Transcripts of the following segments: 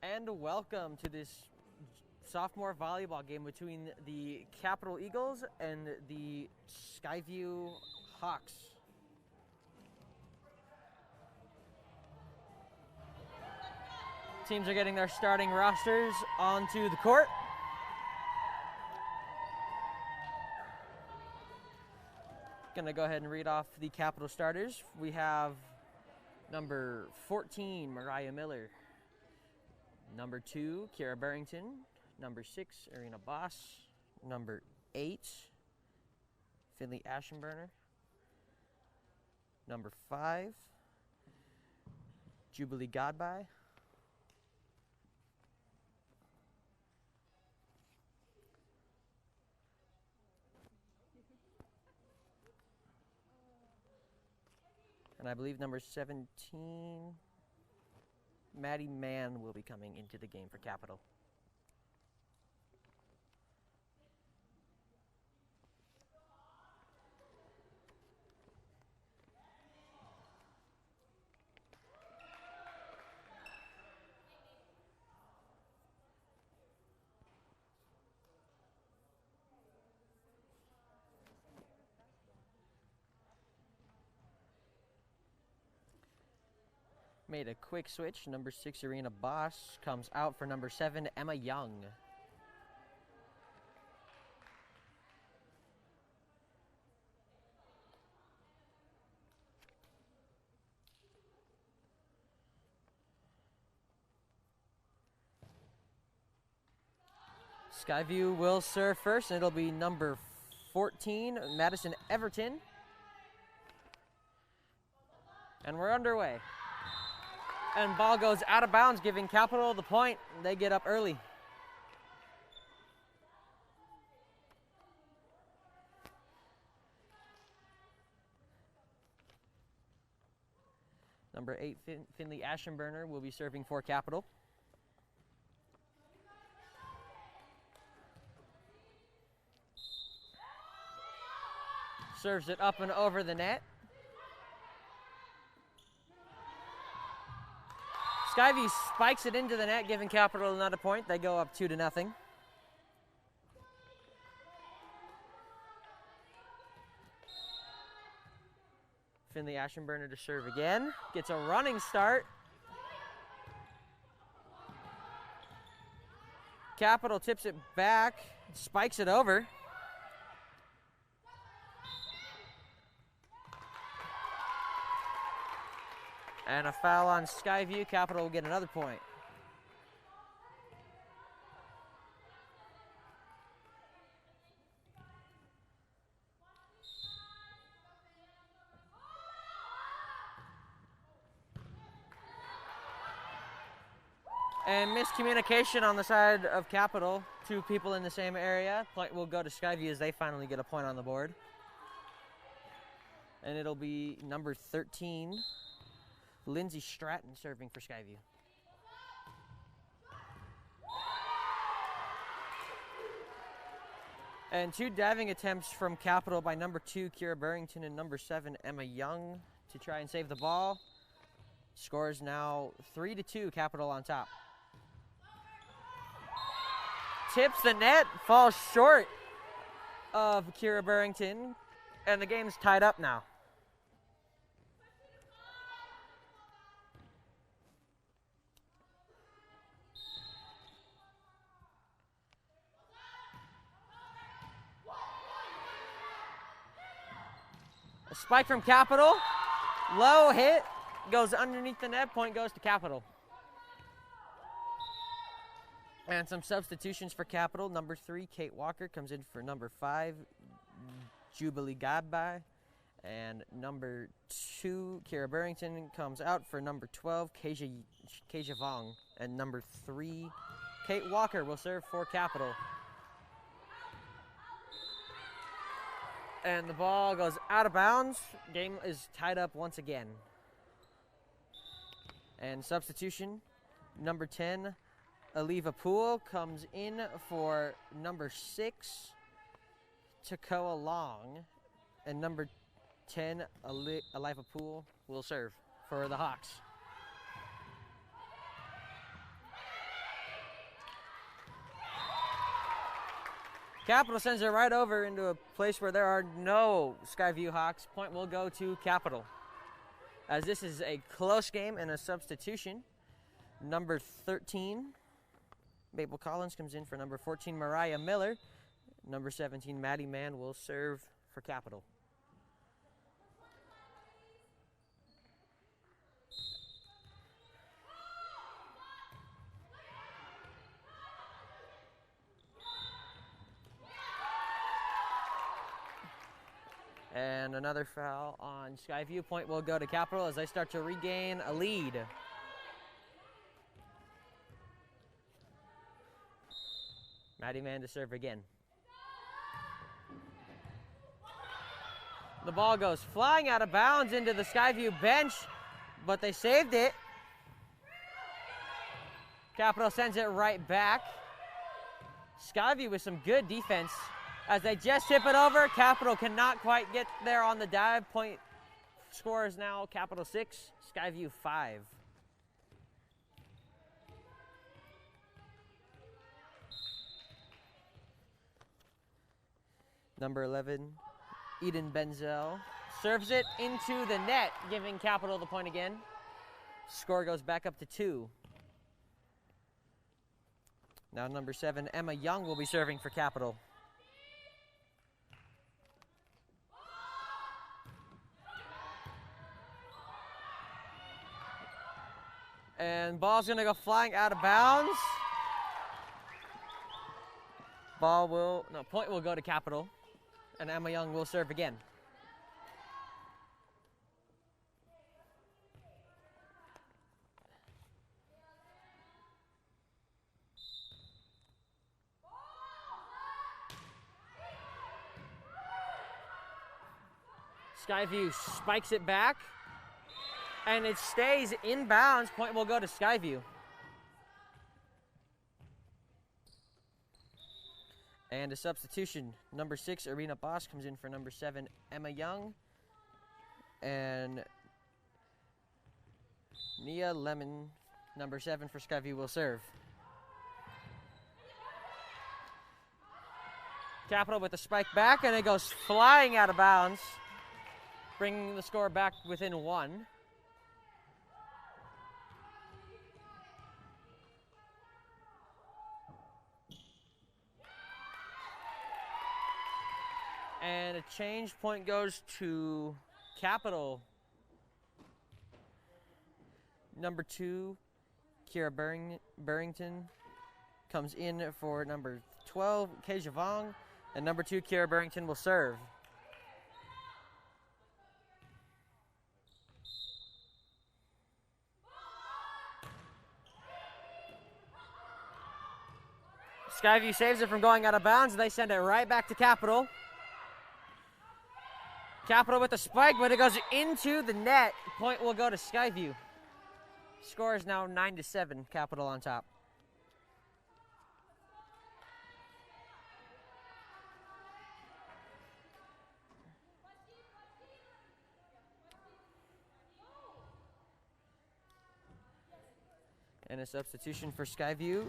And welcome to this sophomore volleyball game between the Capital Eagles and the Skyview Hawks. Teams are getting their starting rosters onto the court. Gonna go ahead and read off the Capital starters. We have number 14, Mariah Miller. Number 2, Kira Barrington. Number 6, Irina Boss. Number 8, Finley Aschenberner. Number 5, Jubilee Godby. And I believe number 17, Maddie Mann, will be coming into the game for Capital. Made a quick switch. Number 6, Irina Boss, comes out for number 7, Emma Young. Skyview will serve first, and it'll be number 14, Madison Everton. And we're underway. And ball goes out of bounds, giving Capital the point. They get up early. Number 8, Finley Aschenberner, will be serving for Capital. Serves it up and over the net. Skyview spikes it into the net, giving Capital another point. They go up 2-0. Finley Aschenberner to serve again. Gets a running start. Capital tips it back, spikes it over. And a foul on Skyview. Capital will get another point. And miscommunication on the side of Capital. 2 people in the same area. Point will go to Skyview as they finally get a point on the board. And it'll be number 13, Lindsay Stratton, serving for Skyview. And 2 diving attempts from Capital by number 2, Kira Barrington, and number 7, Emma Young, to try and save the ball. Scores now 3-2, Capital on top. Tips the net, falls short of Kira Barrington, and the game's tied up now. A spike from Capital, low hit, goes underneath the net, point goes to Capital. And some substitutions for Capital. Number 3, Kate Walker, comes in for number 5, Jubilee Godby. And number 2, Kira Barrington, comes out for number 12, Keisha Vong. And number 3, Kate Walker, will serve for Capital. And the ball goes out of bounds. Game is tied up once again. And substitution, number 10, Aliva Poole, comes in for number 6, Takoa Long. And number 10, Aliva Poole, will serve for the Hawks. Capital sends it right over into a place where there are no Skyview Hawks. Point will go to Capital. As this is a close game and a substitution. Number 13, Mabel Collins comes in for number 14, Mariah Miller. Number 17, Maddie Mann will serve for Capital. And another foul on Skyview. Point will go to Capital as they start to regain a lead. Maddie Mann to serve again. The ball goes flying out of bounds into the Skyview bench, but they saved it. Capital sends it right back. Skyview with some good defense. As they just tip it over, Capital cannot quite get there on the dive. Point score is now Capital 6, Skyview 5. Number 11, Eden Benzel serves it into the net, giving Capital the point again. Score goes back up to 2. Now number 7, Emma Young will be serving for Capital. And ball's gonna go flying out of bounds. Point will go to Capital. And Emma Young will serve again. Skyview spikes it back. And it stays inbounds. Point will go to Skyview. And a substitution. Number 6, Arena Boss comes in for number 7, Emma Young. And Nia Lemon, number 7 for Skyview, will serve. Capital with the spike back, and it goes flying out of bounds, bringing the score back within 1. And a change. Point goes to Capital. Number 2, Kira Burrington comes in for number 12, Keja Vong. And number 2, Kira Burrington will serve. Skyview saves it from going out of bounds. They send it right back to Capital. Capital with the spike, but it goes into the net. Point will go to Skyview. Score is now 9-7, Capital on top. And a substitution for Skyview.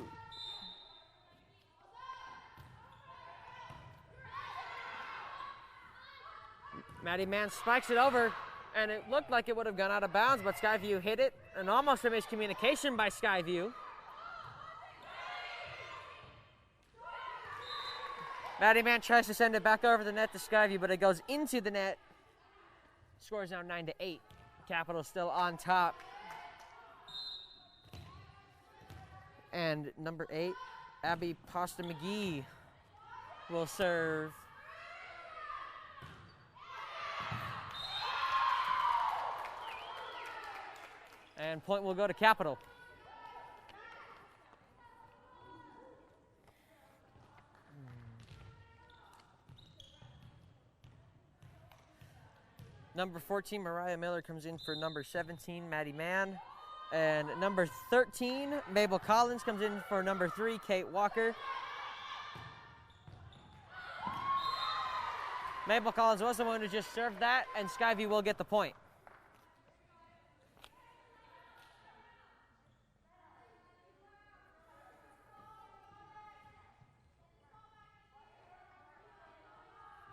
Maddie Mann spikes it over, and it looked like it would have gone out of bounds, but Skyview hit it, and almost a miscommunication by Skyview. Maddie Mann tries to send it back over the net to Skyview, but it goes into the net. Score is now 9-8. Capital still on top. And number 8, Abby Pasta McGee will serve. And point will go to Capital. Number 14, Mariah Miller comes in for number 17, Maddie Mann. And number 13, Mabel Collins comes in for number 3, Kate Walker. Mabel Collins was the one who just served that, and Skyview will get the point.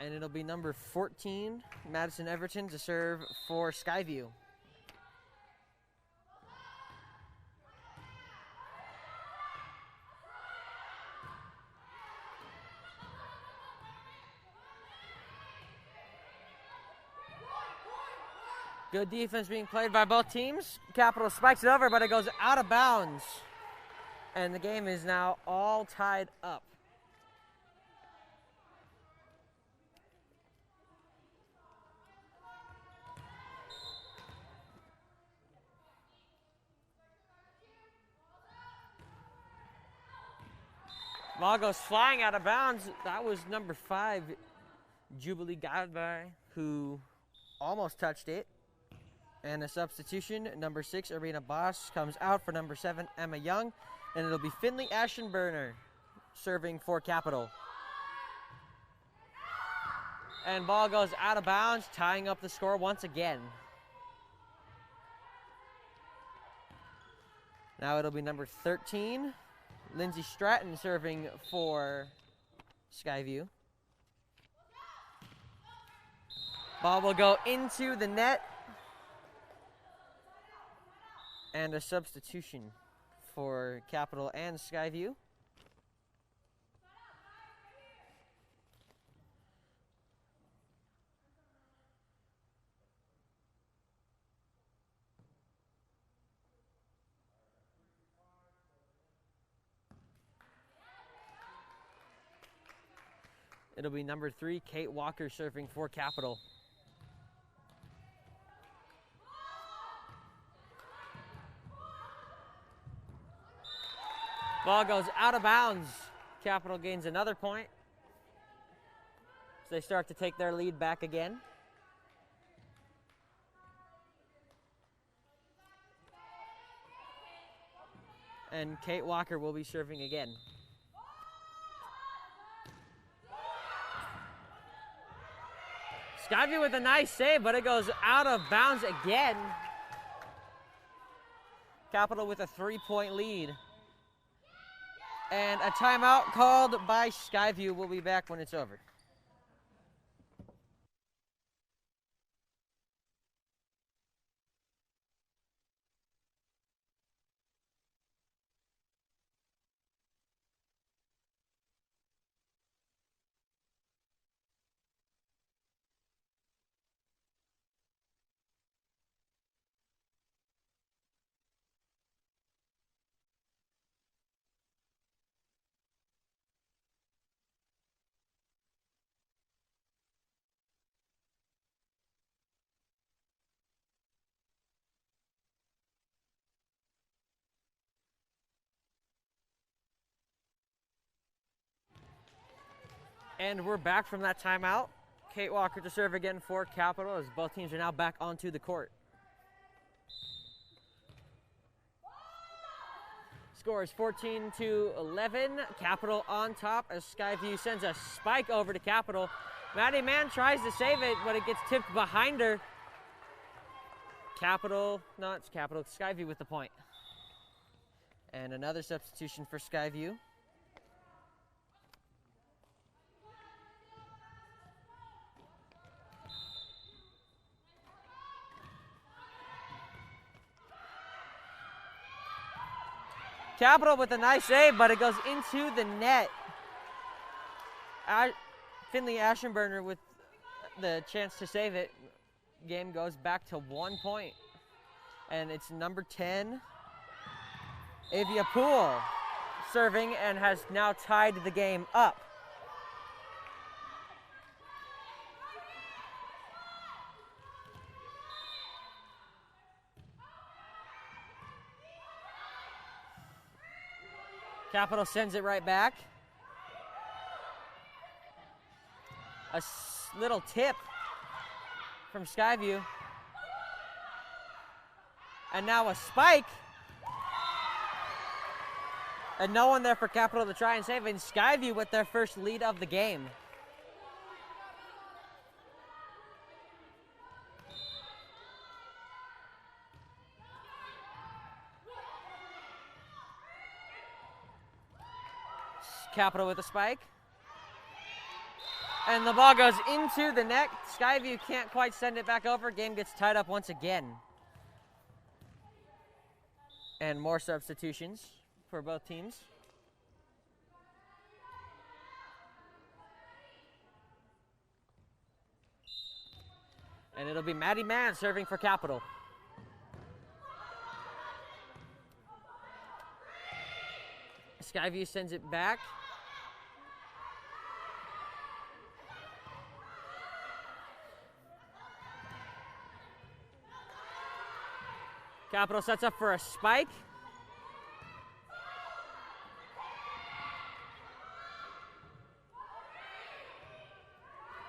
And it'll be number 14, Madison Everton, to serve for Skyview. Good defense being played by both teams. Capital spikes it over, but it goes out of bounds. And the game is now all tied up. Ball goes flying out of bounds. That was number 5, Jubilee Gadbai, who almost touched it. And a substitution, number 6, Arena Boss, comes out for number 7, Emma Young. And it'll be Finley Aschenberner serving for Capital. And ball goes out of bounds, tying up the score once again. Now it'll be number 13, Lindsay Stratton, serving for Skyview. Ball will go into the net. And a substitution for Capital and Skyview. It'll be number 3, Kate Walker, serving for Capital. Ball goes out of bounds. Capital gains another point. So they start to take their lead back again. And Kate Walker will be serving again. Skyview with a nice save, but it goes out of bounds again. Capital with a 3-point lead. And a timeout called by Skyview. We'll be back when it's over. And we're back from that timeout. Kate Walker to serve again for Capital as both teams are now back onto the court. Score is 14-11. Capital on top as Skyview sends a spike over to Capital. Maddie Mann tries to save it, but it gets tipped behind her. Skyview with the point. And another substitution for Skyview. Capital with a nice save, but it goes into the net. Finley Aschenberner with the chance to save it. Game goes back to 1 point. And it's number 10, Avia Poole, serving and has now tied the game up. Capital sends it right back. A little tip from Skyview. And now a spike. And no one there for Capital to try and save. And Skyview with their first lead of the game. Capital with a spike. And the ball goes into the net. Skyview can't quite send it back over. Game gets tied up once again. And more substitutions for both teams. And it'll be Maddie Mann serving for Capital. Skyview sends it back. Capital sets up for a spike.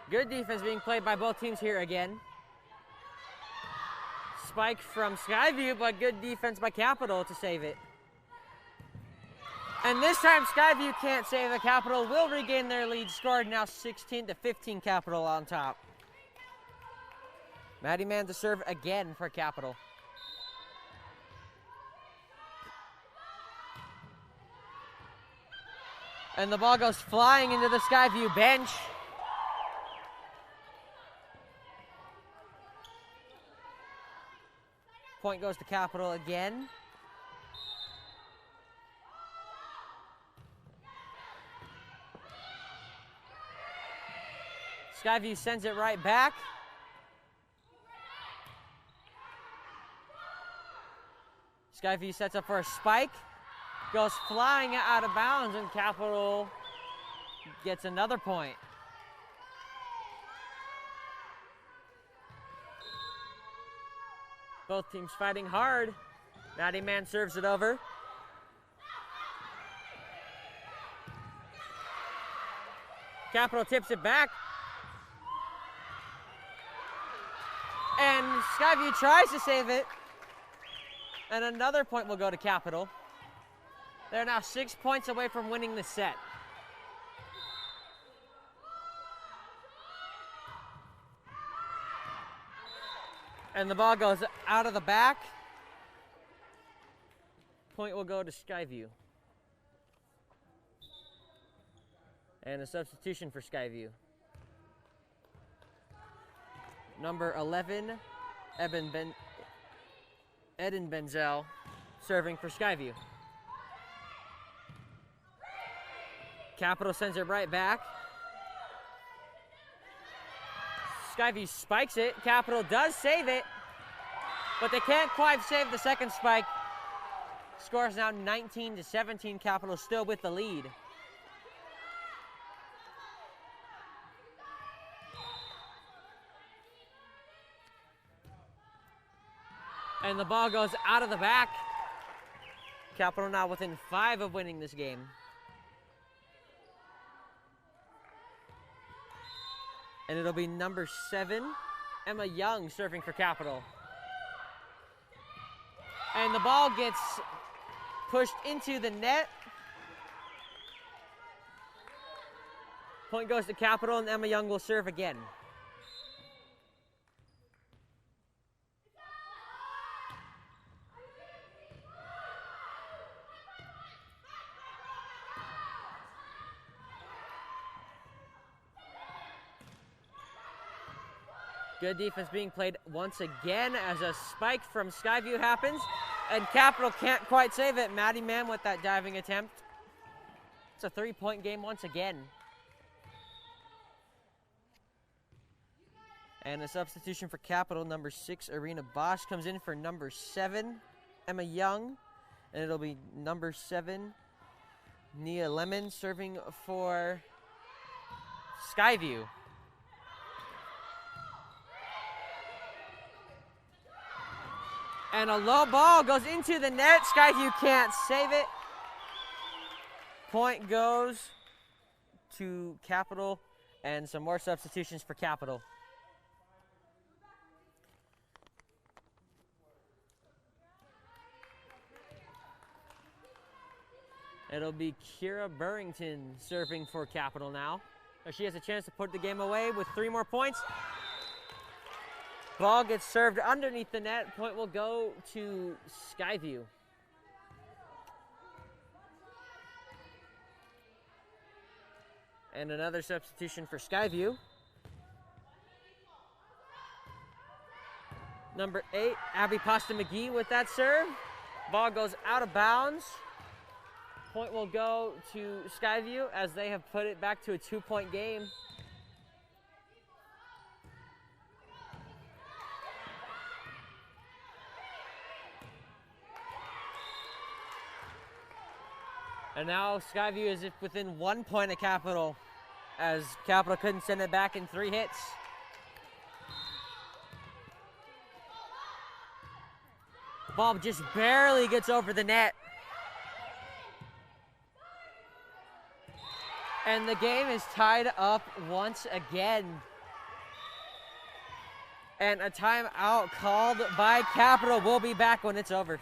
Good defense being played by both teams here again. Spike from Skyview, but good defense by Capital to save it. And this time Skyview can't save it. Capital will regain their lead, scored now 16-15 Capital on top. Maddie Mann to serve again for Capital. And the ball goes flying into the Skyview bench. Point goes to Capital again. Skyview sends it right back. Skyview sets up for a spike. Goes flying out of bounds, and Capital gets another point. Both teams fighting hard. Maddie Mann serves it over. Capital tips it back. And Skyview tries to save it. And another point will go to Capital. They're now 6 points away from winning the set. And the ball goes out of the back. Point will go to Skyview. And a substitution for Skyview. Number 11, Eden Benzel, serving for Skyview. Capital sends it right back. Skyview spikes it. Capital does save it, but they can't quite save the second spike. Score is now 19-17. Capital still with the lead. And the ball goes out of the back. Capital now within 5 of winning this game. And it'll be number 7, Emma Young, serving for Capital. And the ball gets pushed into the net. Point goes to Capital, and Emma Young will serve again. Good defense being played once again as a spike from Skyview happens, and Capital can't quite save it. Maddie Mann with that diving attempt. It's a 3-point game once again. And a substitution for Capital, number 6, Arena Bosch comes in for number 7, Emma Young, and it'll be number 7, Nia Lemon, serving for Skyview. And a low ball goes into the net. Skyview can't save it. Point goes to Capital, and some more substitutions for Capital. It'll be Kira Burrington serving for Capital now. She has a chance to put the game away with 3 more points. Ball gets served underneath the net. Point will go to Skyview. And another substitution for Skyview. Number 8, Abby Pasta McGee with that serve. Ball goes out of bounds. Point will go to Skyview as they have put it back to a 2-point game. And now Skyview is within 1 point of Capital as Capital couldn't send it back in 3 hits. Ball just barely gets over the net. And the game is tied up once again. And a timeout called by Capital. We'll be back when it's over.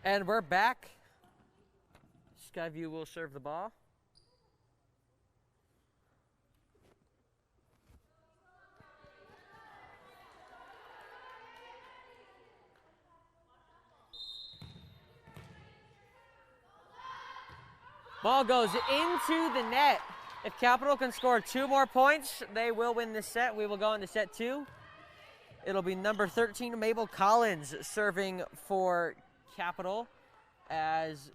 And we're back. Skyview will serve the ball. Ball goes into the net. If Capital can score 2 more points, they will win this set. We will go into set 2. It'll be number 13, Mabel Collins, serving for Capital, as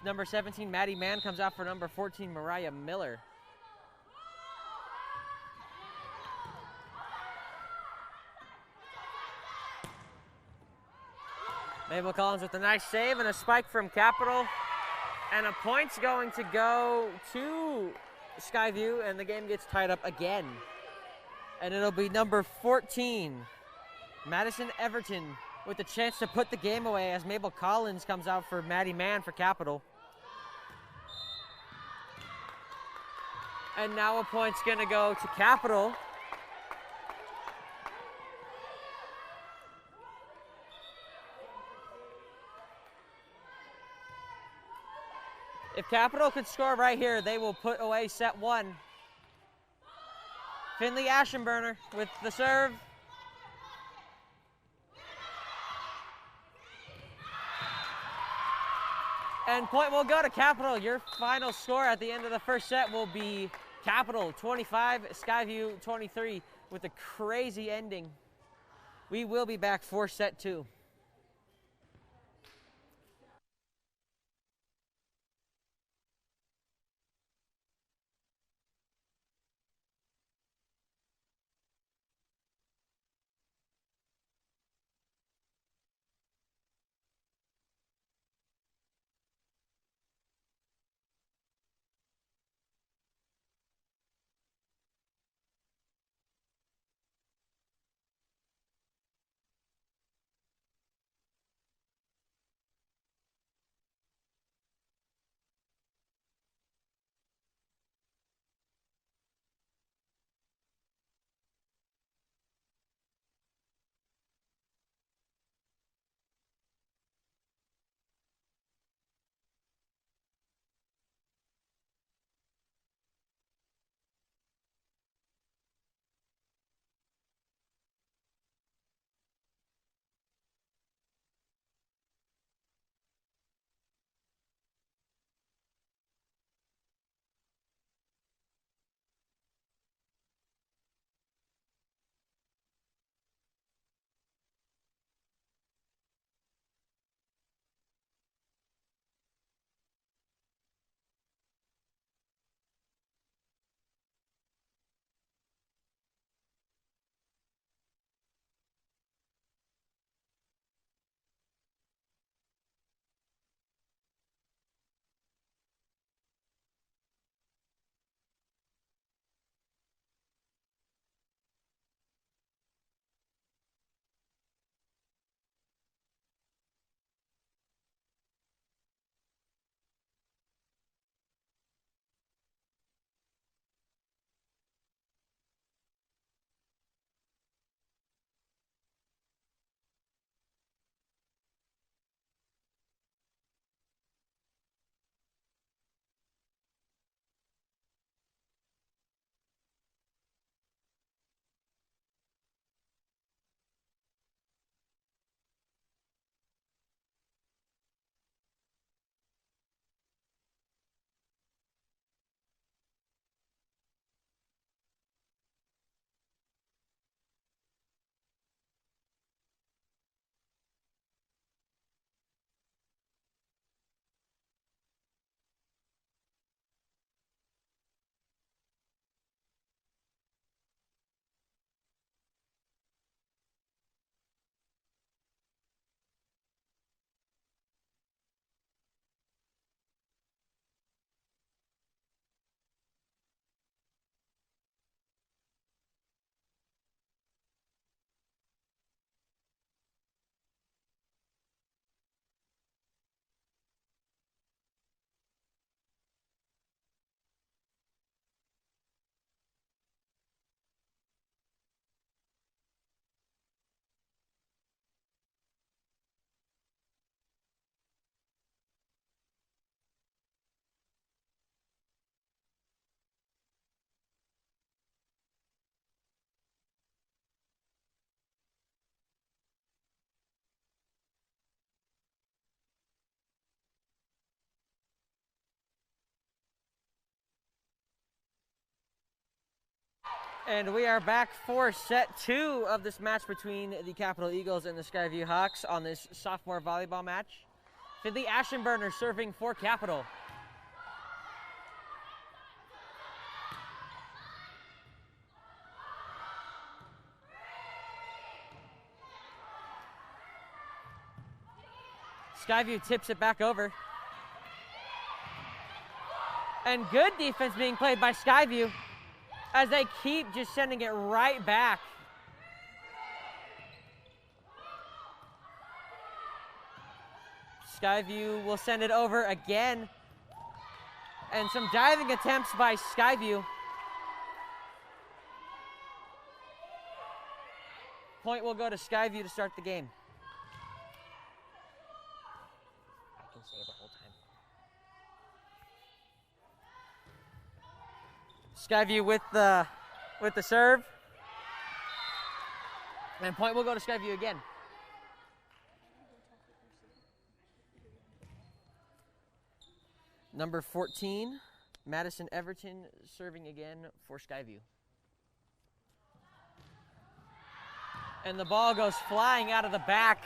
number 17, Maddie Mann, comes out for number 14, Mariah Miller. Mabel Collins with a nice save and a spike from Capital. And a point's going to go to Skyview, and the game gets tied up again. And it'll be number 14, Madison Everton, with the chance to put the game away as Mabel Collins comes out for Maddie Mann for Capital. And now a point's going to go to Capital. If Capital could score right here, they will put away set 1. Finley Ashenburner with the serve. And point will go to Capital. Your final score at the end of the first set will be Capital 25, Skyview 23, with a crazy ending. We will be back for set 2. And we are back for set 2 of this match between the Capital Eagles and the Skyview Hawks on this sophomore volleyball match. Finley Ashenburner serving for Capital. Skyview tips it back over. And good defense being played by Skyview as they keep just sending it right back. Skyview will send it over again. And some diving attempts by Skyview. Point will go to Skyview to start the game. I can say it the whole time. Skyview with the serve. And point will go to Skyview again. Number 14, Madison Everton serving again for Skyview. And the ball goes flying out of the back.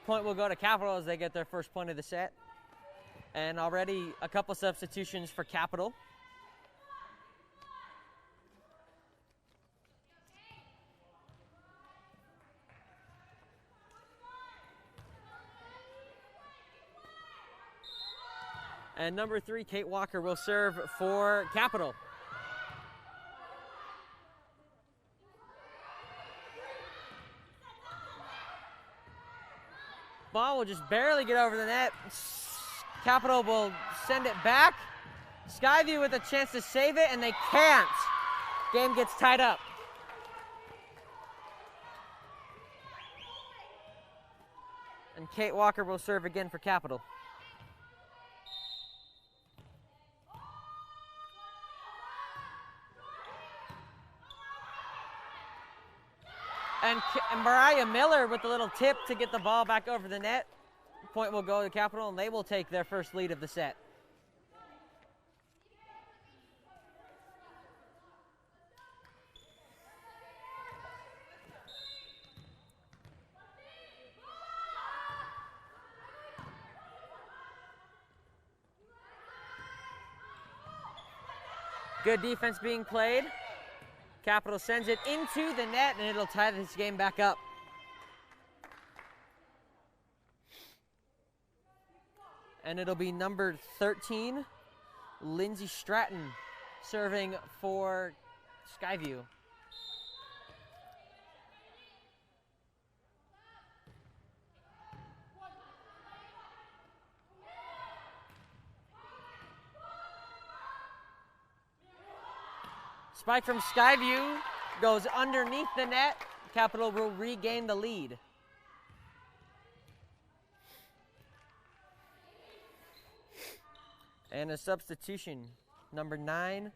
Point will go to Capital as they get their first point of the set. And already a couple substitutions for Capital. And number 3, Kate Walker, will serve for Capital. Ball will just barely get over the net. Capital will send it back. Skyview with a chance to save it, and they can't. Game gets tied up. And Kate Walker will serve again for Capital. And Mariah Miller with a little tip to get the ball back over the net. Point will go to Capital, and they will take their first lead of the set. Good defense being played. Capital sends it into the net, and it'll tie this game back up. And it'll be number 13, Lindsay Stratton, serving for Skyview. Spike from Skyview goes underneath the net. Capital will regain the lead. And a substitution. Number 9,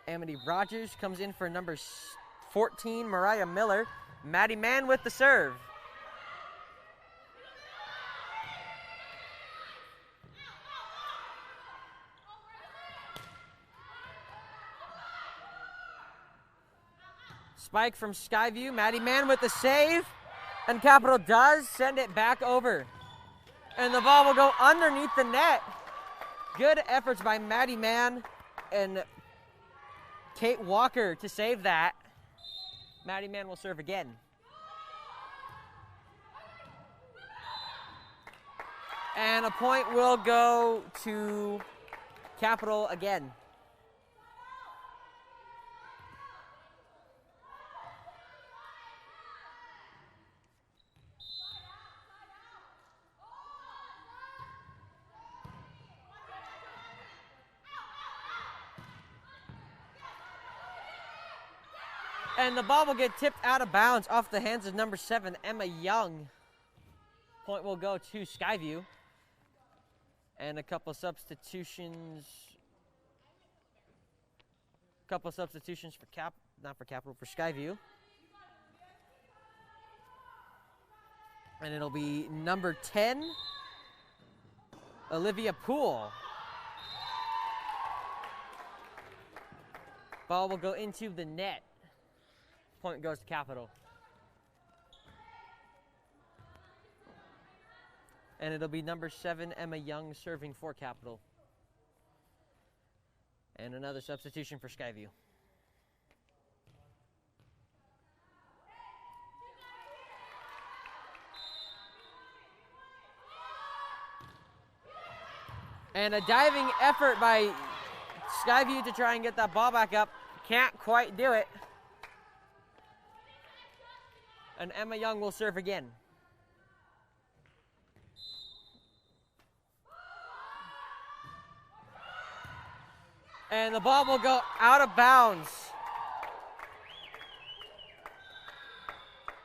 Amity Rogers comes in for number 14, Mariah Miller. Maddie Mann with the serve. Spike from Skyview, Maddie Mann with the save, and Capital does send it back over. And the ball will go underneath the net. Good efforts by Maddie Mann and Kate Walker to save that. Maddie Mann will serve again. And a point will go to Capital again. And the ball will get tipped out of bounds off the hands of number 7, Emma Young. Point will go to Skyview. And a couple substitutions. For for Skyview. And it'll be number 10, Olivia Poole. Ball will go into the net. point goes to Capital. And it'll be number 7, Emma Young, serving for Capital. And another substitution for Skyview. And a diving effort by Skyview to try and get that ball back up. Can't quite do it. And Emma Young will serve again. And the ball will go out of bounds.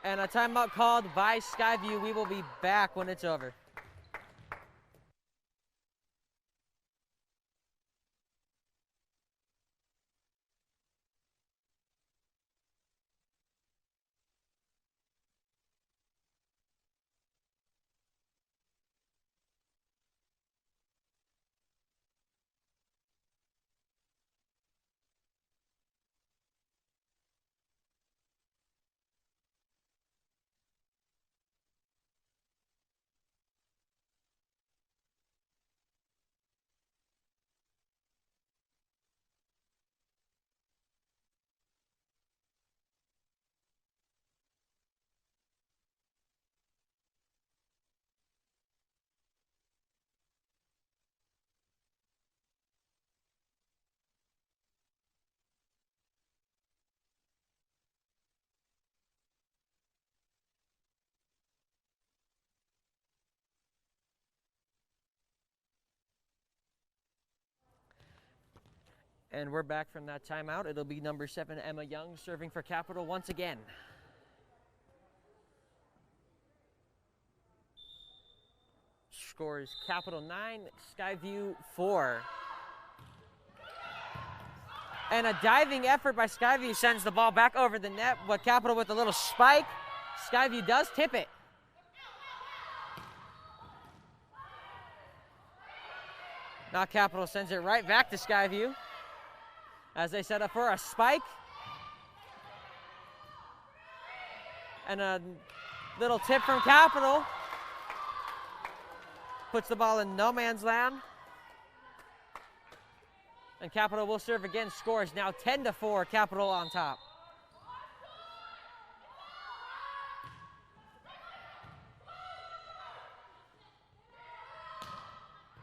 And a timeout called by Skyview. We will be back when it's over. And we're back from that timeout. It'll be number 7, Emma Young, serving for Capital once again. Scores Capital 9, Skyview 4. And a diving effort by Skyview sends the ball back over the net, but Capital with a little spike. Skyview does tip it. Now Capital sends it right back to Skyview as they set up for a spike. And a little tip from Capital. Puts the ball in no man's land. And Capital will serve again. Scores now 10-4, Capital on top.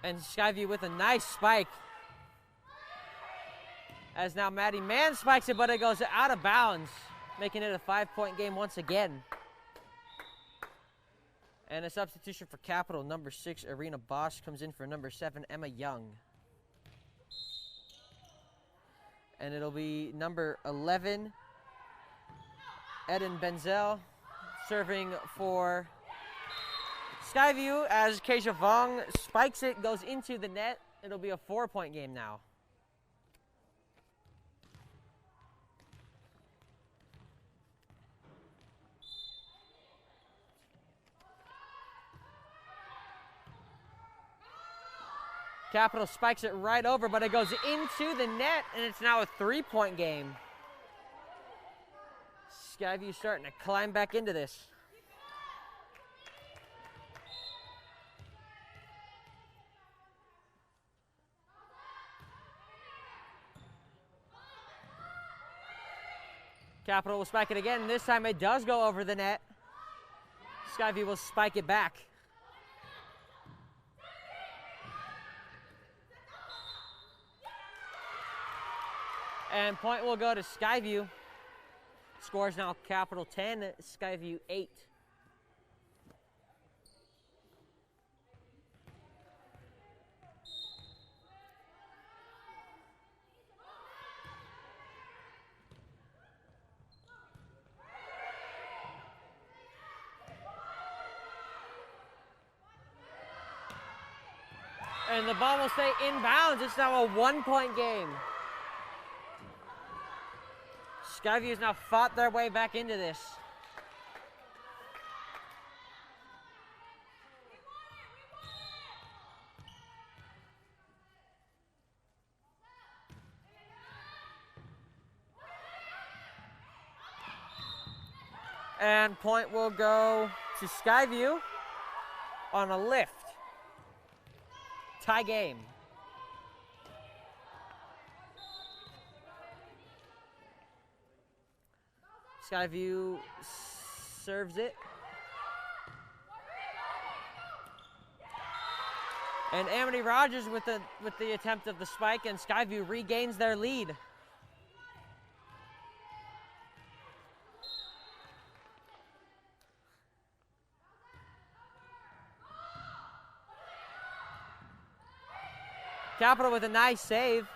And Skyview with a nice spike. As now Maddie Mann spikes it, but it goes out of bounds, making it a 5-point game once again. And a substitution for Capital, number 6, Arena Bosch, comes in for number 7, Emma Young. And it'll be number 11, Eden Benzel, serving for Skyview as Keisha Vong spikes it, goes into the net. It'll be a 4-point game now. Capital spikes it right over, but it goes into the net, and it's now a 3-point game. Skyview starting to climb back into this. Capital will spike it again, and this time it does go over the net. Skyview will spike it back. And point will go to Skyview. Scores now Capital 10, Skyview 8. And the ball will stay inbounds. It's now a 1-point game. Skyview has now fought their way back into this. And point will go to Skyview on a lift. Tie game. Skyview serves it. And Amity Rogers with the attempt of the spike, and Skyview regains their lead. Capital with a nice save.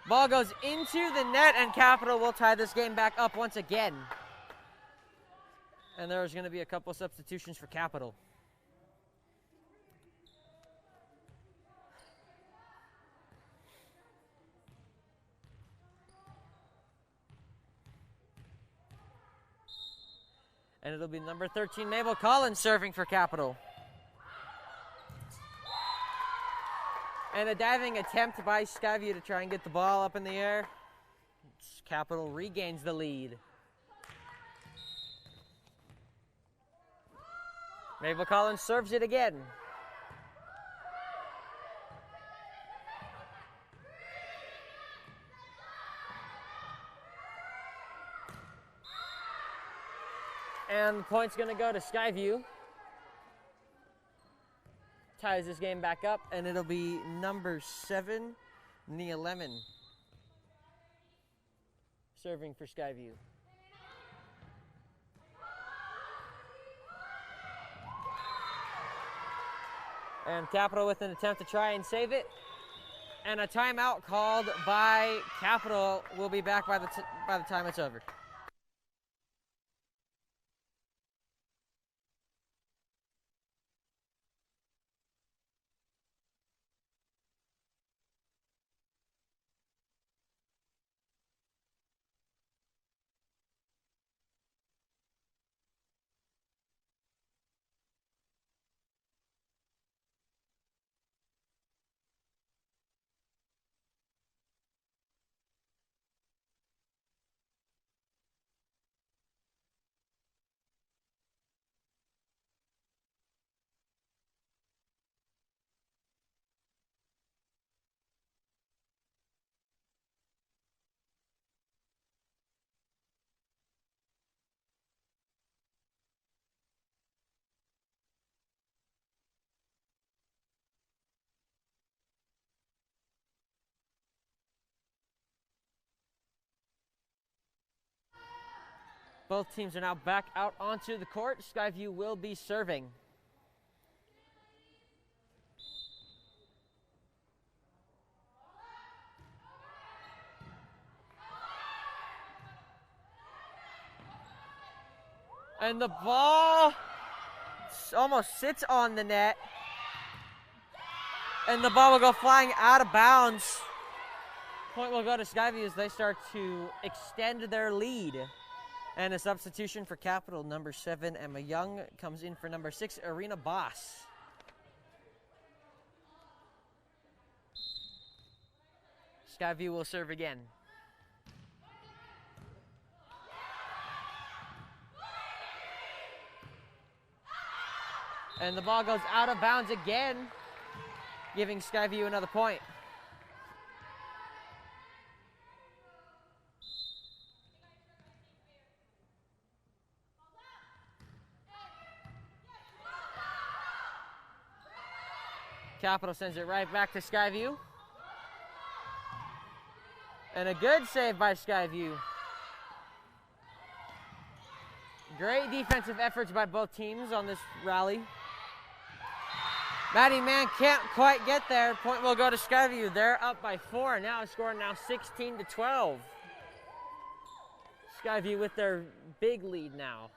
Ball goes into the net, and Capital will tie this game back up once again. And there's going to be a couple substitutions for Capital. And it'll be number 13, Mabel Collins, serving for Capital. And a diving attempt by Skyview to try and get the ball up in the air. Capital regains the lead. Mabel Collins serves it again. And the point's going to go to Skyview. Ties this game back up, and it'll be number 7, Nia Lemon, serving for Skyview. And Capital with an attempt to try and save it. And a timeout called by Capital. Will be back by the time it's over. Both teams are now back out onto the court. Skyview will be serving. And the ball almost sits on the net. And the ball will go flying out of bounds. Point will go to Skyview as they start to extend their lead. And a substitution for Capital, number 7, Emma Young, comes in for number 6, Arena Boss. Skyview will serve again. And the ball goes out of bounds again, giving Skyview another point. Capital sends it right back to Skyview. And a good save by Skyview. Great defensive efforts by both teams on this rally. Maddie Mann can't quite get there. Point will go to Skyview. They're up by 4. Now scoring 16-12. Skyview with their big lead now.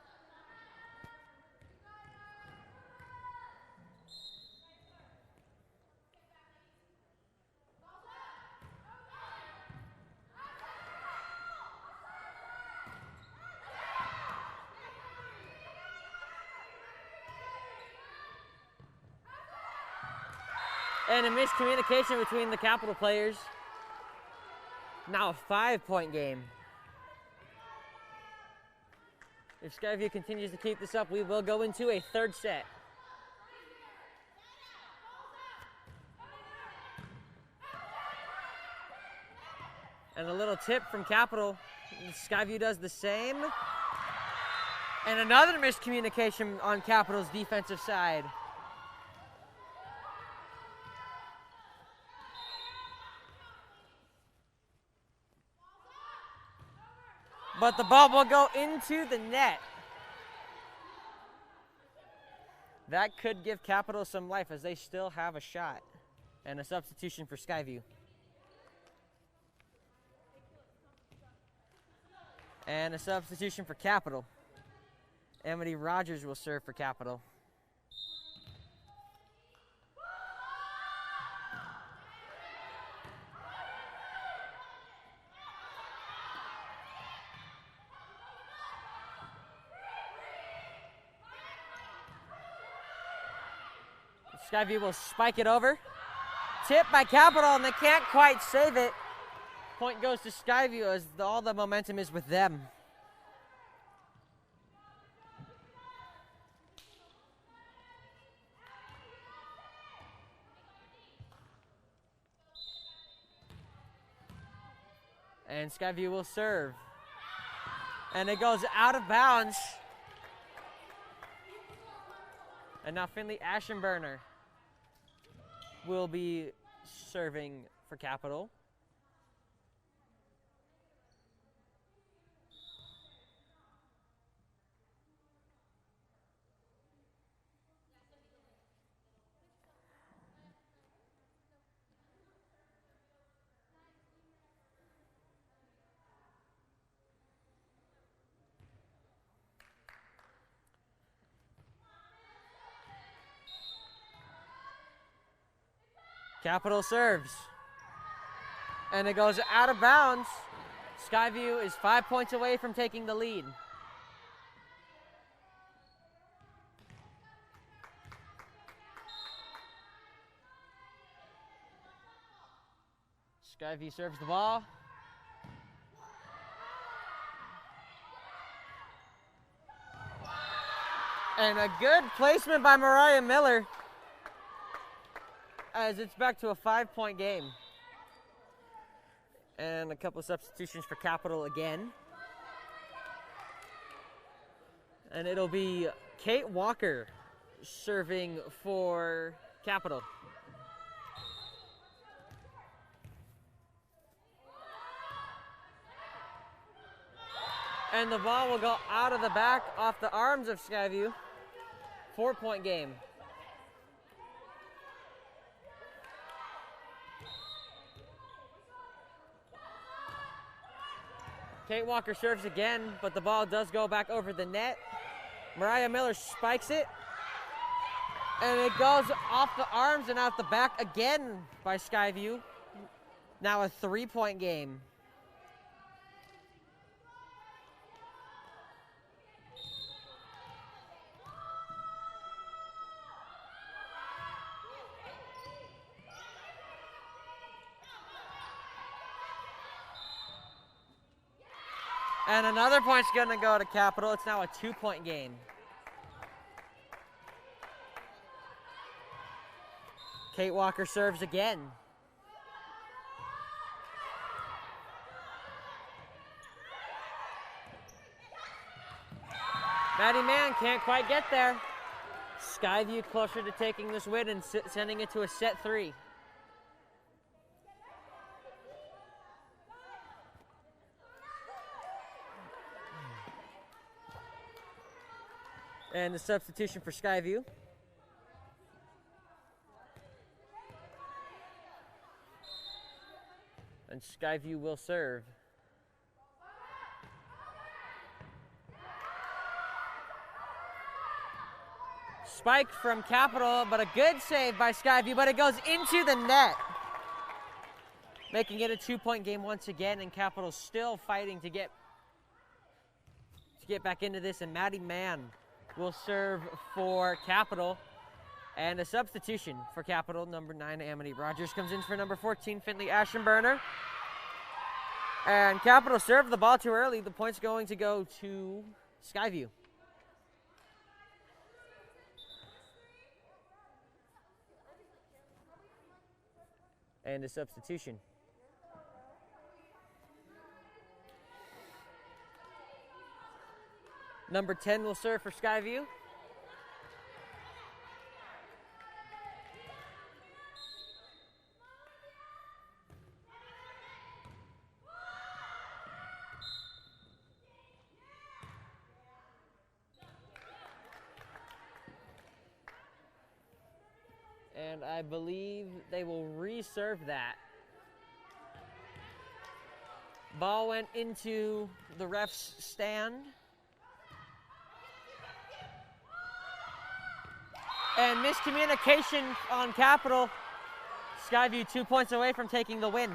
And a miscommunication between the Capital players. Now a 5-point game. If Skyview continues to keep this up, we will go into a third set. And a little tip from Capital. Skyview does the same. And another miscommunication on Capital's defensive side. But the ball will go into the net. That could give Capital some life as they still have a shot. And a substitution for Skyview. And a substitution for Capital. Amity Rogers will serve for Capital. Skyview will spike it over. Tip by Capital, and they can't quite save it. Point goes to Skyview as all the momentum is with them. And Skyview will serve. And it goes out of bounds. And now Finley Ashenburner will be serving for Capital. Capital serves. And it goes out of bounds. Skyview is 5 points away from taking the lead. Skyview serves the ball. And a good placement by Mariah Miller, as it's back to a 5-point game. And a couple of substitutions for Capital again. And it'll be Kate Walker serving for Capital. And the ball will go out of the back off the arms of Skyview. 4-point game. Kate Walker serves again, but the ball does go back over the net. Mariah Miller spikes it. And it goes off the arms and out the back again by Skyview. Now a 3-point game. And another point's going to go to Capital. It's now a 2-point game. Kate Walker serves again. Maddie Mann can't quite get there. Skyview closer to taking this win and sending it to a set 3. And the substitution for Skyview. And Skyview will serve. Spike from Capital, but a good save by Skyview, but it goes into the net. Making it a 2-point game once again, and Capital still fighting to get back into this, and Maddie Mann will serve for Capital. And a substitution for Capital, number 9, Amity Rogers comes in for number 14, Finley Ashenburner. And Capital served the ball too early. The point's going to go to Skyview. And a substitution. Number 10 will serve for Skyview. And I believe they will reserve that. Ball went into the ref's stand. And miscommunication on Capital. Skyview 2 points away from taking the win.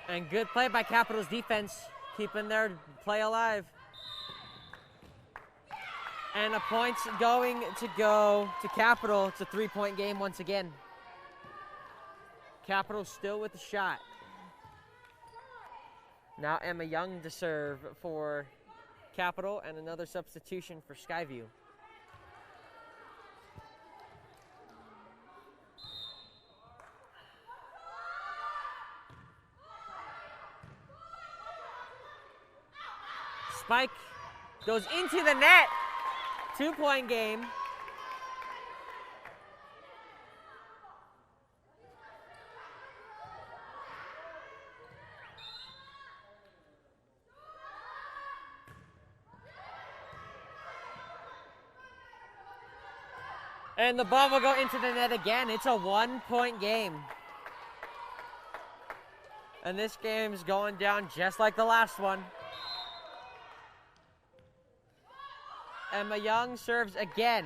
And good play by Capital's defense, keeping their play alive. And a point's going to go to Capital. It's a 3-point game once again. Capital still with the shot. Now Emma Young to serve for Capital, and another substitution for Skyview. Spike goes into the net. 2-point game. And the ball will go into the net again. It's a 1-point game. And this game's going down just like the last one. Emma Young serves again.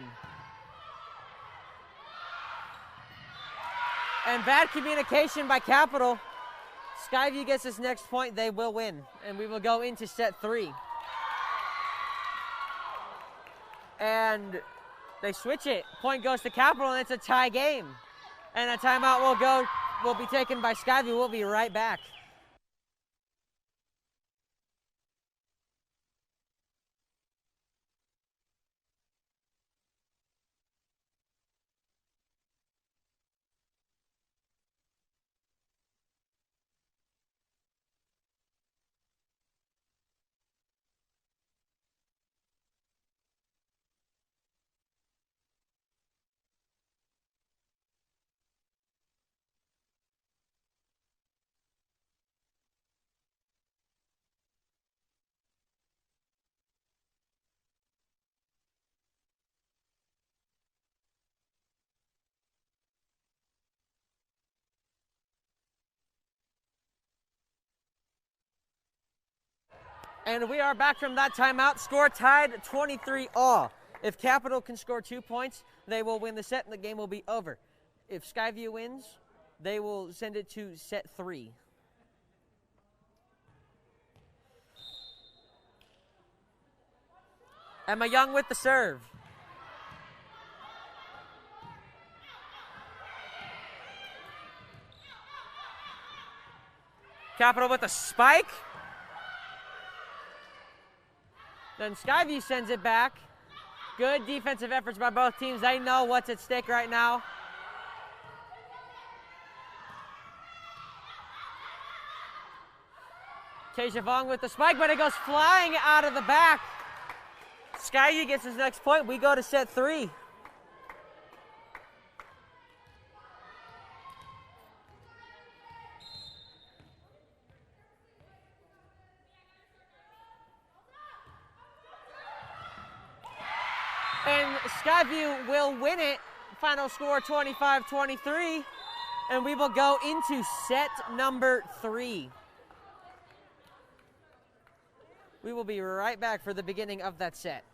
And bad communication by Capital. Skyview gets this next point, they will win. And we will go into set 3. And they switch it. Point goes to Capital, and it's a tie game. And a timeout will be taken by Skyview. We'll be right back. And we are back from that timeout. Score tied 23-all. If Capital can score 2 points, they will win the set and the game will be over. If Skyview wins, they will send it to set 3. Emma Young with the serve. Capital with the spike. Then Skyview sends it back. Good defensive efforts by both teams. They know what's at stake right now. Tasia Vong with the spike, but it goes flying out of the back. Skyview gets his next point. We go to set 3. And Skyview will win it. Final score 25-23. And we will go into set number 3. We will be right back for the beginning of that set.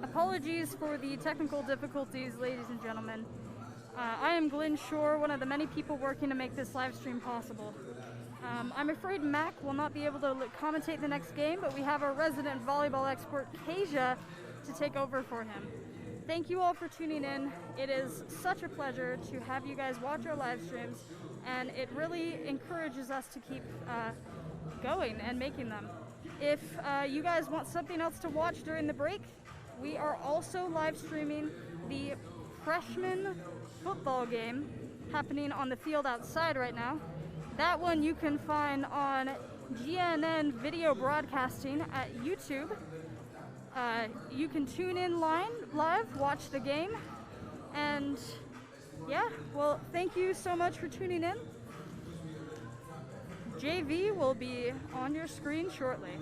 Apologies for the technical difficulties, ladies and gentlemen. I am Glenn Shore, one of the many people working to make this live stream possible. I'm afraid Mac will not be able to commentate the next game, but we have our resident volleyball expert, Kasia, to take over for him. Thank you all for tuning in. It is such a pleasure to have you guys watch our live streams, and it really encourages us to keep going and making them. If you guys want something else to watch during the break, we are also live streaming the freshman football game happening on the field outside right now. That one you can find on GNN Video Broadcasting at YouTube. You can tune in live, watch the game, and yeah, well, thank you so much for tuning in. JV will be on your screen shortly.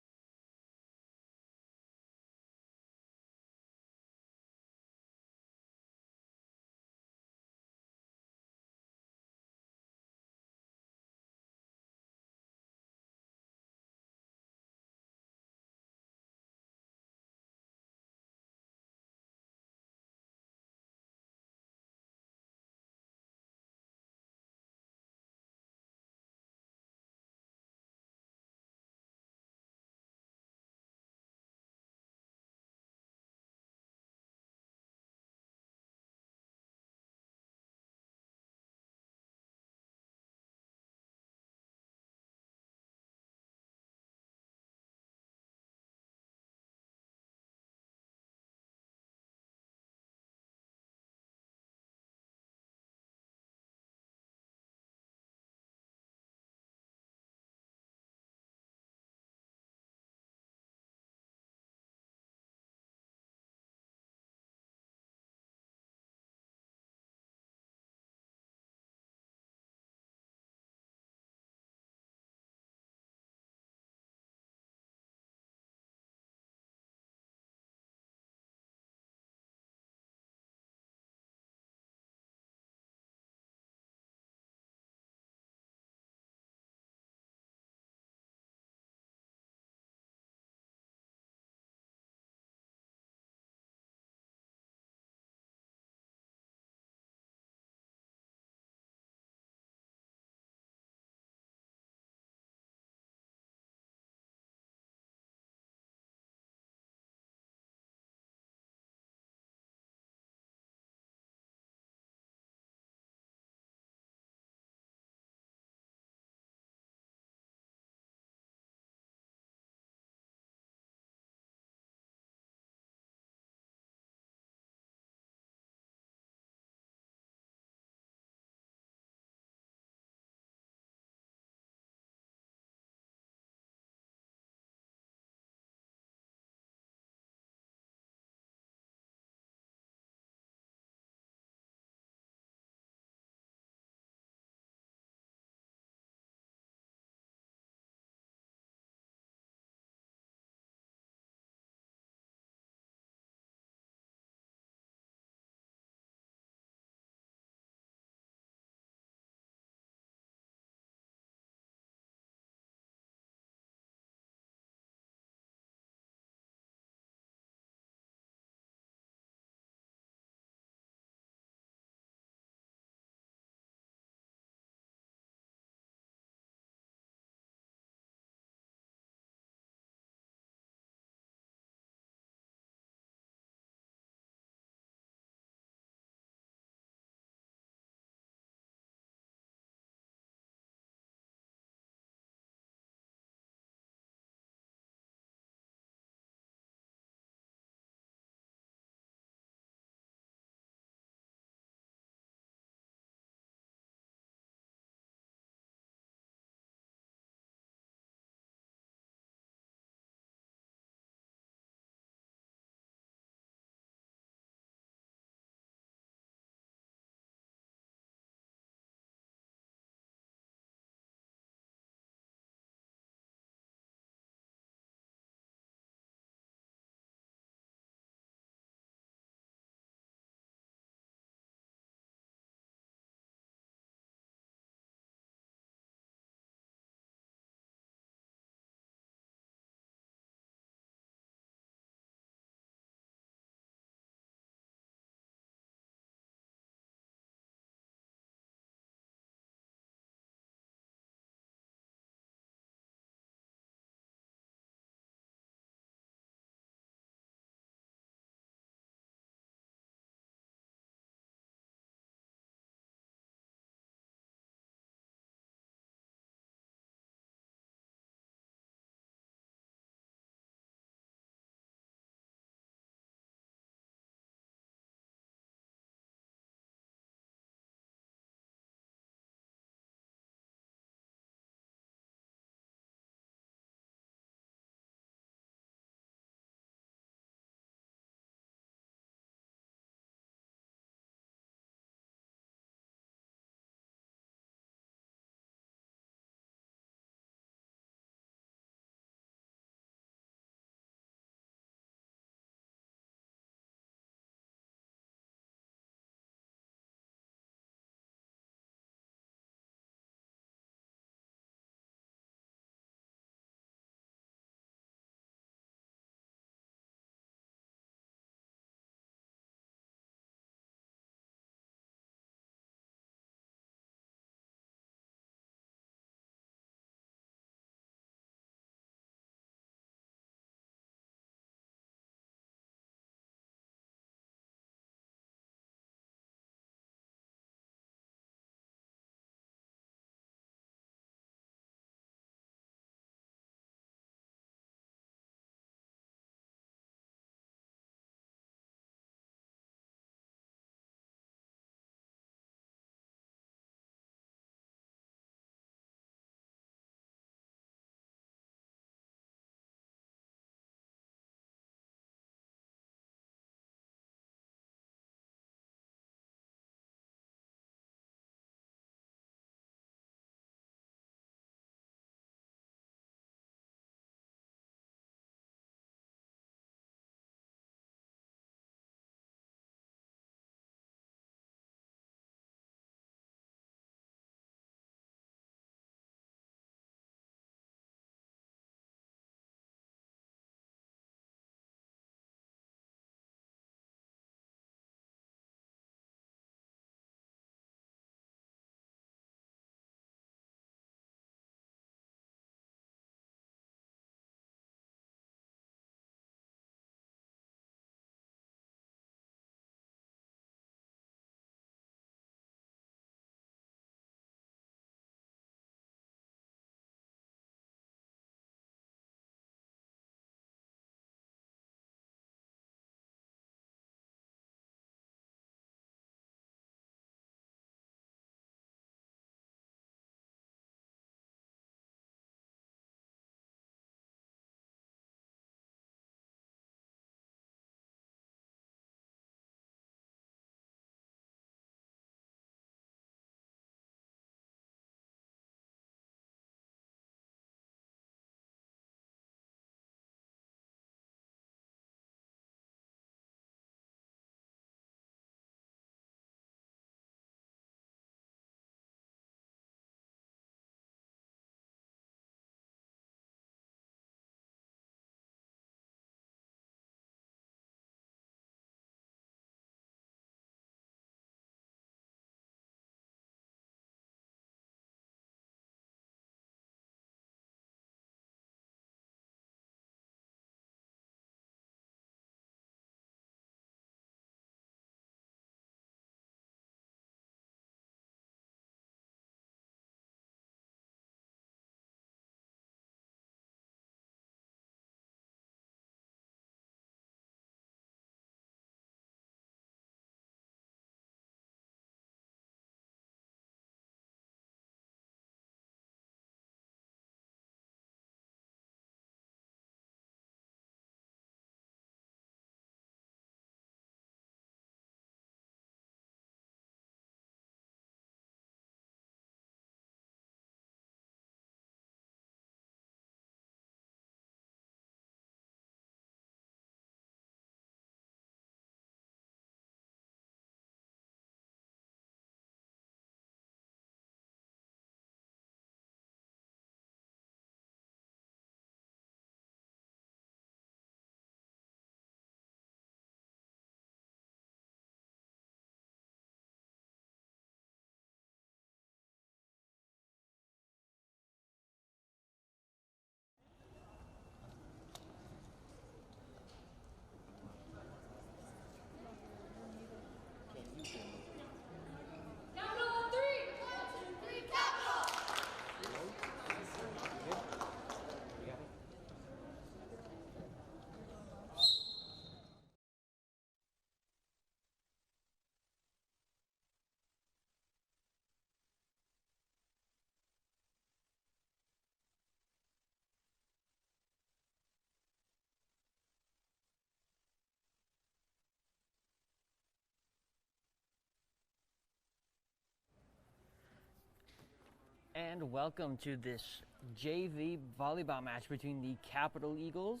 And welcome to this JV volleyball match between the Capital Eagles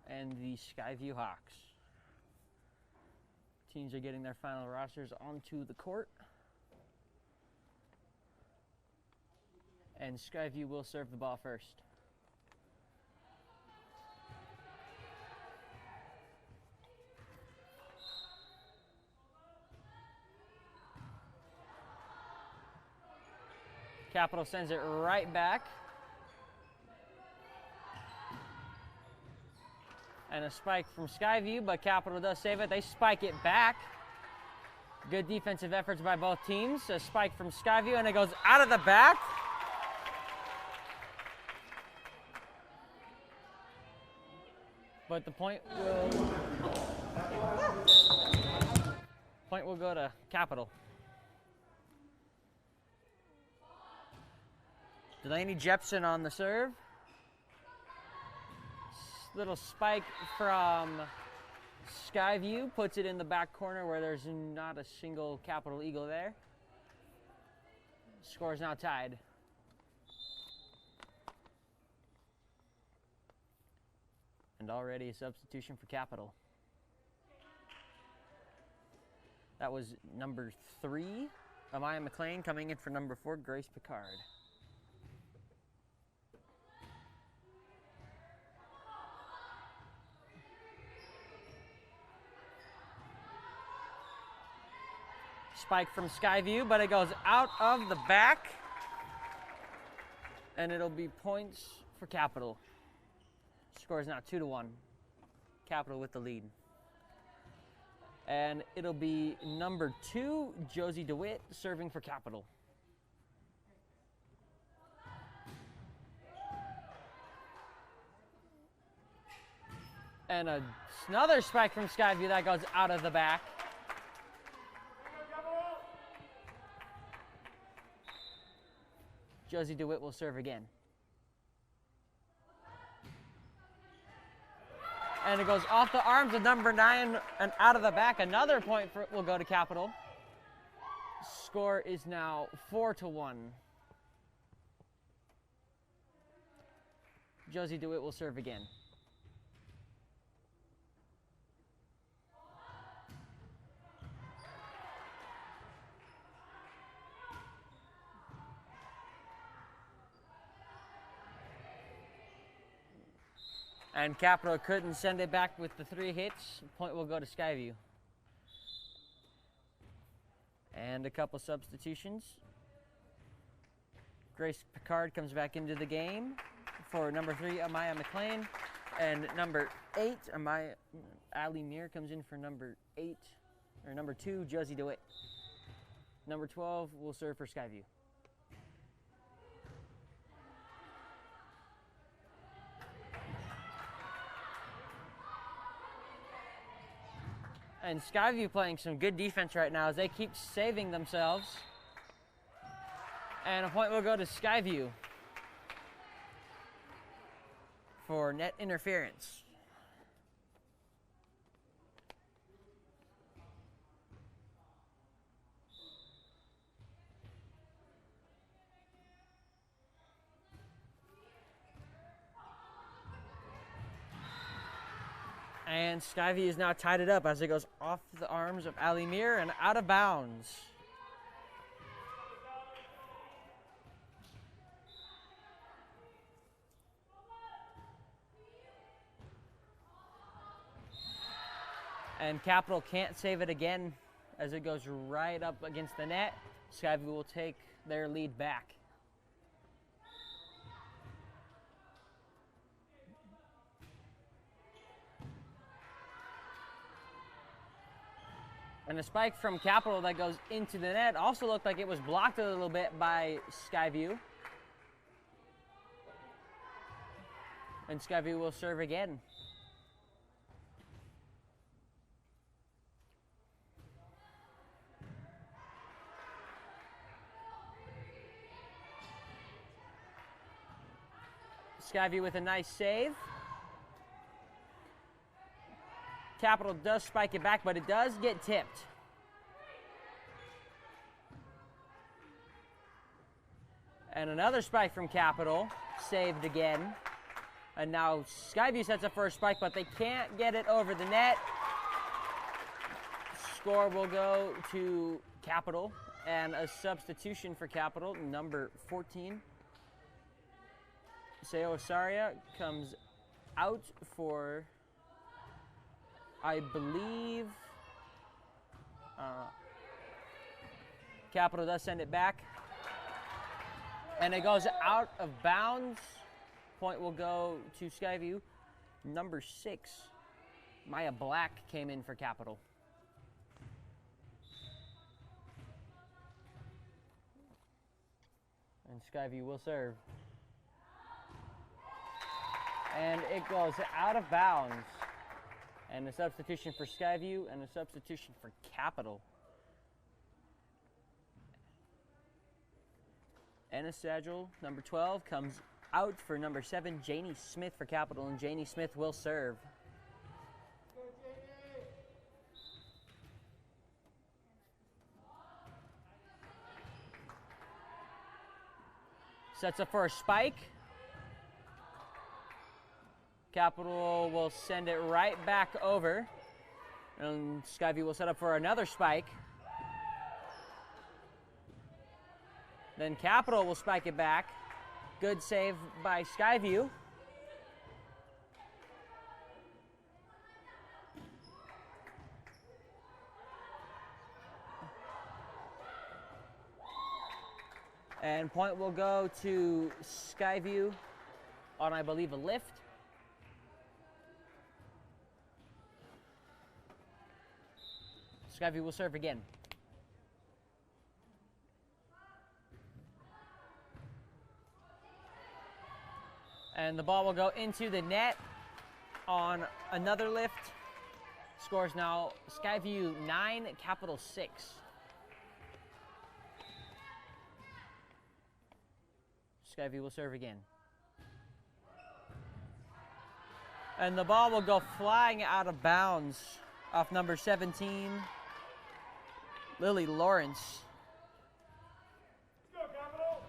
and the Skyview Hawks. Teams are getting their final rosters onto the court. And Skyview will serve the ball first. Capital sends it right back. And a spike from Skyview, but Capital does save it. They spike it back. Good defensive efforts by both teams. A spike from Skyview, and it goes out of the back. But the point will go to Capital. Delaney Jepson on the serve. Little spike from Skyview, puts it in the back corner where there's not a single Capital Eagle there. Score is now tied. And already a substitution for Capital. That was number 3, Amaya McLean, coming in for number 4, Grace Picard. Spike from Skyview, but it goes out of the back. And it'll be points for Capital. Score is now 2-1. Capital with the lead. And it'll be number 2, Josie DeWitt, serving for Capital. And another spike from Skyview that goes out of the back. Josie DeWitt will serve again. And it goes off the arms of number 9 and out of the back. Another point will go to Capital. Score is now 4-1. Josie DeWitt will serve again. And Capital couldn't send it back with the 3 hits. Point will go to Skyview. And a couple substitutions. Grace Picard comes back into the game for number 3, Amaya McLean. And number 8, Ali Mir comes in for number 2, Josie DeWitt. Number 12 will serve for Skyview. And Skyview playing some good defense right now as they keep saving themselves. And a point will go to Skyview for net interference. And Skyview is now tied it up as it goes off the arms of Ali Mir and out of bounds. And Capital can't save it again as it goes right up against the net. Skyview will take their lead back. And a spike from Capital that goes into the net also looked like it was blocked a little bit by Skyview. And Skyview will serve again. Skyview with a nice save. Capital does spike it back, but it does get tipped. And another spike from Capital, saved again. And now Skyview sets up for a spike, but they can't get it over the net. Score will go to Capital, and a substitution for Capital, number 14. Seo Osaria comes out for, I believe, Capital does send it back. And it goes out of bounds. Point will go to Skyview. Number 6, Maya Black came in for Capital. And Skyview will serve. And it goes out of bounds. And a substitution for Skyview and a substitution for Capital. Enna Sagel, number 12, comes out for number 7, Janie Smith for Capital, and Janie Smith will serve. Sets up for a spike. Capital will send it right back over. And Skyview will set up for another spike. Then Capital will spike it back. Good save by Skyview. And point will go to Skyview on, I believe, a lift. Skyview will serve again. And the ball will go into the net on another lift. Scores now Skyview 9, Capital 6. Skyview will serve again. And the ball will go flying out of bounds off number 17, Lily Lawrence. Let's go, Capital!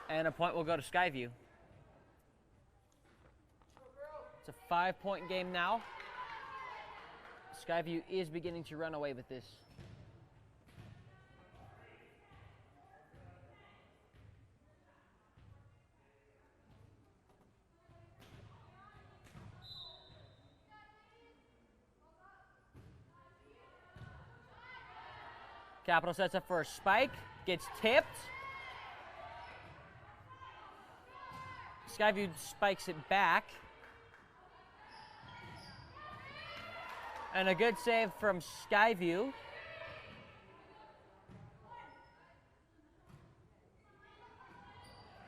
And a point will go to Skyview. It's a 5-point game now. Skyview is beginning to run away with this. Capital sets up for a spike, gets tipped. Skyview spikes it back. And a good save from Skyview.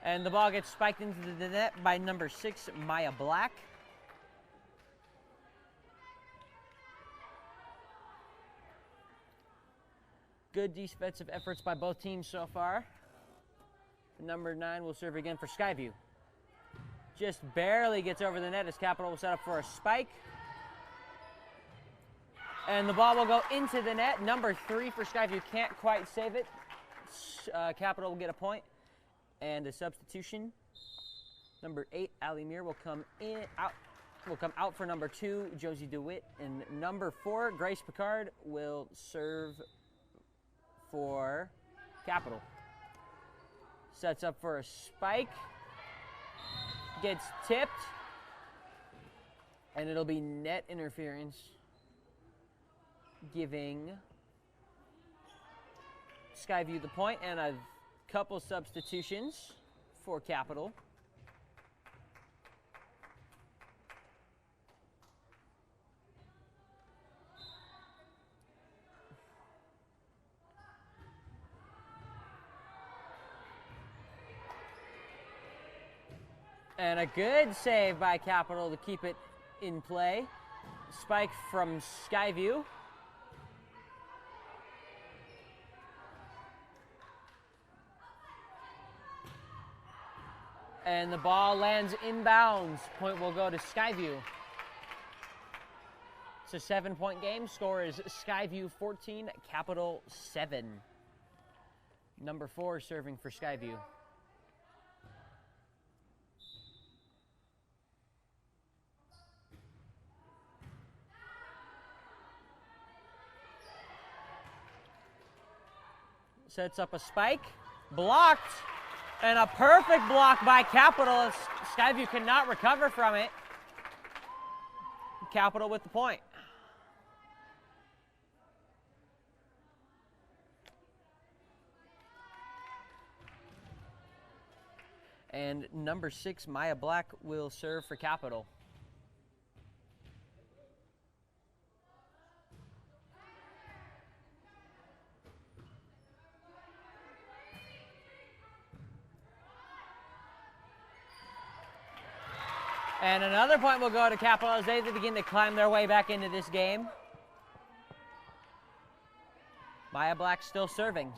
And the ball gets spiked into the net by number 6, Maya Black. Good defensive efforts by both teams so far. Number 9 will serve again for Skyview. Just barely gets over the net as Capital will set up for a spike. And the ball will go into the net. Number 3 for Skyview can't quite save it. Capital will get a point. And a substitution. Number 8, Allie Muir will come out for number 2, Josie DeWitt. And number 4, Grace Picard, will serve for Capital. Sets up for a spike. Gets tipped. And it'll be net interference, giving Skyview the point, and a couple substitutions for Capital. And a good save by Capital to keep it in play. Spike from Skyview. And the ball lands inbounds. Point will go to Skyview. It's a 7-point game. Score is Skyview 14, Capital 7. Number 4 serving for Skyview. Sets up a spike, blocked, and a perfect block by Capital. Skyview cannot recover from it. Capital with the point. And number 6, Maya Black, will serve for Capital. And another point will go to Capital as they begin to climb their way back into this game. Maya Black still serving.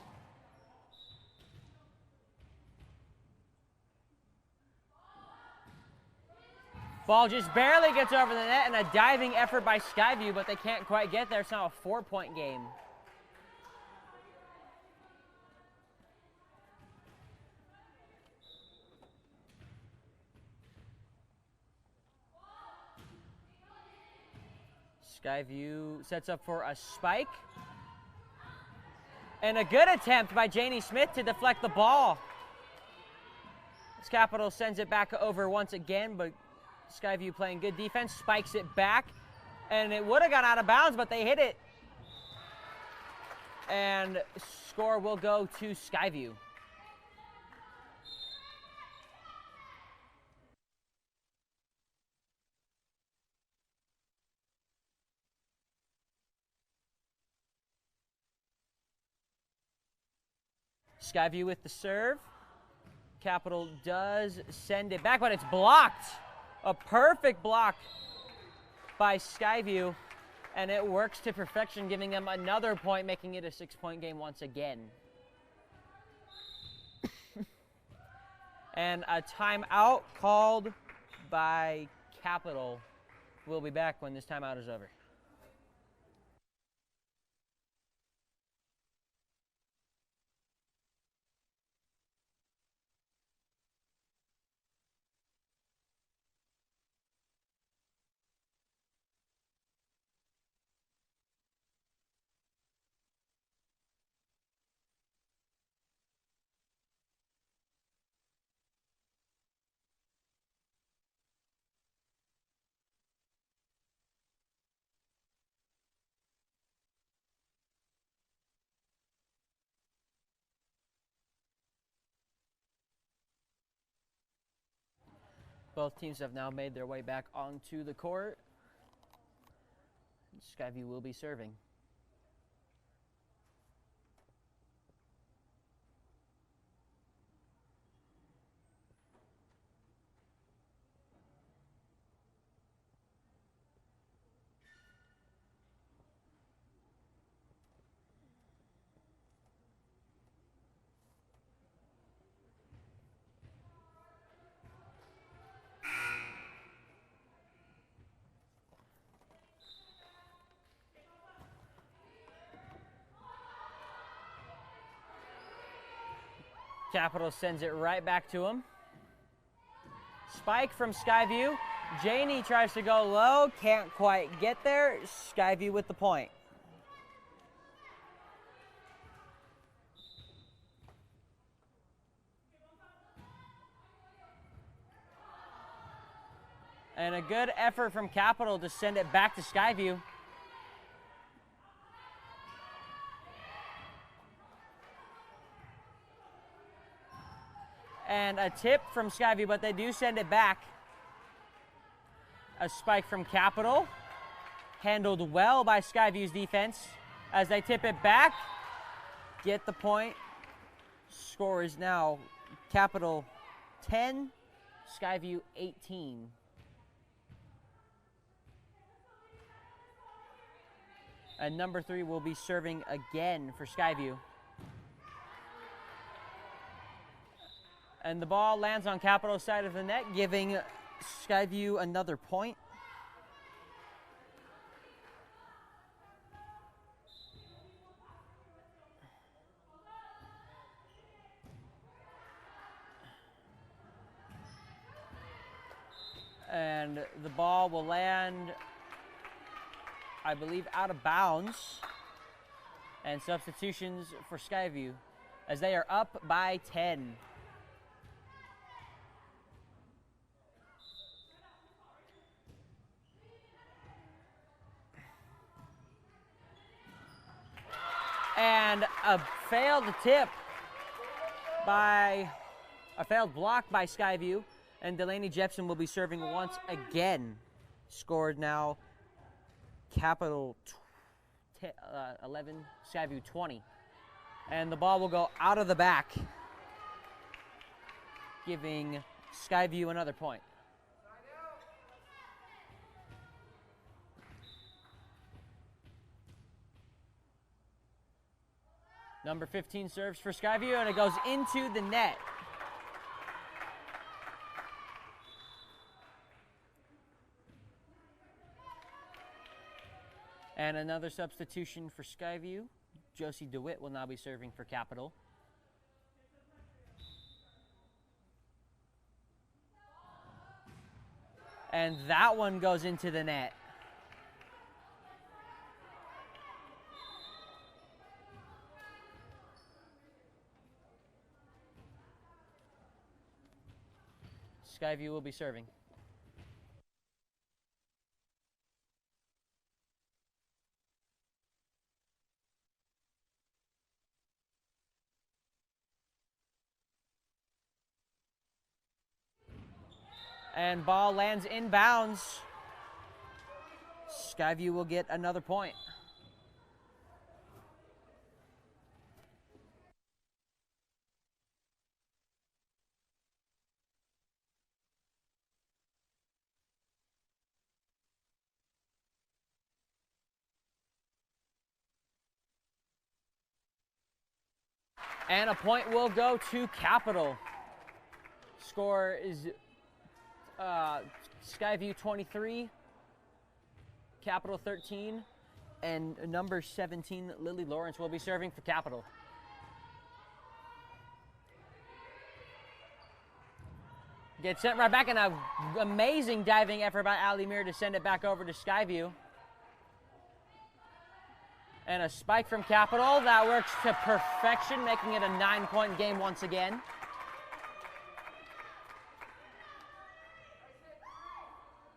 Ball just barely gets over the net, and a diving effort by Skyview, but they can't quite get there. It's now a 4-point game. Skyview sets up for a spike. And a good attempt by Janie Smith to deflect the ball. As Capital sends it back over once again, but Skyview playing good defense, spikes it back. And it would have gone out of bounds, but they hit it. And score will go to Skyview. Skyview with the serve. Capital does send it back, but it's blocked. A perfect block by Skyview, and it works to perfection, giving them another point, making it a 6-point game once again. And a timeout called by Capital. We'll be back when this timeout is over. Both teams have now made their way back onto the court. Skyview will be serving. Capital sends it right back to him. Spike from Skyview. Janie tries to go low, can't quite get there. Skyview with the point. And a good effort from Capital to send it back to Skyview. And a tip from Skyview, but they do send it back. A spike from Capital. Handled well by Skyview's defense. As they tip it back, get the point. Score is now Capital 10, Skyview 18. And number 3 will be serving again for Skyview. And the ball lands on Capital's side of the net, giving Skyview another point. And the ball will land, I believe, out of bounds. And substitutions for Skyview as they are up by 10. And a failed tip by, a failed block by Skyview, and Delaney Jepson will be serving once again. Scored now Capital 11, Skyview 20. And the ball will go out of the back, giving Skyview another point. Number 15 serves for Skyview, and it goes into the net. And another substitution for Skyview. Josie DeWitt will now be serving for Capital. And that one goes into the net. Skyview will be serving. And ball lands inbounds. Skyview will get another point. And a point will go to Capital. Score is Skyview 23, Capital 13, and number 17, Lily Lawrence, will be serving for Capital. Gets sent right back, and an amazing diving effort by Ali Mir to send it back over to Skyview. And a spike from Capital that works to perfection, making it a 9-point game once again.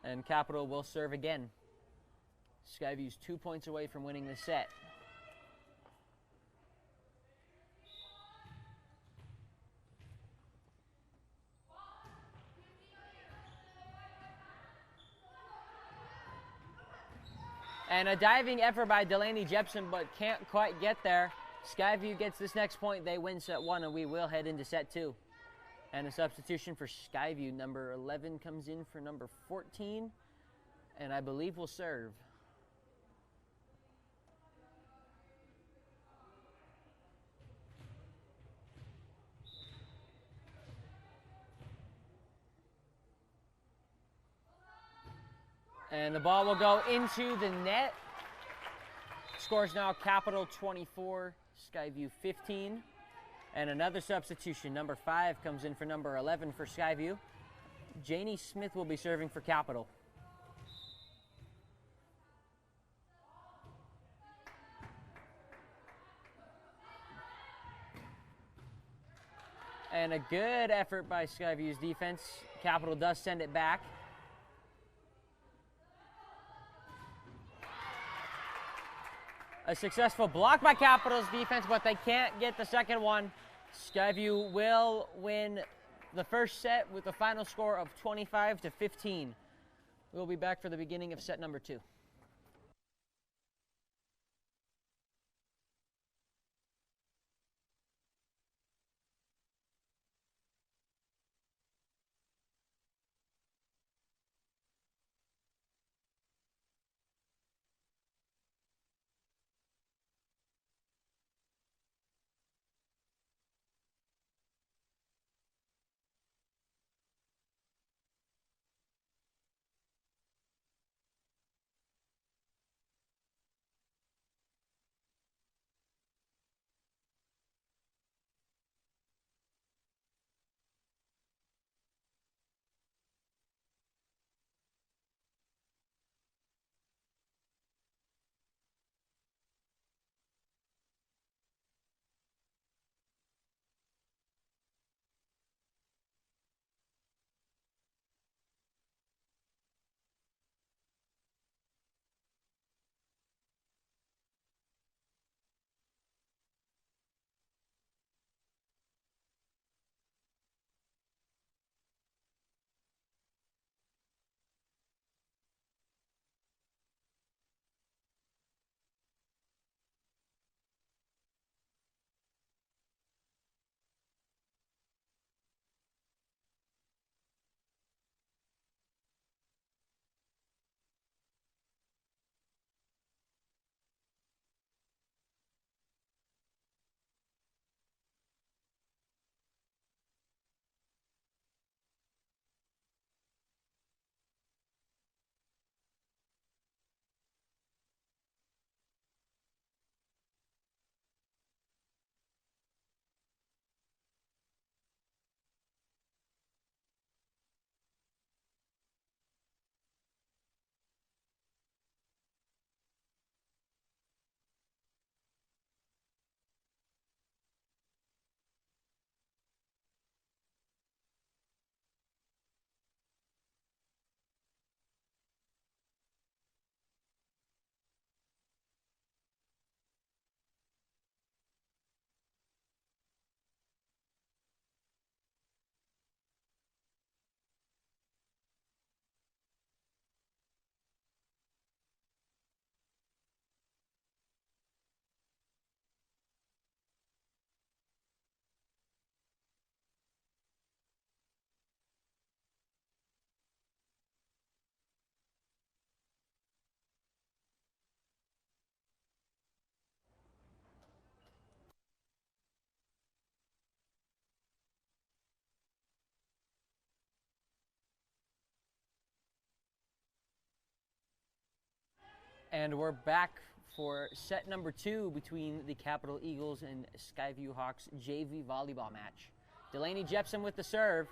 And Capital will serve again. Skyview's 2 points away from winning the set. And a diving effort by Delaney Jepson, but can't quite get there. Skyview gets this next point. They win set 1, and we will head into set 2. And a substitution for Skyview. Number 11 comes in for number 14, and I believe will serve. And the ball will go into the net. Scores now Capital 24, Skyview 15. And another substitution. Number 5 comes in for number 11 for Skyview. Janie Smith will be serving for Capital. And a good effort by Skyview's defense. Capital does send it back. A successful block by Capital's defense, but they can't get the second one. Skyview will win the first set with a final score of 25-15. We'll be back for the beginning of set number 2. And we're back for set number 2 between the Capital Eagles and Skyview Hawks JV volleyball match. Delaney Jepson with the serve,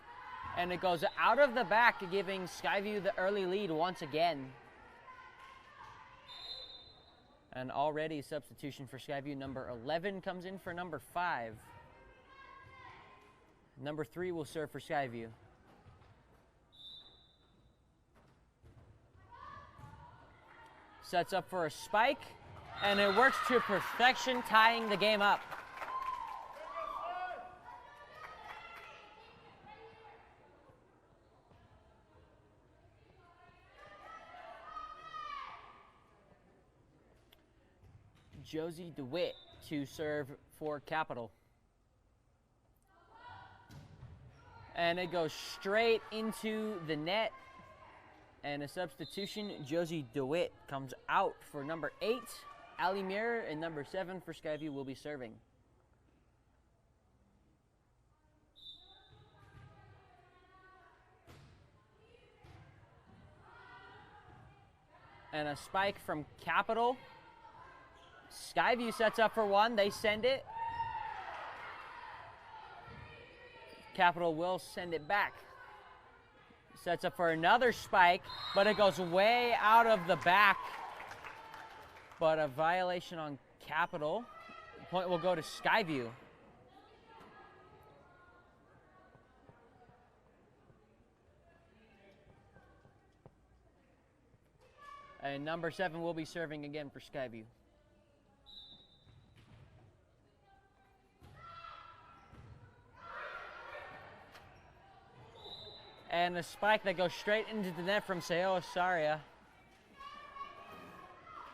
and it goes out of the back, giving Skyview the early lead once again. And already a substitution for Skyview. Number 11 comes in for number 5. Number 3 will serve for Skyview. Sets up for a spike, and it works to perfection, tying the game up. Josie DeWitt to serve for Capital. And it goes straight into the net. And a substitution, Josie DeWitt comes out for number 8, Ali Muir, and number 7 for Skyview will be serving. And a spike from Capital. Skyview sets up for one, they send it. Capital will send it back. Sets up for another spike, but it goes way out of the back. But a violation on Capital. The point will go to Skyview. And number 7 will be serving again for Skyview. And a spike that goes straight into the net from Seo Saria.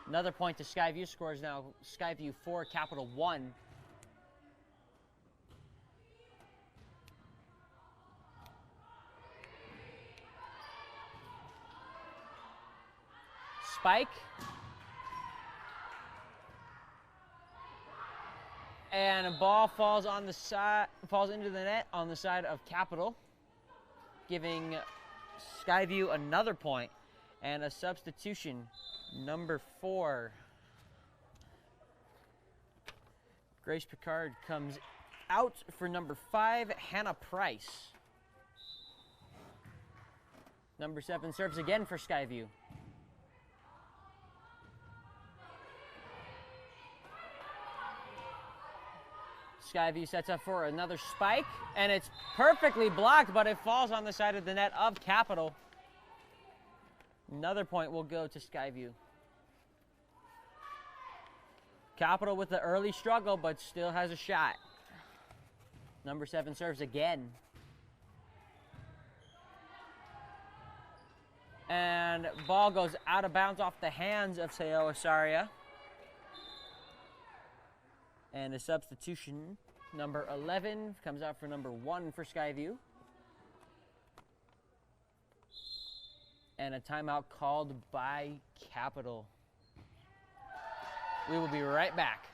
Another point to Skyview. Scores now Skyview 4, Capital 1. Spike. And a ball falls on the side, falls into the net on the side of Capital, giving Skyview another point. And a substitution, number 4. Grace Picard comes out for number 5, Hannah Price. Number 7 serves again for Skyview. Skyview sets up for another spike, and it's perfectly blocked, but it falls on the side of the net of Capital. Another point will go to Skyview. Capital with the early struggle, but still has a shot. Number 7 serves again. And ball goes out of bounds off the hands of Seo Saria. And a substitution, number 11 comes out for number 1 for Skyview. And a timeout called by Capital. We will be right back.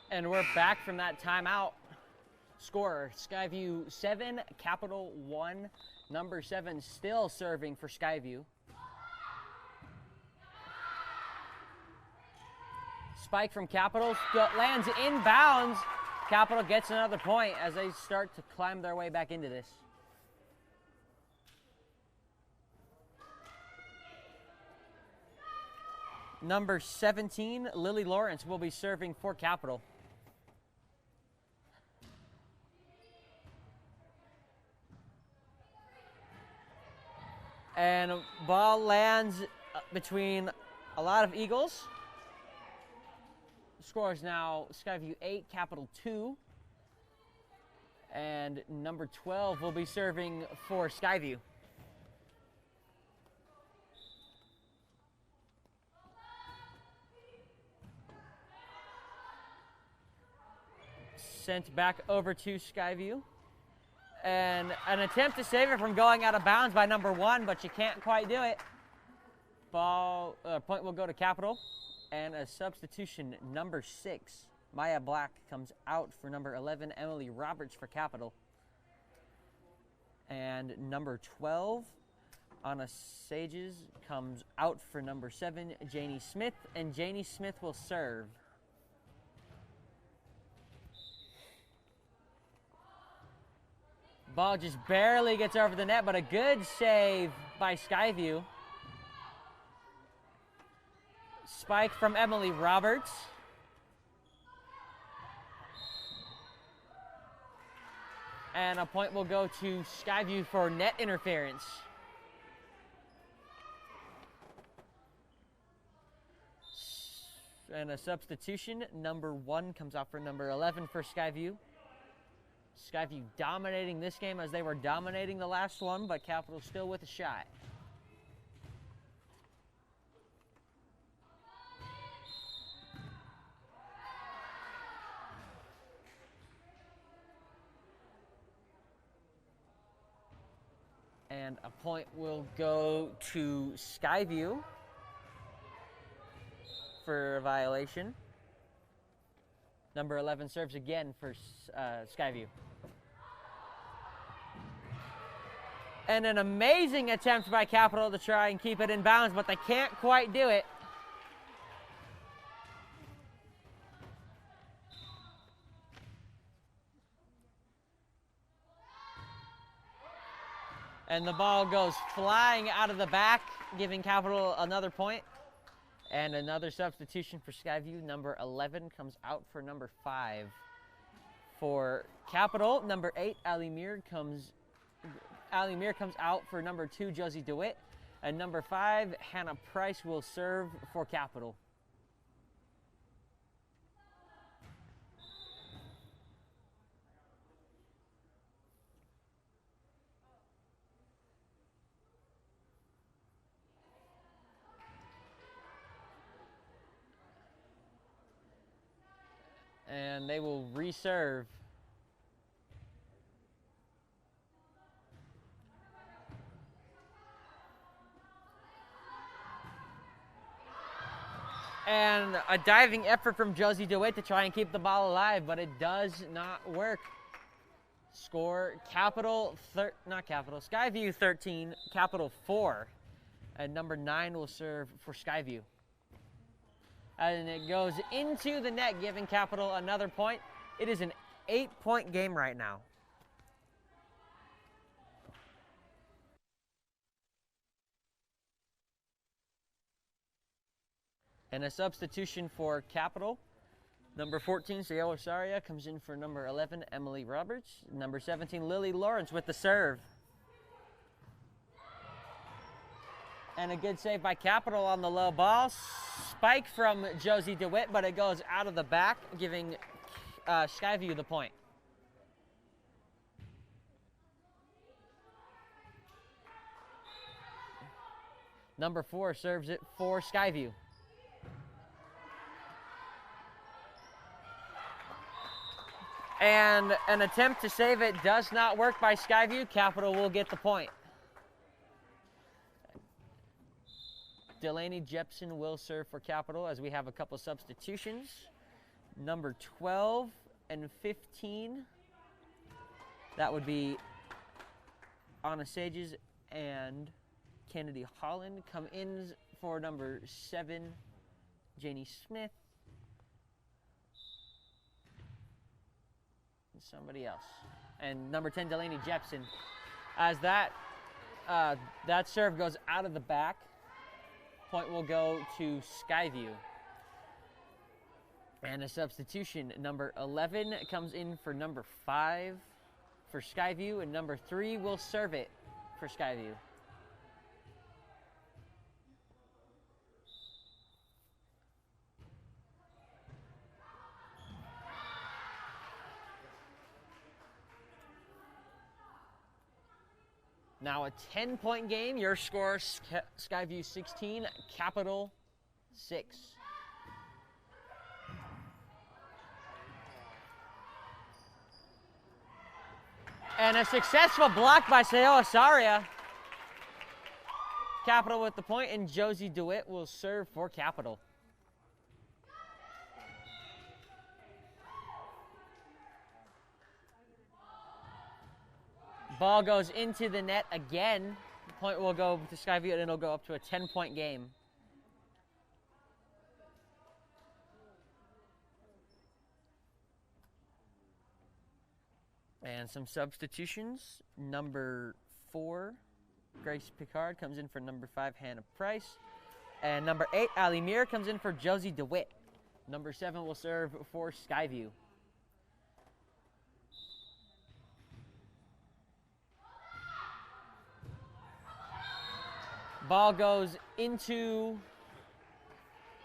And we're back from that timeout. Score, Skyview 7, Capital 1. Number 7 still serving for Skyview. Spike from Capital lands inbounds. Capital gets another point as they start to climb their way back into this. Number 17, Lily Lawrence, will be serving for Capital. And ball lands between a lot of Eagles. Score is now Skyview 8, Capital 2. And number 12 will be serving for Skyview. Sent back over to Skyview. And an attempt to save it from going out of bounds by number 1, but you can't quite do it. Point will go to Capital. And a substitution, number 6, Maya Black, comes out for number 11, Emily Roberts, for Capital. And number 12, Anna Sages, comes out for number 7, Janie Smith, and Janie Smith will serve. Ball just barely gets over the net, but a good save by Skyview. Spike from Emily Roberts. And a point will go to Skyview for net interference. And a substitution, number 1 comes out for number 11 for Skyview. Skyview dominating this game as they were dominating the last one, but Capital still with a shot. And a point will go to Skyview for a violation. Number 11 serves again for Skyview. And an amazing attempt by Capital to try and keep it in bounds, but they can't quite do it. And the ball goes flying out of the back, giving Capital another point. And another substitution for Skyview. Number 11 comes out for number 5. For Capital, number 8, Allie Meir comes out for number 2, Josie DeWitt. And number 5, Hannah Price, will serve for Capital. And they will reserve. And a diving effort from Josie DeWitt to try and keep the ball alive, but it does not work. Score Skyview 13, Capital 4. And number 9 will serve for Skyview. And it goes into the net, giving Capital another point. It is an 8-point game right now. And a substitution for Capital. Number 14, Cielo Saria, comes in for number 11, Emily Roberts. Number 17, Lily Lawrence with the serve. And a good save by Capital on the low ball. Spike from Josie DeWitt, but it goes out of the back, giving Skyview the point. Number 4 serves it for Skyview. And an attempt to save it does not work by Skyview. Capital will get the point. Delaney Jepson will serve for Capital as we have a couple substitutions. Number 12 and 15. That would be Anna Sages and Kennedy Holland. Come in for number 7, Janie Smith. And somebody else. And number 10, Delaney Jepson. As that serve goes out of the back. Point will go to Skyview. And a substitution, number 11 comes in for number 5 for Skyview, and number 3 will serve it for Skyview. Now a 10-point game. Your score, Skyview 16, Capital 6. And a successful block by Seo Asaria. Capital with the point, and Josie DeWitt will serve for Capital. Ball goes into the net again. The point will go to Skyview, and it'll go up to a 10-point game. And some substitutions. Number 4, Grace Picard comes in for number 5, Hannah Price. And number 8, Ali Mir comes in for Josie DeWitt. Number 7 will serve for Skyview. Ball goes into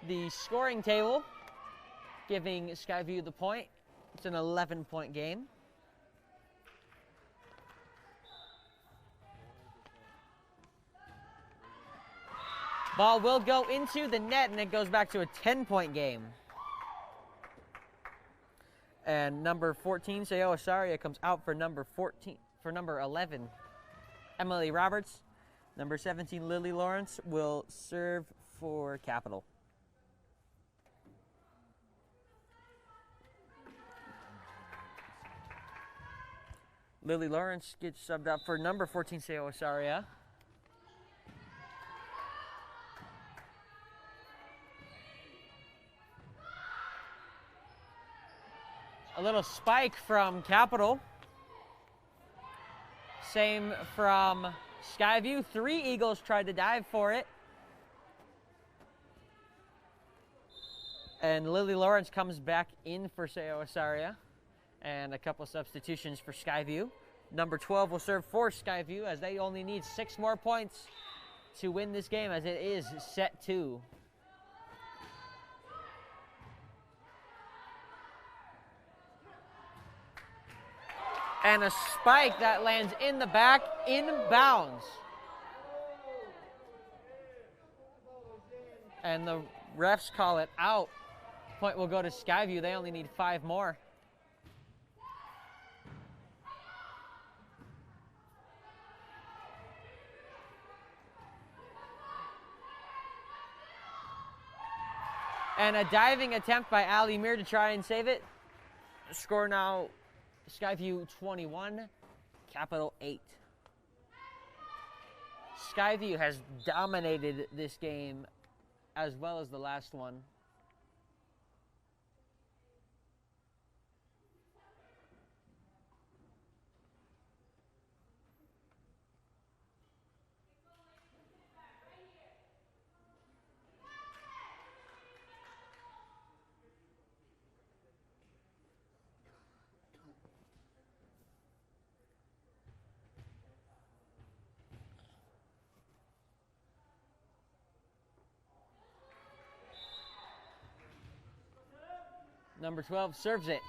the scoring table, giving Skyview the point. It's an 11-point game. Ball will go into the net, and it goes back to a 10-point game. And number 14, Seo Asaria, comes out for number 11, Emily Roberts. Number 17, Lily Lawrence, will serve for Capital. Lily Lawrence gets subbed up for number 14, Seo Asaria. A little spike from Capital. Same from Skyview. 3 Eagles tried to dive for it. And Lily Lawrence comes back in for Seo Asaria. And a couple substitutions for Skyview. Number 12 will serve for Skyview, as they only need 6 more points to win this game, as it is set 2. And a spike that lands in the back, inbounds. And the refs call it out. Point will go to Skyview. They only need 5 more. And a diving attempt by Ali Mir to try and save it. Score now, Skyview 21, Capital 8. Skyview has dominated this game as well as the last one. Number 12 serves it.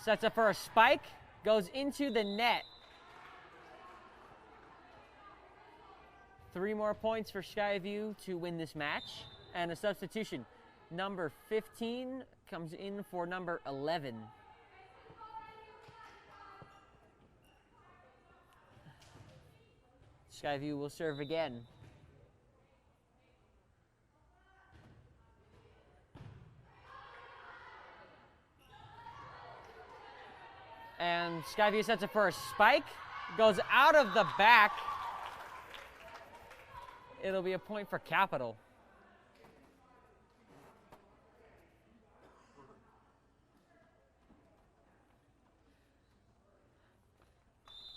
Sets up for a spike. Goes into the net. 3 more points for Skyview to win this match. And a substitution. Number 15 comes in for number 11. Skyview will serve again. And Skyview sets it for a spike. Goes out of the back. It'll be a point for Capital.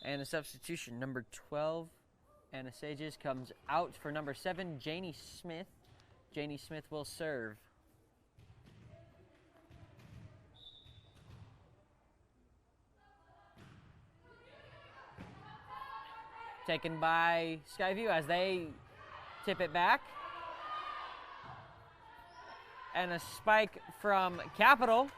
And a substitution. Number 12, Anna Sages comes out for number 7, Janie Smith. Janie Smith will serve. Taken by Skyview as they tip it back. And a spike from Capital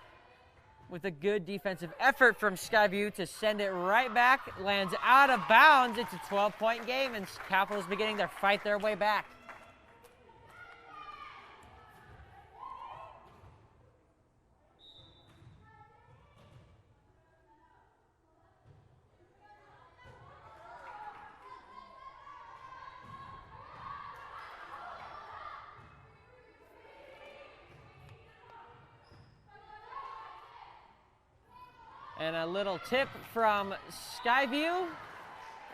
with a good defensive effort from Skyview to send it right back. Lands out of bounds. It's a 12-point game, and Capital's beginning to fight their way back. And a little tip from Skyview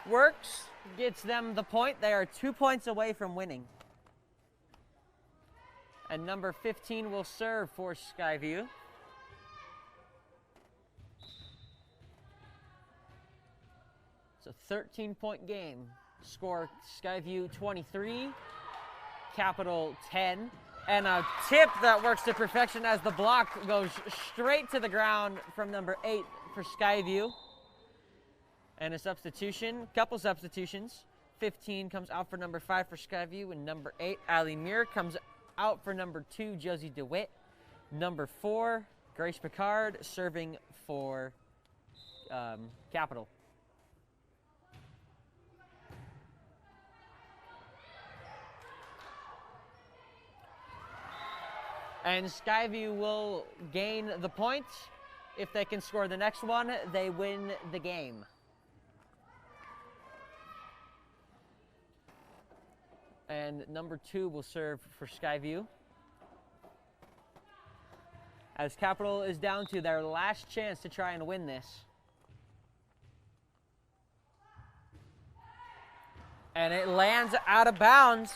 works, gets them the point. They are 2 points away from winning. And number 15 will serve for Skyview. It's a 13-point game. Score Skyview 23, Capital 10. And a tip that works to perfection as the block goes straight to the ground from number 8 for Skyview. And a substitution, couple substitutions. 15 comes out for number 5 for Skyview, and number 8, Allie Muir, comes out for number 2, Josie DeWitt. Number 4, Grace Picard, serving for Capital. And Skyview will gain the point. If they can score the next one, they win the game. And number 2 will serve for Skyview. As Capital is down to their last chance to try and win this. And it lands out of bounds.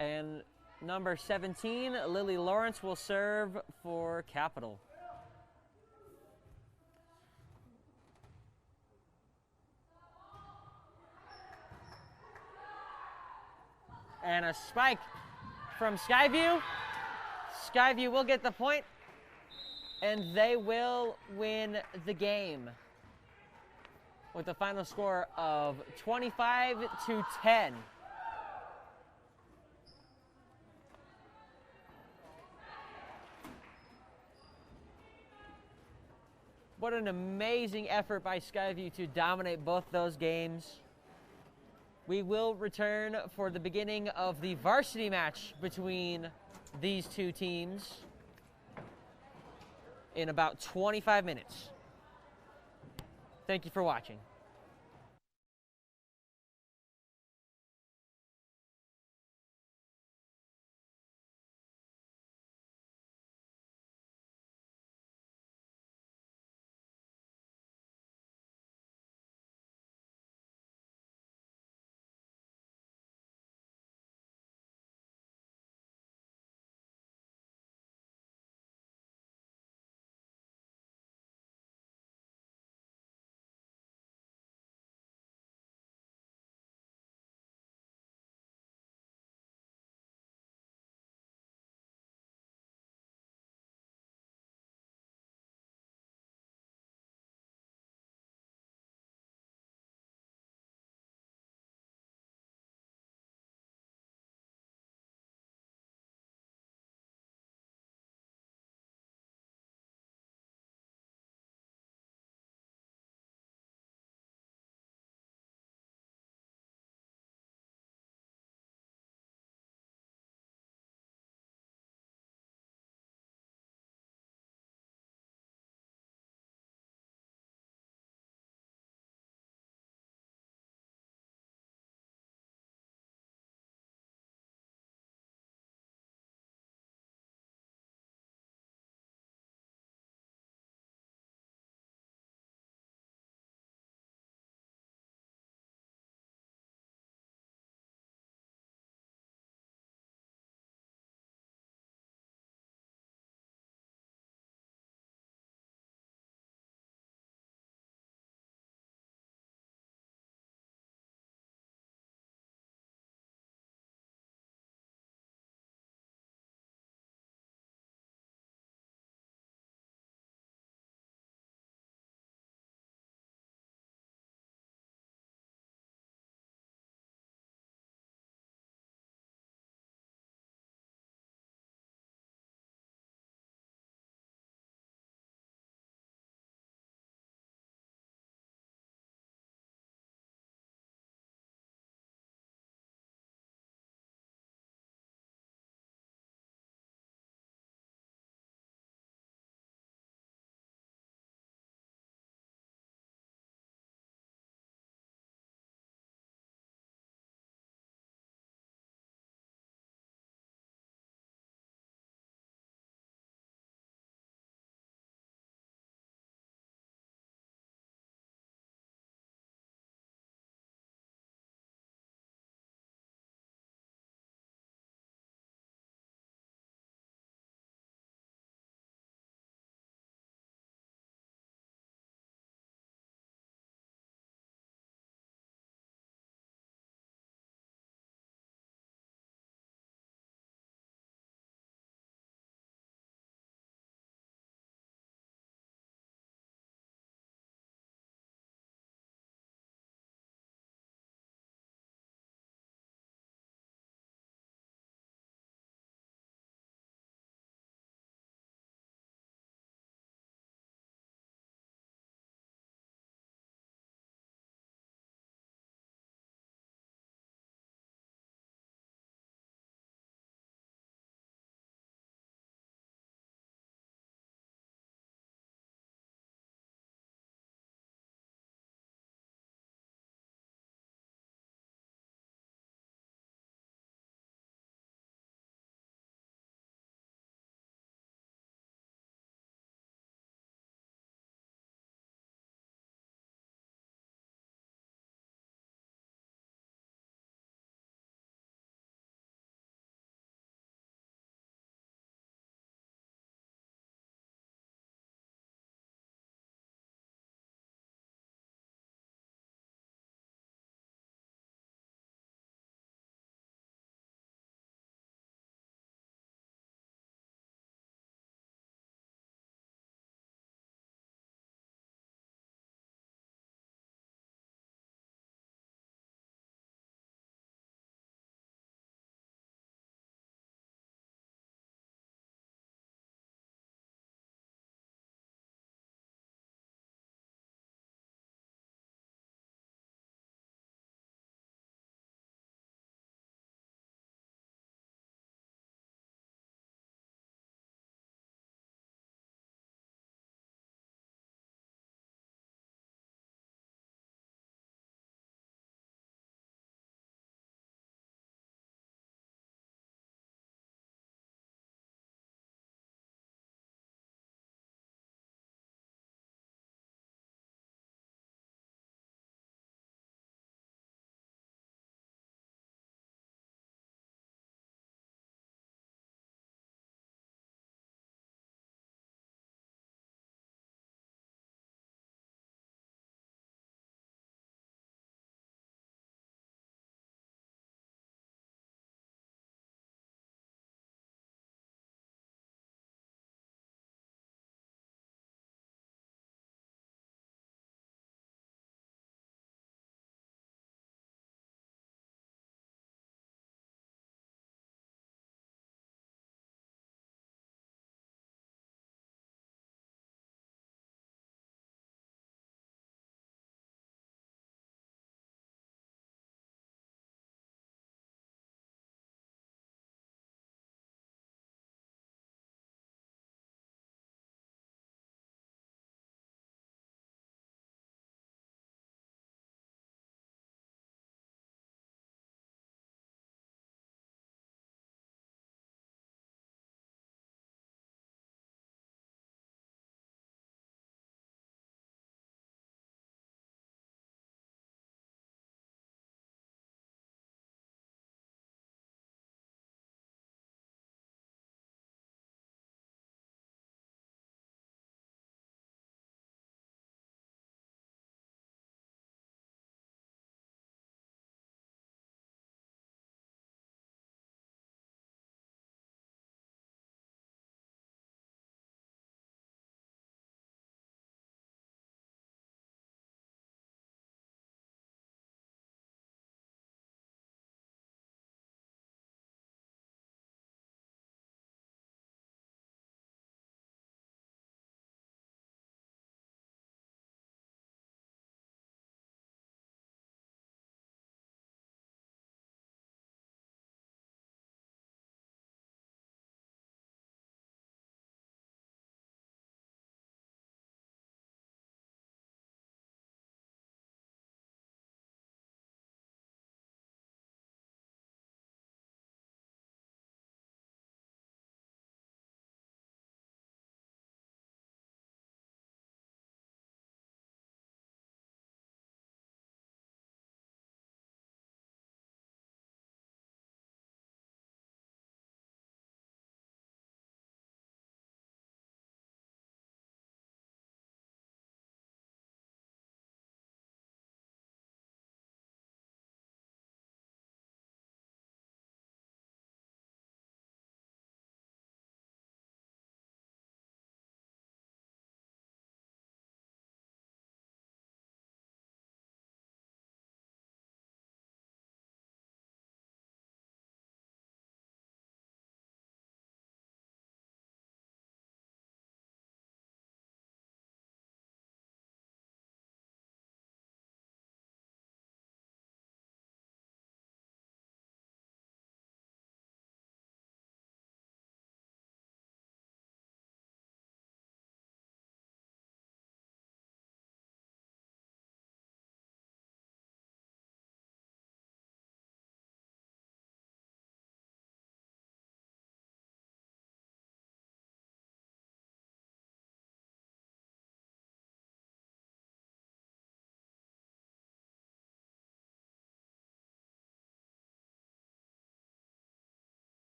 And number 17, Lily Lawrence, will serve for Capital. And a spike from Skyview. Skyview will get the point, and they will win the game with a final score of 25-10. What an amazing effort by Skyview to dominate both those games. We will return for the beginning of the varsity match between these two teams in about 25 minutes. Thank you for watching.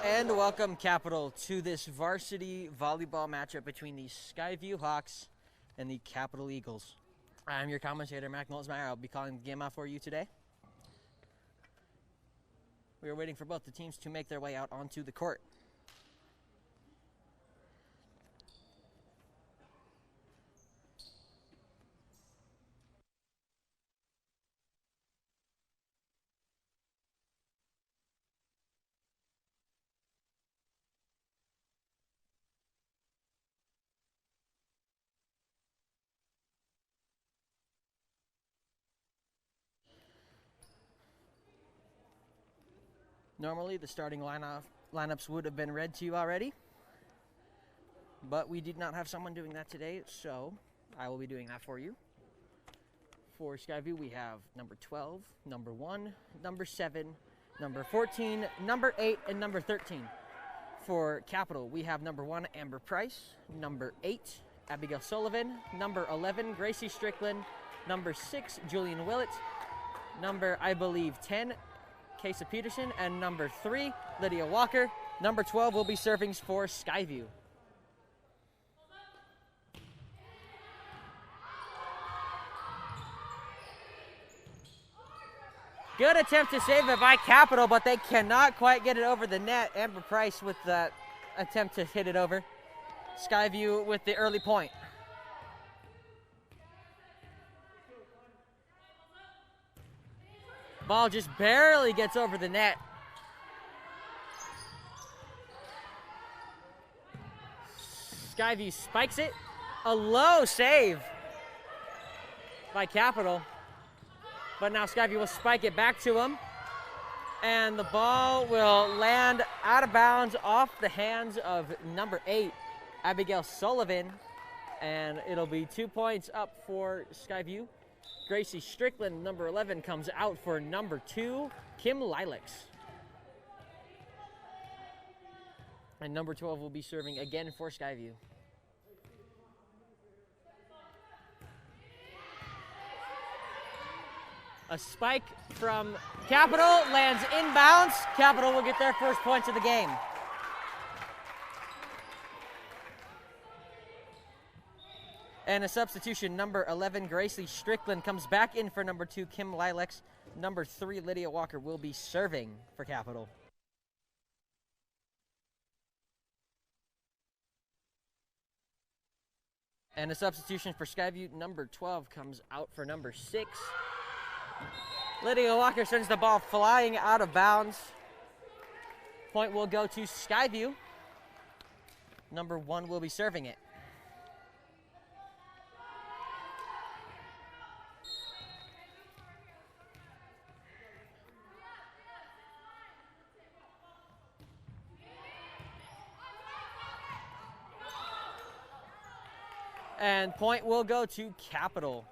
And welcome, Capital, to this varsity volleyball matchup between the Skyview Hawks and the Capital Eagles. I'm your commentator, Mac Nolsmeyer. I'll be calling the game out for you today. We are waiting for both the teams to make their way out onto the court. Normally, the starting lineups would have been read to you already, but we did not have someone doing that today, so I will be doing that for you. For Skyview, we have number 12, number 1, number 7, number 14, number 8, and number 13. For Capital, we have number 1, Amber Price, number 8, Abigail Sullivan, number 11, Gracie Strickland, number 6, Julian Willett, number, I believe, 10, Kaysa Peterson, and number 3, Lydia Walker. Number 12 will be serving for Skyview. Good attempt to save it by Capital, but they cannot quite get it over the net. Amber Price with that attempt to hit it over. Skyview with the early point. Ball just barely gets over the net. Skyview spikes it. A low save by Capital. But now Skyview will spike it back to him. And the ball will land out of bounds off the hands of number 8, Abigail Sullivan. And it'll be 2 points up for Skyview. Gracie Strickland, number 11, comes out for number 2, Kim Lilacs. And number 12 will be serving again for Skyview. A spike from Capital lands inbounds. Capital will get their first points of the game. And a substitution, number 11, Gracie Strickland, comes back in for number 2, Kim Lilacs. Number 3, Lydia Walker, will be serving for Capital. And a substitution for Skyview, number 12, comes out for number 6. Lydia Walker sends the ball flying out of bounds. Point will go to Skyview. Number 1 will be serving it. And point will go to Capital.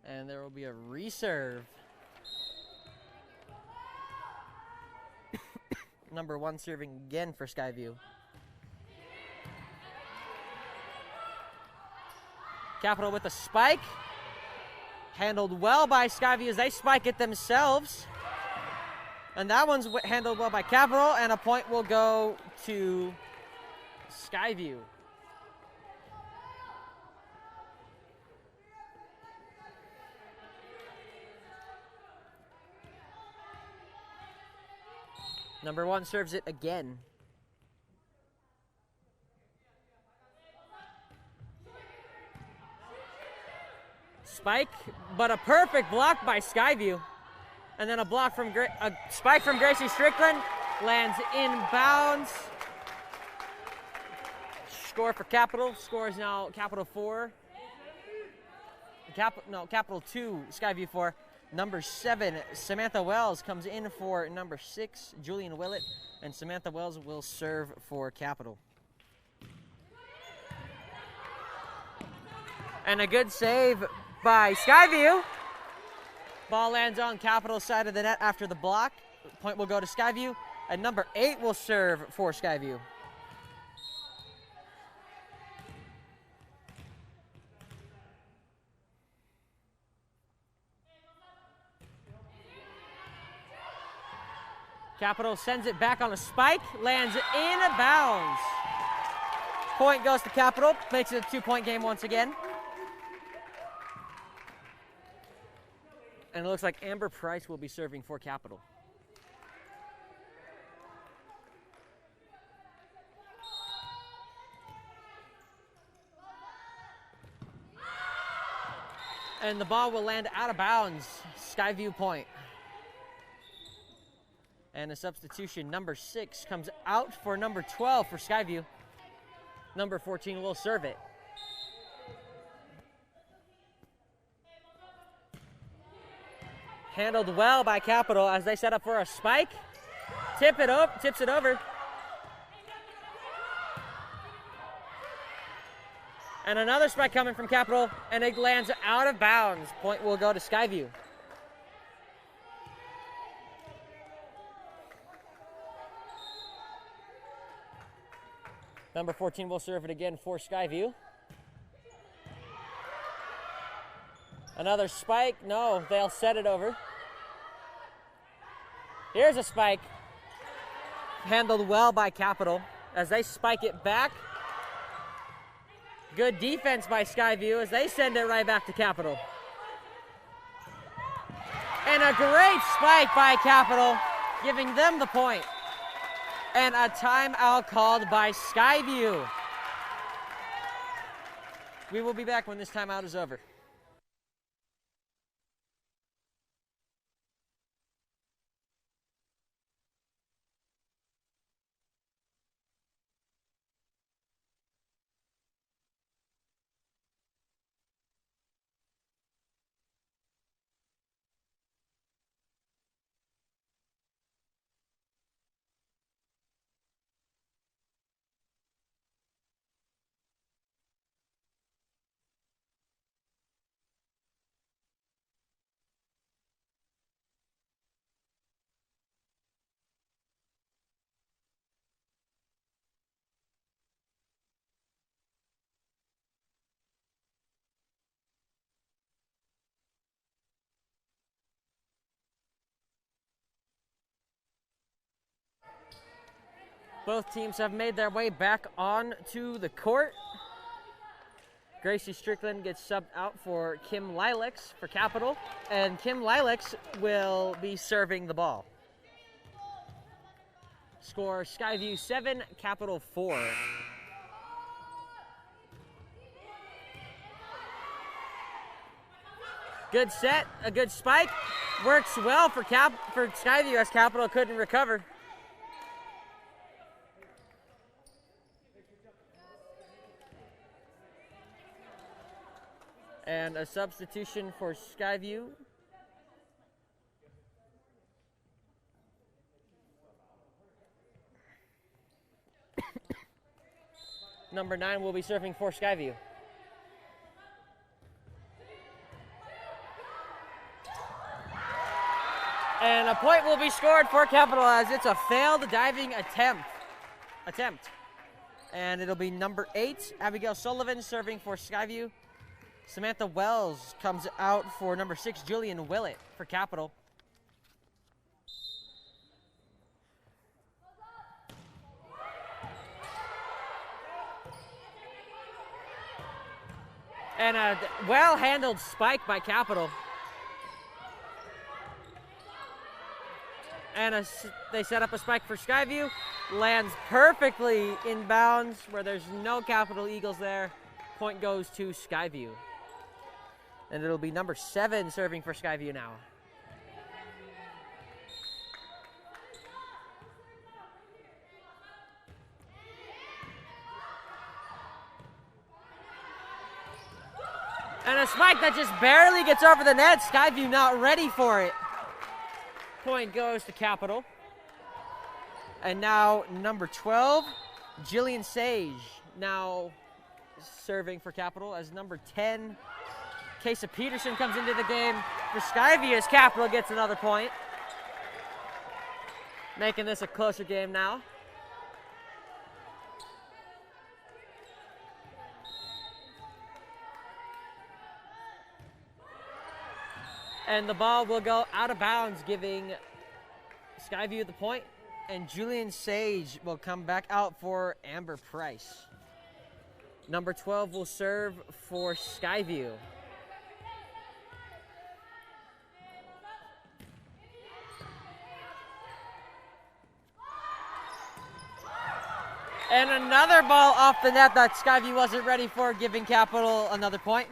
And there will be a reserve. Number 1 serving again for Skyview. Capital with a spike. Handled well by Skyview as they spike it themselves. And that one's handled well by Capital, and a point will go to Skyview. Number 1 serves it again. Spike, but a perfect block by Skyview. And then a spike from Gracie Strickland lands inbounds. score for Capital. Score is now Capital 4. Capital 2, Skyview 4. Number 7, Samantha Wells comes in for number 6, Julian Willett, and Samantha Wells will serve for Capital. And a good save by Skyview. Ball lands on Capital's side of the net after the block. Point will go to Skyview, and number 8 will serve for Skyview. Capital sends it back on a spike, lands in bounds. Point goes to Capital, makes it a 2-point game once again. And it looks like Amber Price will be serving for Capital. And the ball will land out of bounds. Skyview point. And a substitution, number 6 comes out for number 12 for Skyview. Number 14 will serve it. Handled well by Capital as they set up for a spike. Tips it over. And another spike coming from Capital, and it lands out of bounds. Point will go to Skyview. Number 14 will serve it again for Skyview. Another spike. No, they'll set it over. Here's a spike. Handled well by Capital as they spike it back. Good defense by Skyview as they send it right back to Capital. And a great spike by Capital, giving them the point. And a timeout called by Skyview. We will be back when this timeout is over. Both teams have made their way back onto the court. Gracie Strickland gets subbed out for Kim Lilacs for Capital, and Kim Lilacs will be serving the ball. Score Skyview 7, Capital 4. Good set, a good spike. Works well for Skyview as Capital couldn't recover. And a substitution for Skyview. Number 9 will be serving for Skyview. And a point will be scored for Capital as it's a failed diving attempt. And it'll be number 8, Abigail Sullivan, serving for Skyview. Samantha Wells comes out for number 6, Julian Willett for Capital. And a well-handled spike by Capital. And they set up a spike for Skyview. Lands perfectly in bounds where there's no Capital Eagles there. Point goes to Skyview. And it'll be number 7 serving for Skyview now. And a spike that just barely gets over the net. Skyview not ready for it. Point goes to Capital. And now number 12, Jillian Sage, now serving for Capital as number 10, Kesa Peterson comes into the game for Skyview as Capital gets another point. Making this a closer game now. And the ball will go out of bounds, giving Skyview the point. And Julian Sage will come back out for Amber Price. Number 12 will serve for Skyview. And another ball off the net that Skyview wasn't ready for, giving Capital another point.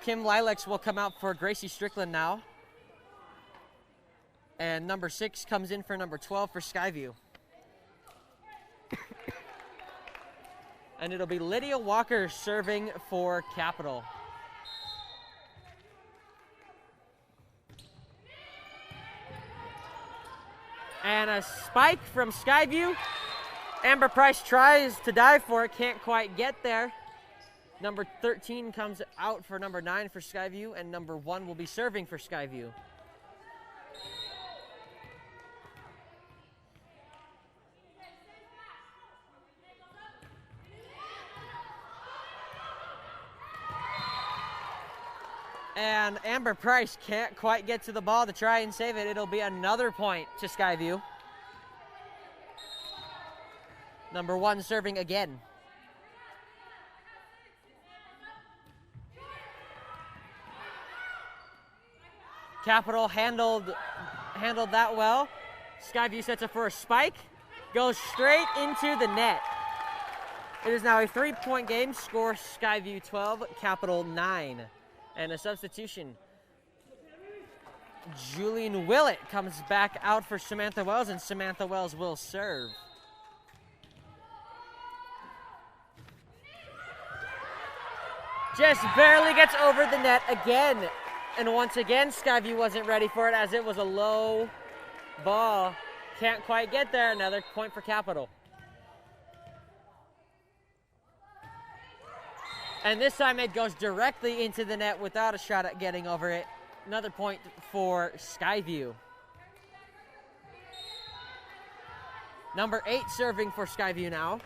Kim Lilacs will come out for Gracie Strickland now. And number 6 comes in for number 12 for Skyview. And it'll be Lydia Walker serving for Capital. And a spike from Skyview. Amber Price tries to dive for it, can't quite get there. Number 13 comes out for number 9 for Skyview, and number 1 will be serving for Skyview. And Amber Price can't quite get to the ball to try and save it. It'll be another point to Skyview. Number 1 serving again. Capital handled that well. Skyview sets up for a spike. Goes straight into the net. It is now a 3-point game. Score Skyview 12, Capital 9. And a substitution. Julian Willett comes back out for Samantha Wells, and Samantha Wells will serve. Just barely gets over the net again. And once again, Skyview wasn't ready for it as it was a low ball. Can't quite get there. Another point for Capital. And this time it goes directly into the net without a shot at getting over it. Another point for Skyview. Number 8 serving for Skyview now.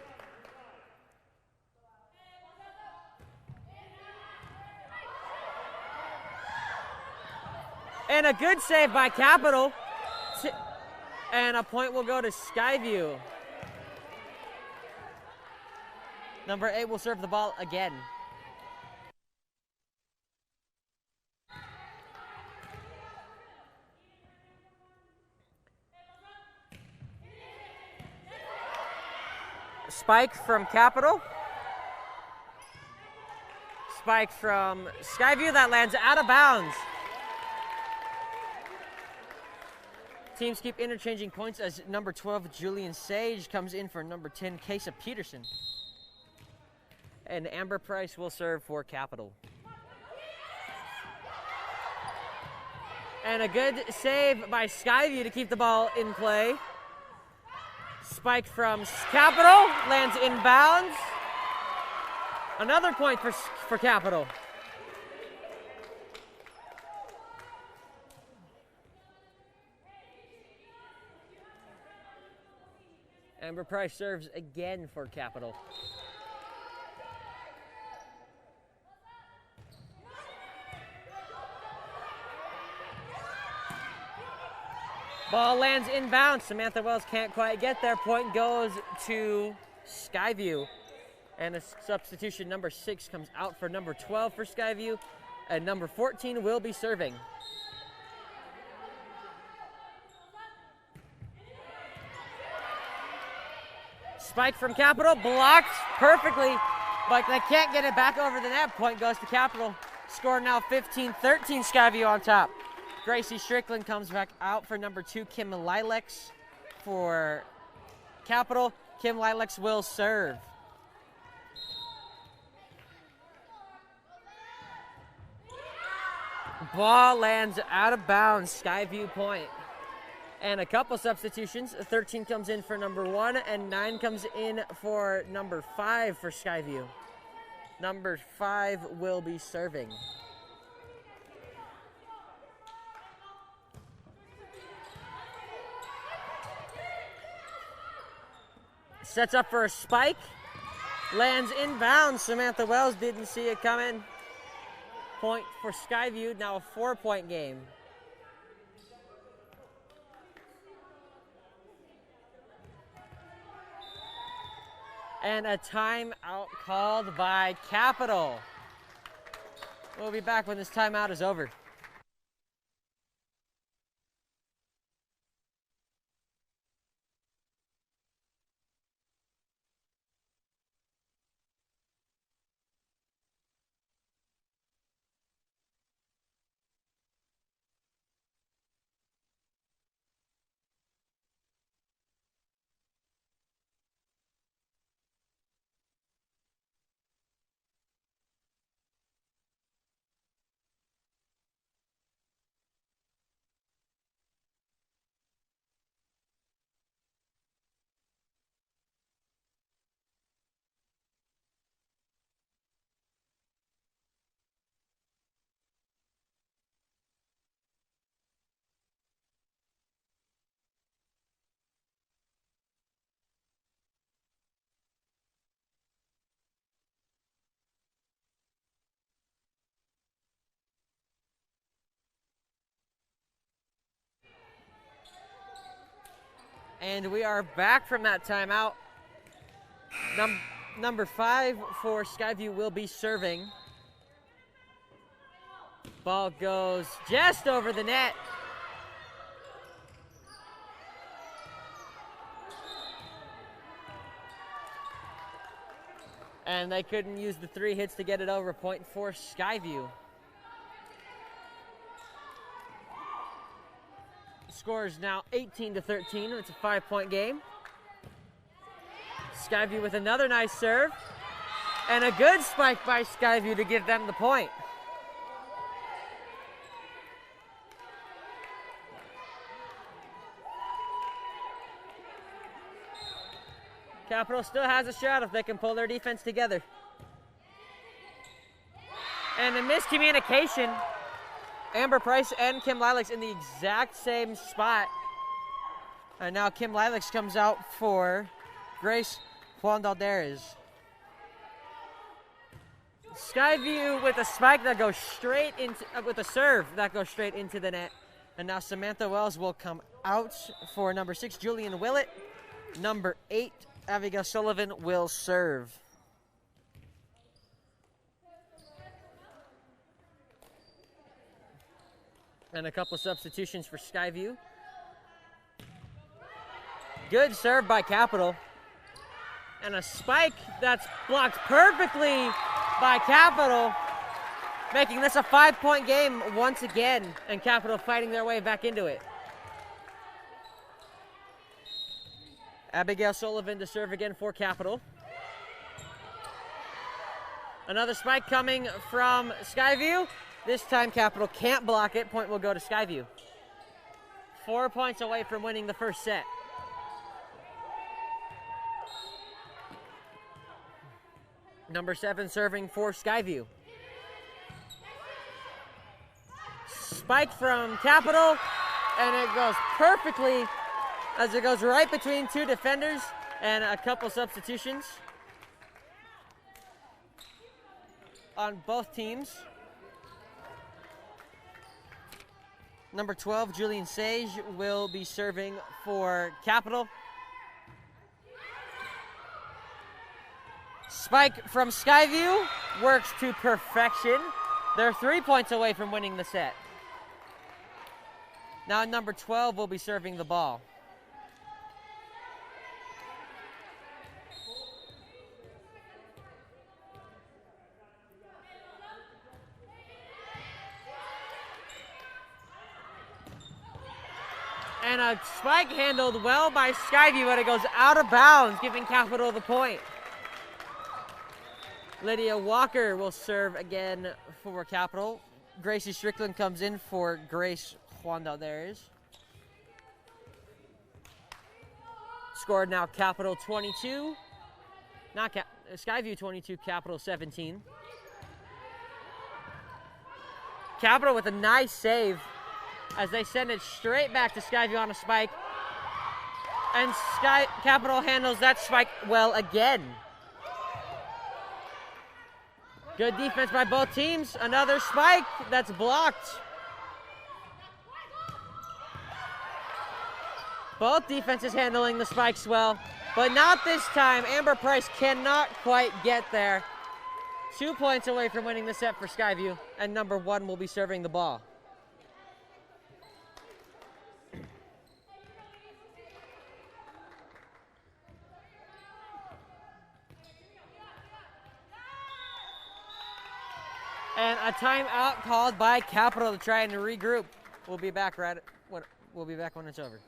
And a good save by Capital. And a point will go to Skyview. Number 8 will serve the ball again. Spike from Capital. Spike from Skyview that lands out of bounds. Teams keep interchanging points as number 12, Julian Sage, comes in for number 10, Kesa Peterson. And Amber Price will serve for Capital. And a good save by Skyview to keep the ball in play. Spike from Capital, lands inbounds. Another point for Capital. Amber Price serves again for Capital. Ball lands inbounds. Samantha Wells can't quite get there. Point goes to Skyview. And a substitution, number 6 comes out for number 12 for Skyview. And number 14 will be serving. Spike from Capital, blocked perfectly, but they can't get it back over the net. Point goes to Capital. Score now 15-13, Skyview on top. Gracie Strickland comes back out for number 2, Kim Lilacs for Capital. Kim Lilacs will serve. ball lands out of bounds, Skyview point. And a couple substitutions. 13 comes in for number 1, and 9 comes in for number 5 for Skyview. Number 5 will be serving. Sets up for a spike. Lands inbounds. Samantha Wells didn't see it coming. Point for Skyview, now a 4-point game. And a timeout called by Capital. We'll be back when this timeout is over. And we are back from that timeout. Number 5 for Skyview will be serving. Ball goes just over the net. And they couldn't use the 3 hits to get it over. Point for Skyview. Score is now 18-13. It's a 5-point game. Skyview with another nice serve. And a good spike by Skyview to give them the point. Capital still has a shot if they can pull their defense together. And a miscommunication. Amber Price and Kim Lilacs in the exact same spot. And now Kim Lilacs comes out for Grace Juandalderes. Skyview with a spike that goes straight into, with a serve that goes straight into the net. And now Samantha Wells will come out for number 6, Julian Willett. Number 8, Abigail Sullivan will serve. And a couple substitutions for Skyview. Good serve by Capital. And a spike that's blocked perfectly by Capital, making this a 5-point game once again, and Capital fighting their way back into it. Abigail Sullivan to serve again for Capital. Another spike coming from Skyview. This time Capital can't block it. Point will go to Skyview. 4 points away from winning the first set. Number 7 serving for Skyview. Spike from Capital, and it goes perfectly as it goes right between 2 defenders, and a couple substitutions on both teams. Number 12, Julian Sage, will be serving for Capital. Spike from Skyview works to perfection. They're 3 points away from winning the set. Now number 12 will be serving the ball. And a spike handled well by Skyview, but it goes out of bounds, giving Capital the point. Lydia Walker will serve again for Capital. Gracie Strickland comes in for Grace Juandalderes. Scored now Capital 22. Not Skyview 22, Capital 17. Capital with a nice save as they send it straight back to Skyview on a spike. And Capital handles that spike well again. Good defense by both teams. Another spike that's blocked. Both defenses handling the spikes well, but not this time. Amber Price cannot quite get there. 2 points away from winning the set for Skyview, and number 1 will be serving the ball. And a timeout called by Capital to try and regroup. We'll be back when it's over.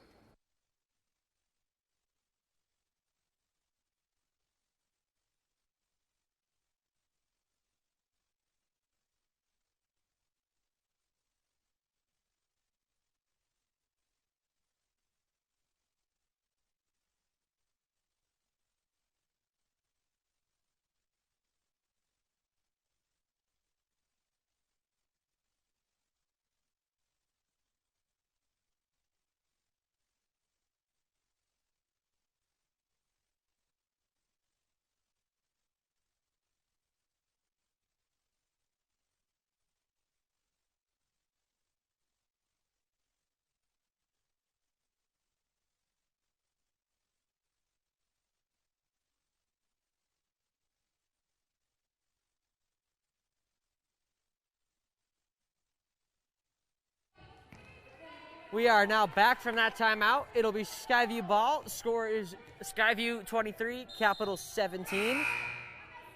We are now back from that timeout. It'll be Skyview ball. Score is Skyview 23, Capital 17.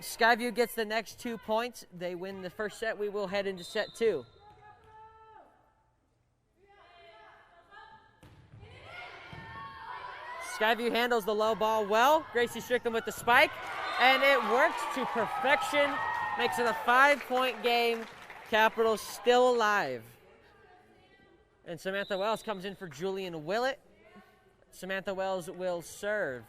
Skyview gets the next 2 points. They win the first set. We will head into set 2. Skyview handles the low ball well. Gracie Strickland with the spike, and it works to perfection. Makes it a 5-point game. Capital still alive. And Samantha Wells comes in for Julian Willett. Samantha Wells will serve.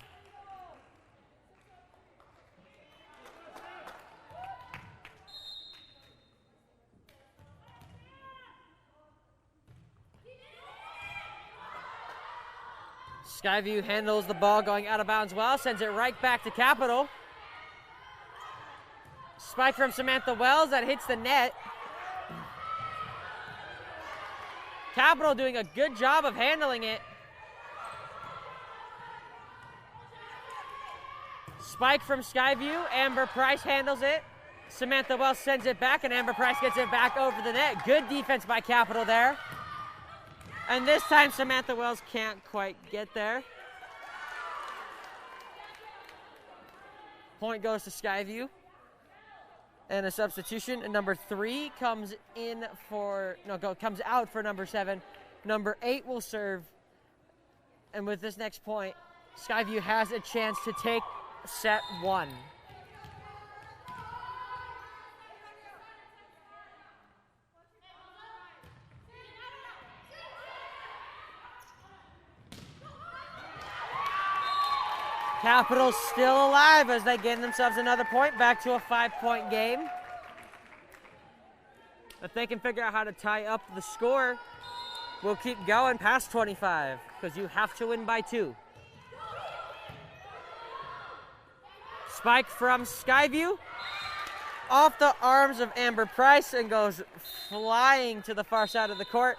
Skyview handles the ball going out of bounds well, sends it right back to Capital. Spike from Samantha Wells that hits the net. Capital doing a good job of handling it. Spike from Skyview. Amber Price handles it. Samantha Wells sends it back, and Amber Price gets it back over the net. Good defense by Capital there. And this time, Samantha Wells can't quite get there. Point goes to Skyview. And a substitution. And number 3 comes out for number 7. Number 8 will serve. And with this next point, Skyview has a chance to take set 1. Capital still alive as they gain themselves another point, back to a 5-point game. If they can figure out how to tie up the score, we'll keep going past 25, because you have to win by 2. Spike from Skyview, off the arms of Amber Price, and goes flying to the far side of the court.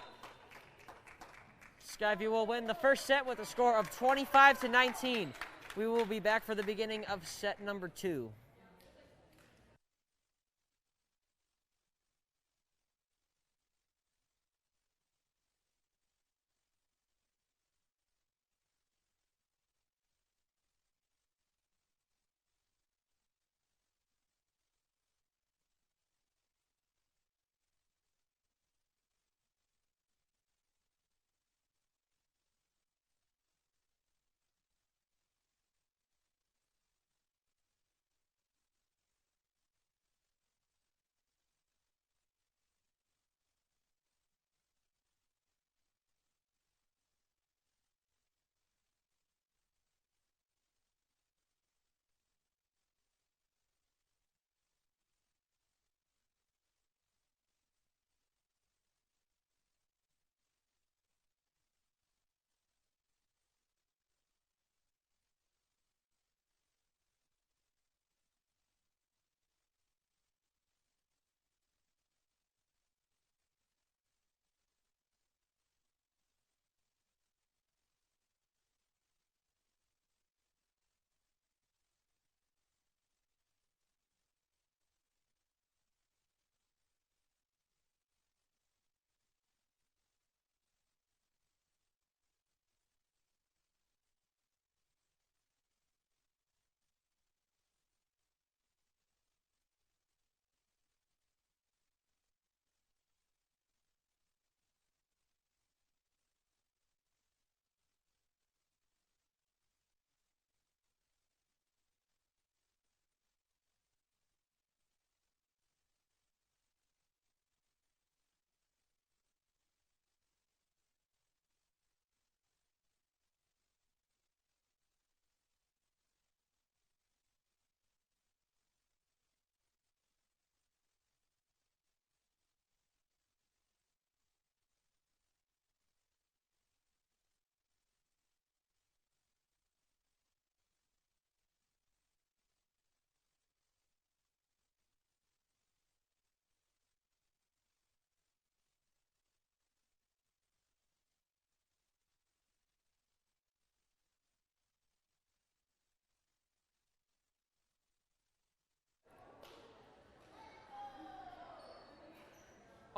Skyview will win the first set with a score of 25-19. We will be back for the beginning of set number 2.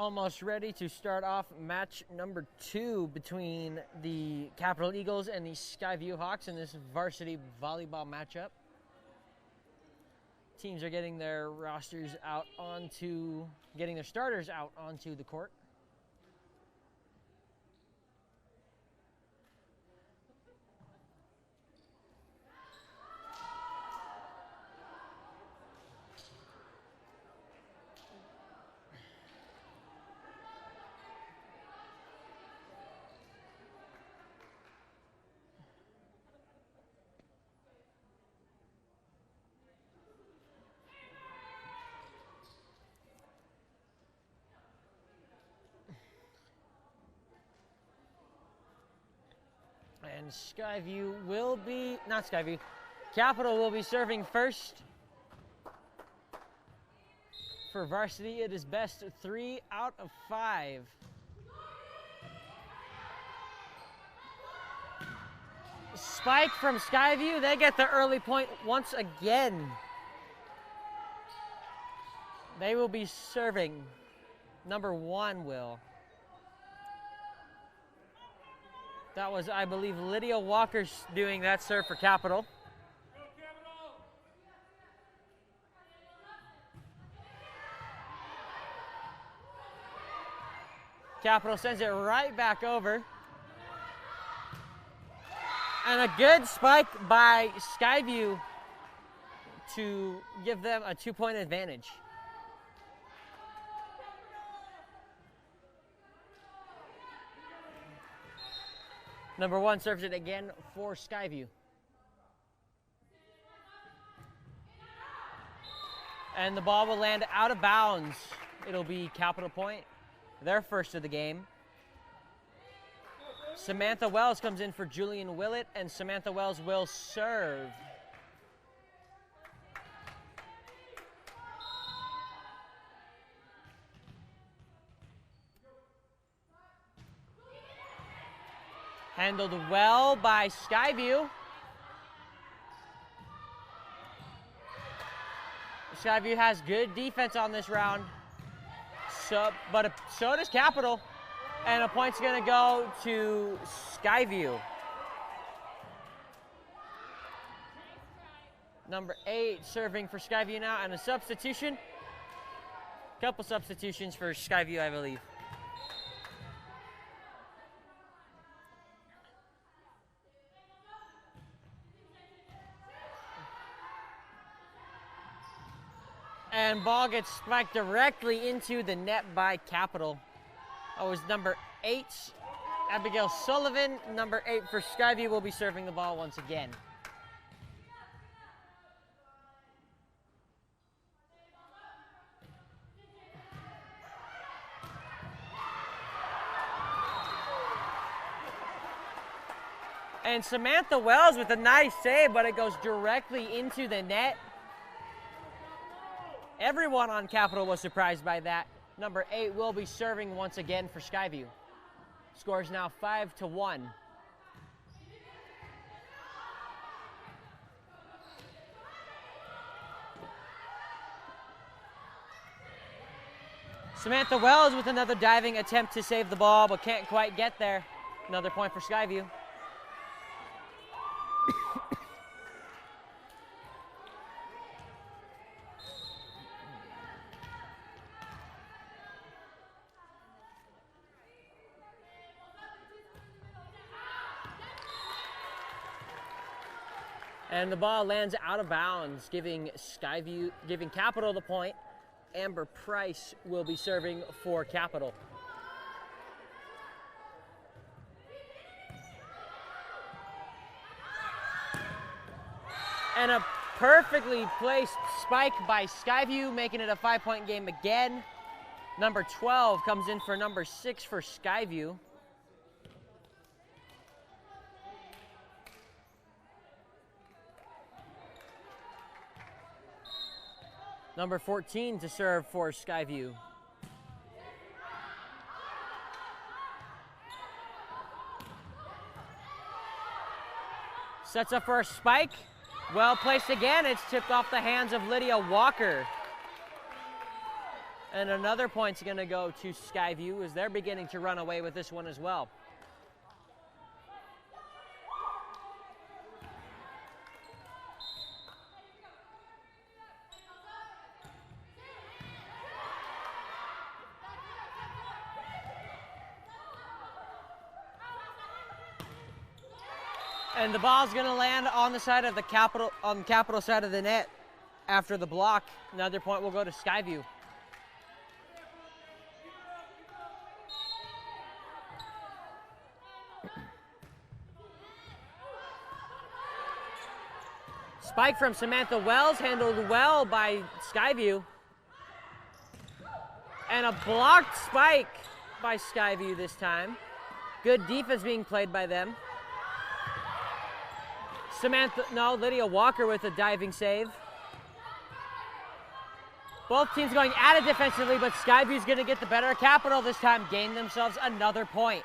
almost ready to start off match number 2 between the Capital Eagles and the Skyview Hawks in this varsity volleyball matchup. Teams are getting their rosters out onto, getting their starters out onto the court. And Skyview will be, not Skyview, Capital will be serving first. For varsity, it is best 3 out of 5. Spike from Skyview, they get the early point once again. They will be serving. Number 1 will. That was, I believe, Lydia Walker doing that serve for Capital. Capital sends it right back over. And a good spike by Skyview to give them a 2-point advantage. Number 1 serves it again for Skyview. And the ball will land out of bounds. It'll be Capital point, their first of the game. Samantha Wells comes in for Julian Willett, and Samantha Wells will serve. Handled well by Skyview. Skyview has good defense on this round, so does Capital, and a point's going to go to Skyview. Number 8 serving for Skyview now, and a substitution. Couple substitutions for Skyview, I believe. And ball gets spiked directly into the net by Capital. That was number 8, Abigail Sullivan. Number 8 for Skyview will be serving the ball once again. And Samantha Wells with a nice save, but it goes directly into the net. Everyone on Capital was surprised by that. Number 8 will be serving once again for Skyview. Score is now 5-1. Samantha Wells with another diving attempt to save the ball, but can't quite get there. Another point for Skyview. And the ball lands out of bounds, giving Capital the point. Amber Price will be serving for Capital. And a perfectly placed spike by Skyview, making it a 5-point game again. Number 12 comes in for number 6 for Skyview. Number 14 to serve for Skyview. Sets up for a spike. Well placed again. It's tipped off the hands of Lydia Walker. And another point's going to go to Skyview as they're beginning to run away with this one as well. And the ball's going to land on the side of the Capital, on the Capital side of the net after the block. Another point will go to Skyview. Spike from Samantha Wells, handled well by Skyview. And a blocked spike by Skyview this time. Good defense being played by them. Lydia Walker with a diving save. Both teams going at it defensively, but Skyview's going to get the better of Capital this time, gain themselves another point.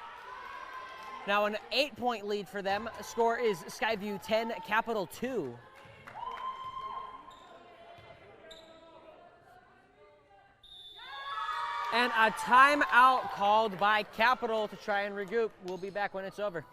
Now an 8-point lead for them. Score is Skyview 10, Capital 2. And a timeout called by Capital to try and regroup. We'll be back when it's over.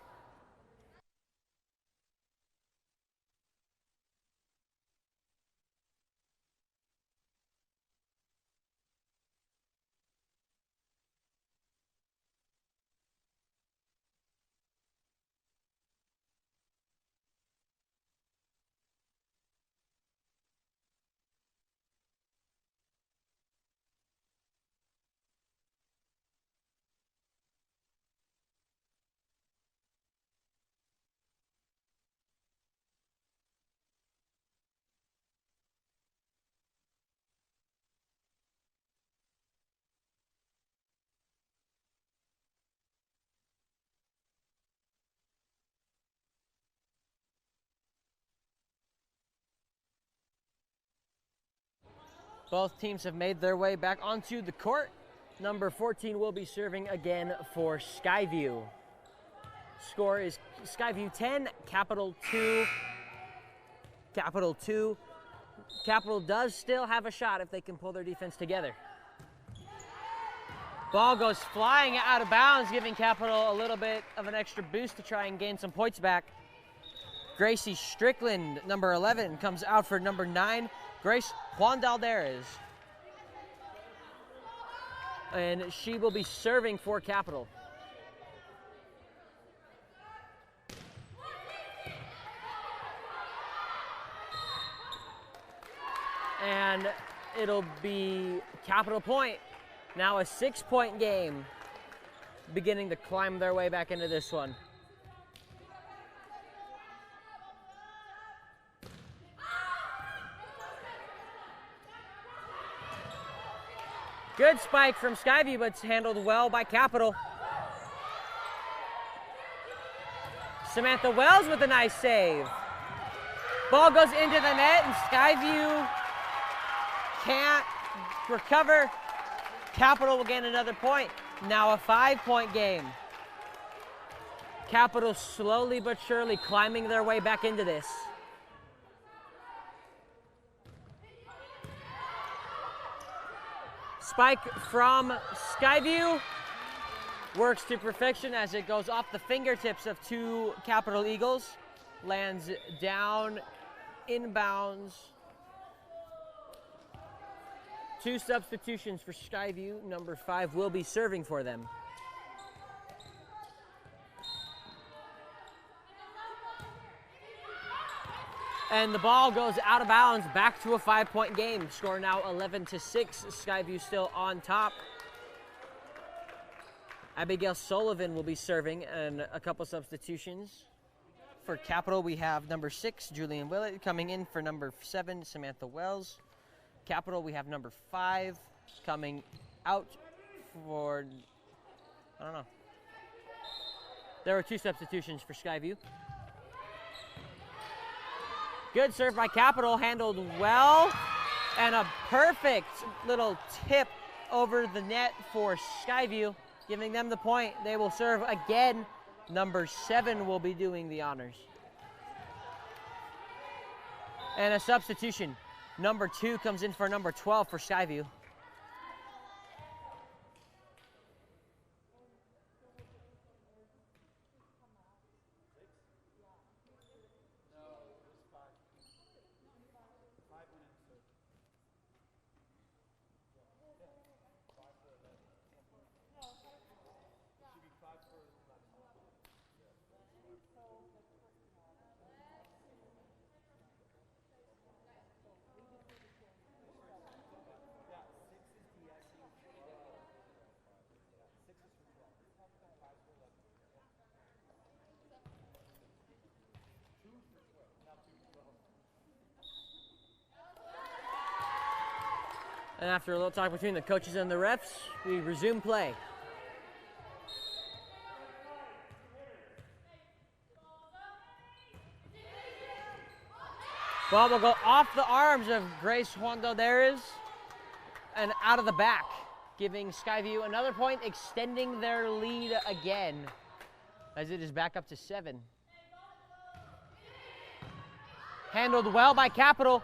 Both teams have made their way back onto the court. Number 14 will be serving again for Skyview. Score is Skyview 10, Capital 2. Capital 2. Capital does still have a shot if they can pull their defense together. Ball goes flying out of bounds, giving Capital a little bit of an extra boost to try and gain some points back. Gracie Strickland, number 11, comes out for number 9. Grace Juandalderes. And she will be serving for Capital. And it'll be Capital point. Now a 6-point game, beginning to climb their way back into this one. Good spike from Skyview, but it's handled well by Capital. Samantha Wells with a nice save. Ball goes into the net, and Skyview can't recover. Capital will gain another point. Now a 5-point game. Capital slowly but surely climbing their way back into this. Spike from Skyview works to perfection as it goes off the fingertips of two Capital Eagles, lands down inbounds. 2 substitutions for Skyview. Number 5 will be serving for them. And the ball goes out of bounds, back to a 5-point game. Score now 11-6. Skyview still on top. Abigail Sullivan will be serving, and a couple substitutions. For Capital, we have number 6, Julian Willett, coming in for number 7, Samantha Wells. Capital, we have number 5 coming out for, I don't know. There were 2 substitutions for Skyview. Good serve by Capital, handled well, and a perfect little tip over the net for Skyview, giving them the point. They will serve again. Number 7 will be doing the honors. And a substitution. Number 2 comes in for number 12 for Skyview. And after a little talk between the coaches and the refs, we resume play. Ball will go off the arms of Grace Juandalderas and out of the back, giving Skyview another point, extending their lead again, as it is back up to 7. Handled well by Capital,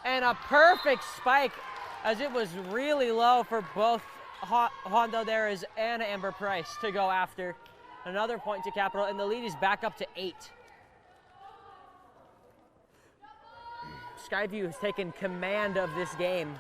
and a perfect spike, as it was really low for both Juandalderas and Amber Price to go after. Another point to Capital, and the lead is back up to 8. Skyview has taken command of this game.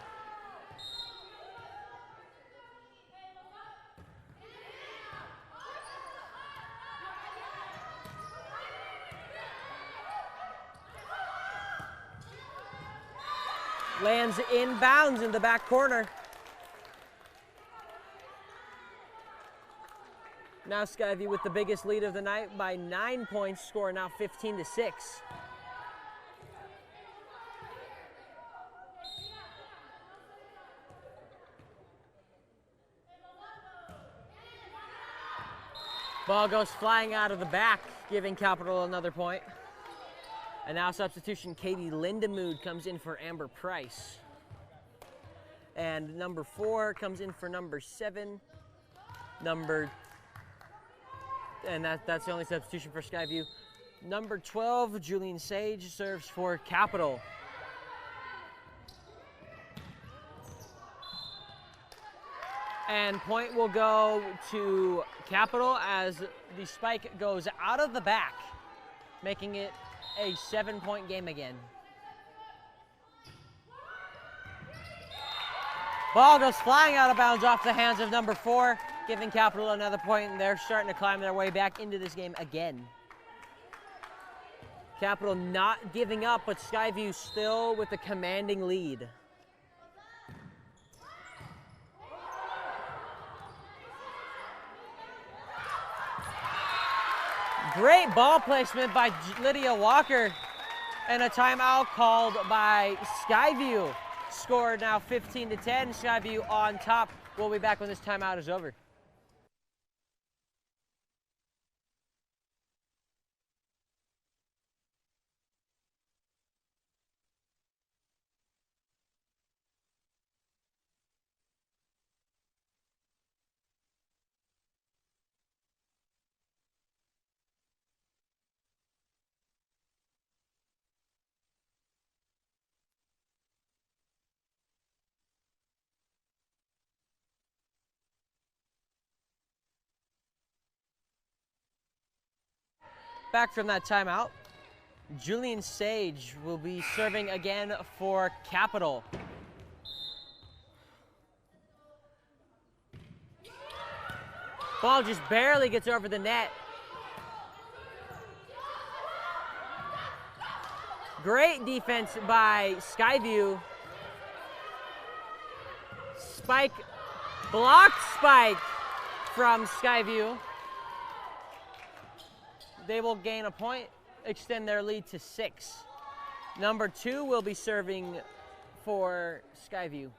Lands inbounds in the back corner. Now Skyview with the biggest lead of the night by 9 points, score now 15-6. Ball goes flying out of the back, giving Capital another point. And now substitution, Katie Lindemood comes in for Amber Price. And number 4 comes in for number 7. And that's the only substitution for Skyview. Number 12, Julian Sage, serves for Capital. And point will go to Capital as the spike goes out of the back, making it a 7-point game again. Ball goes flying out of bounds off the hands of number 4, giving Capital another point, and they're starting to climb their way back into this game again. Capital not giving up, but Skyview still with a commanding lead. Great ball placement by Lydia Walker, and a timeout called by Skyview. Score now 15-10, Skyview on top. We'll be back when this timeout is over. Back from that timeout, Julian Sage will be serving again for Capital. Ball just barely gets over the net. Great defense by Skyview. Spike, blocked spike from Skyview. They will gain a point, extend their lead to 6. Number 2 will be serving for Skyview.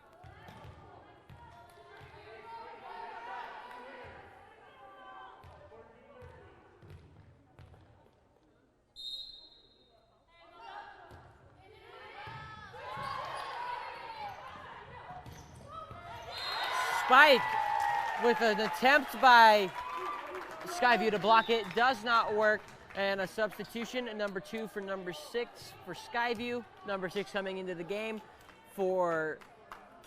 Spike with an attempt by Skyview to block it, does not work, and a substitution, number 2 for number 6 for Skyview. Number 6 coming into the game for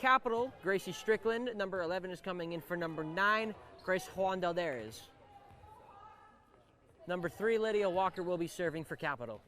Capital, Gracie Strickland. Number 11 is coming in for number 9, Grace Juandalderas. Number 3, Lydia Walker, will be serving for Capital.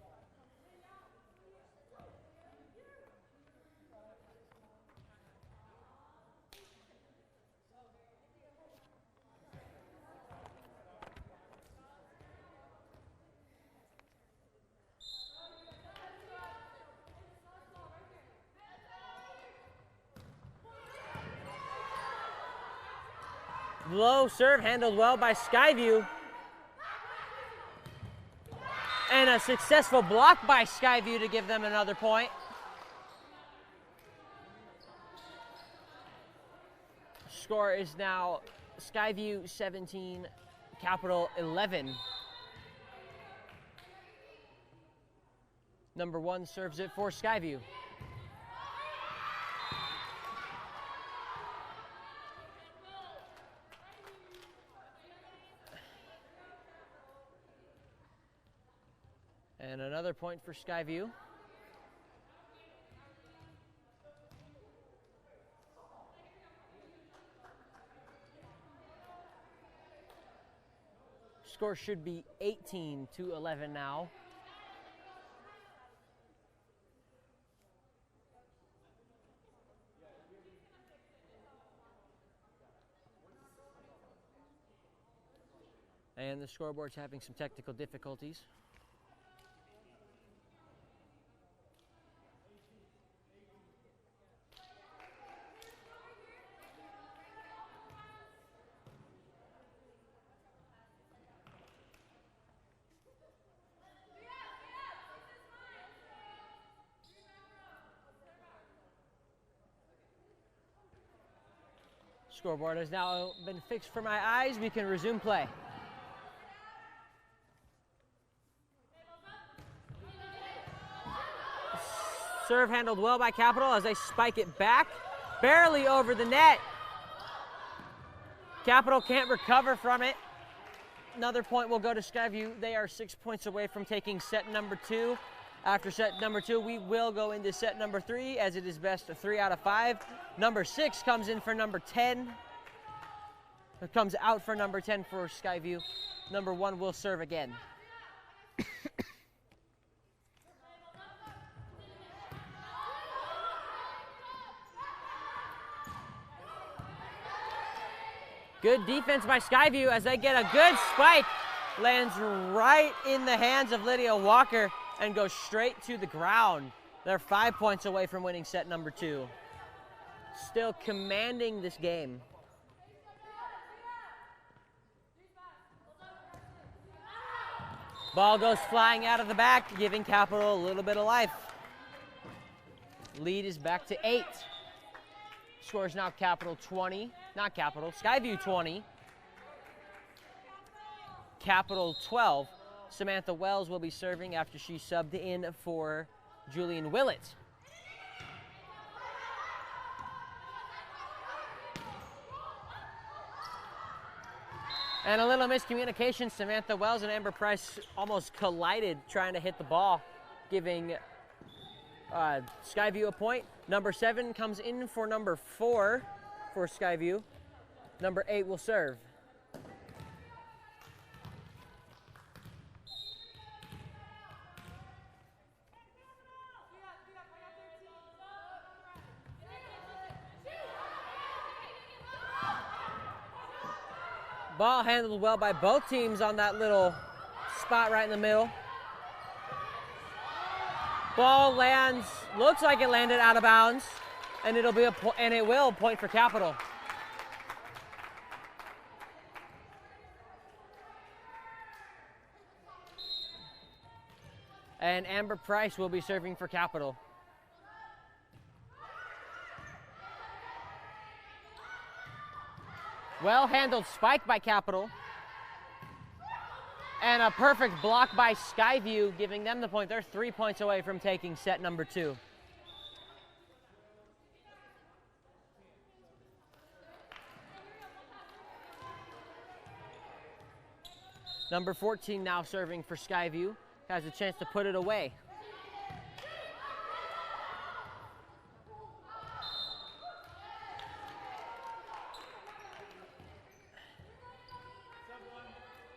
Low serve handled well by Skyview. And a successful block by Skyview to give them another point. Score is now Skyview 17, Capital 11. Number 1 serves it for Skyview. And another point for Skyview. Score should be 18-11 now. And the scoreboard's having some technical difficulties. Scoreboard has now been fixed for my eyes. We can resume play. Serve handled well by Capital as they spike it back, barely over the net. Capital can't recover from it. Another point will go to Skyview. They are 6 points away from taking set number 2. After set number 2, we will go into set number 3, as it is best of 3 out of 5. Number 6 comes in for number 10. It comes out for number 10 for Skyview. Number 1 will serve again. Good defense by Skyview as they get a good spike. Lands right in the hands of Lydia Walker and goes straight to the ground. They're 5 points away from winning set number 2. Still commanding this game. Ball goes flying out of the back, giving Capital a little bit of life. Lead is back to 8. Scores now Capital 20, not Capital, Skyview 20. Capital 12. Samantha Wells will be serving after she subbed in for Julian Willett. And a little miscommunication. Samantha Wells and Amber Price almost collided trying to hit the ball, giving Skyview a point. Number 7 comes in for number 4 for Skyview. Number 8 will serve. Ball handled well by both teams on that little spot right in the middle. Ball lands, looks like it landed out of bounds, and it'll be a point for Capital. And Amber Price will be serving for Capital. Well-handled spike by Capital. And a perfect block by Skyview, giving them the point. They're 3 points away from taking set number 2. Number 14 now serving for Skyview. Has a chance to put it away.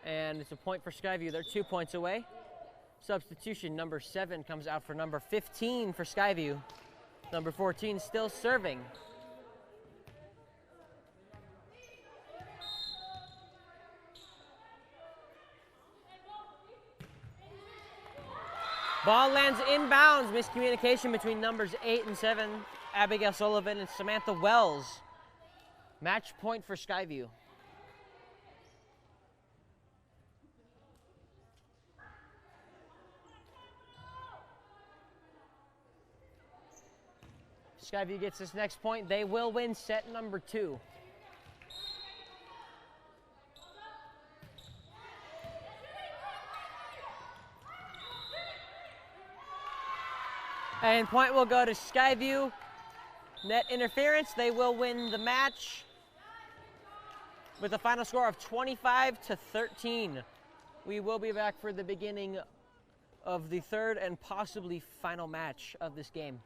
And it's a point for Skyview. They're 2 points away. Substitution, number 7 comes out for number 15 for Skyview. Number 14 still serving. Ball lands inbounds. Miscommunication between numbers 8 and 7, Abigail Sullivan and Samantha Wells. Match point for Skyview. Skyview gets this next point. They will win set number 2. And point will go to Skyview. Net interference, they will win the match with a final score of 25-13. We will be back for the beginning of the third and possibly final match of this game.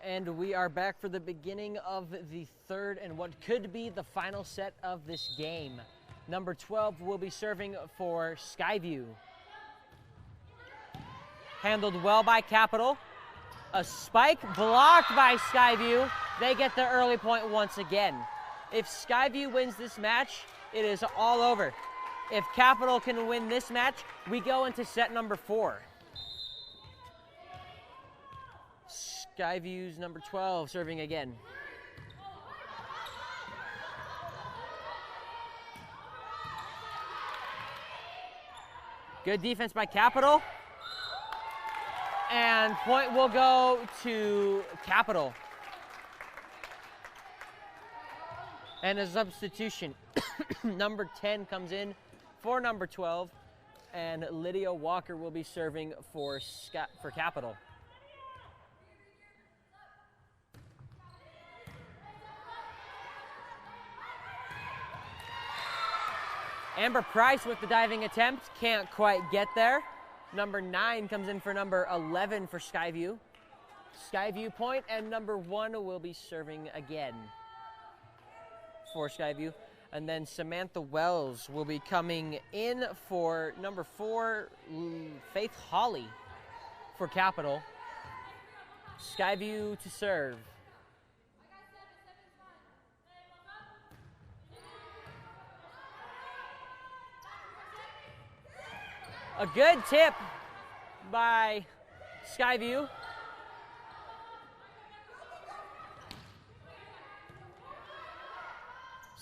And we are back for the beginning of the third and what could be the final set of this game. Number 12 will be serving for Skyview. Handled well by Capital. A spike blocked by Skyview. They get the early point once again. If Skyview wins this match, it is all over. If Capital can win this match, we go into set number 4. Skyview's number 12 serving again. Good defense by Capital. And point will go to Capital. And a substitution. Number 10 comes in for number 12. And Lydia Walker will be serving for Capital. Amber Price with the diving attempt, can't quite get there. Number 9 comes in for number 11 for Skyview. Skyview point, and number 1 will be serving again for Skyview. And then Samantha Wells will be coming in for number 4, Faith Hawley for Capital. Skyview to serve. A good tip by Skyview.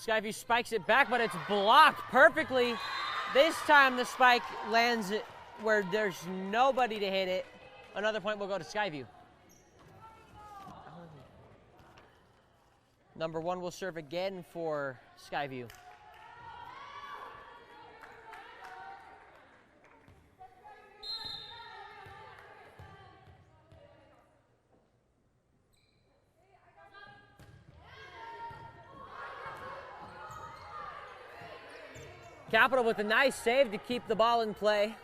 Skyview spikes it back, but it's blocked perfectly. This time the spike lands where there's nobody to hit it. Another point will go to Skyview. Number 1 will serve again for Skyview. Capital with a nice save to keep the ball in play.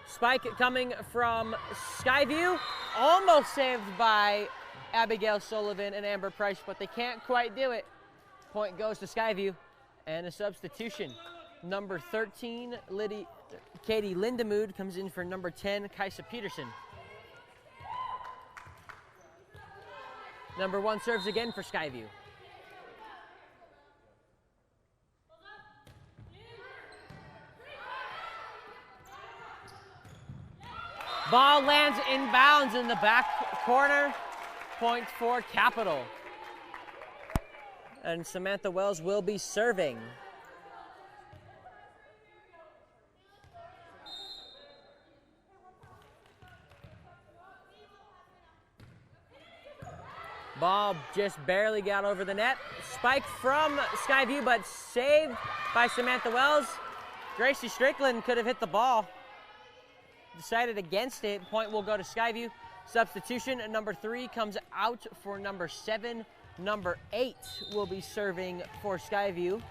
Spike coming from Skyview, almost saved by Abigail Sullivan and Amber Price, but they can't quite do it. Point goes to Skyview, and a substitution. Number 13, Katie Lindemood comes in for number 10, Kaisa Peterson. Number 1 serves again for Skyview. Ball lands inbounds in the back corner. Point for Capital. And Samantha Wells will be serving. Ball just barely got over the net. Spike from Skyview, but saved by Samantha Wells. Gracie Strickland could have hit the ball. Decided against it. Point will go to Skyview. Substitution, number 3 comes out for number 7. Number 8 will be serving for Skyview.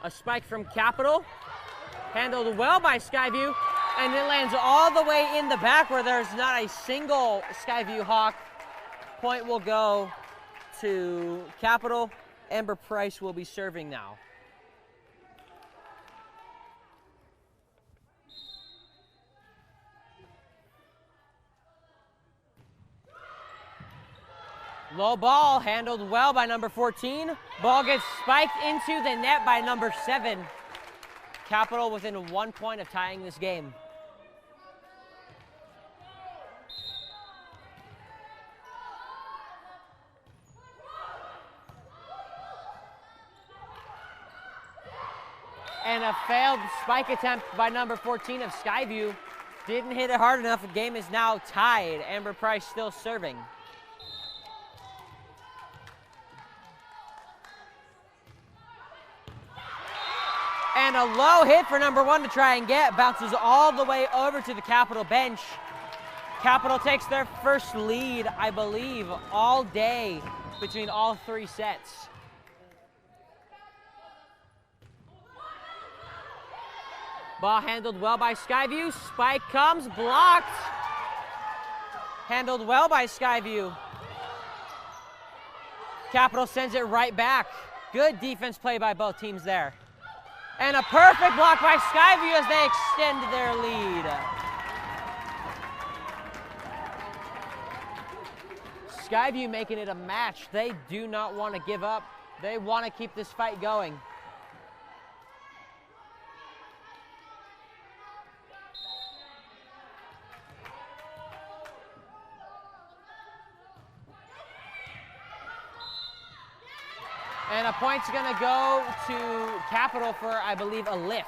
A spike from Capital. Handled well by Skyview, and it lands all the way in the back where there's not a single Skyview Hawk. Point will go to Capital. Amber Price will be serving now. Low ball, handled well by number 14. Ball gets spiked into the net by number 7. Capital within 1 point of tying this game. And a failed spike attempt by number 14 of Skyview. Didn't hit it hard enough. The game is now tied. Amber Price still serving. And a low hit for number 1 to try and get. Bounces all the way over to the Capital bench. Capital takes their first lead, I believe, all day between all 3 sets. Ball handled well by Skyview. Spike comes, blocked. Handled well by Skyview. Capital sends it right back. Good defense play by both teams there. And a perfect block by Skyview as they extend their lead. Skyview making it a match. They do not want to give up. They want to keep this fight going. And a point's going to go to Capital for, I believe, a lift.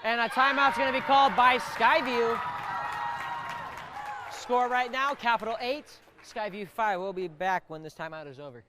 And a timeout's going to be called by Skyview. Score right now, Capital 8, Skyview 5. We'll be back when this timeout is over.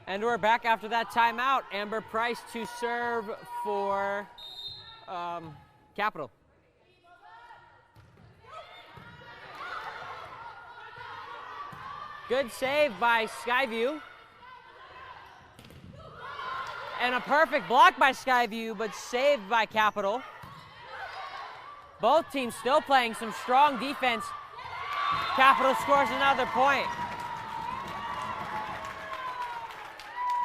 And we're back after that timeout. Amber Price to serve for Capital. Good save by Skyview. And a perfect block by Skyview, but saved by Capital. Both teams still playing some strong defense. Capital scores another point.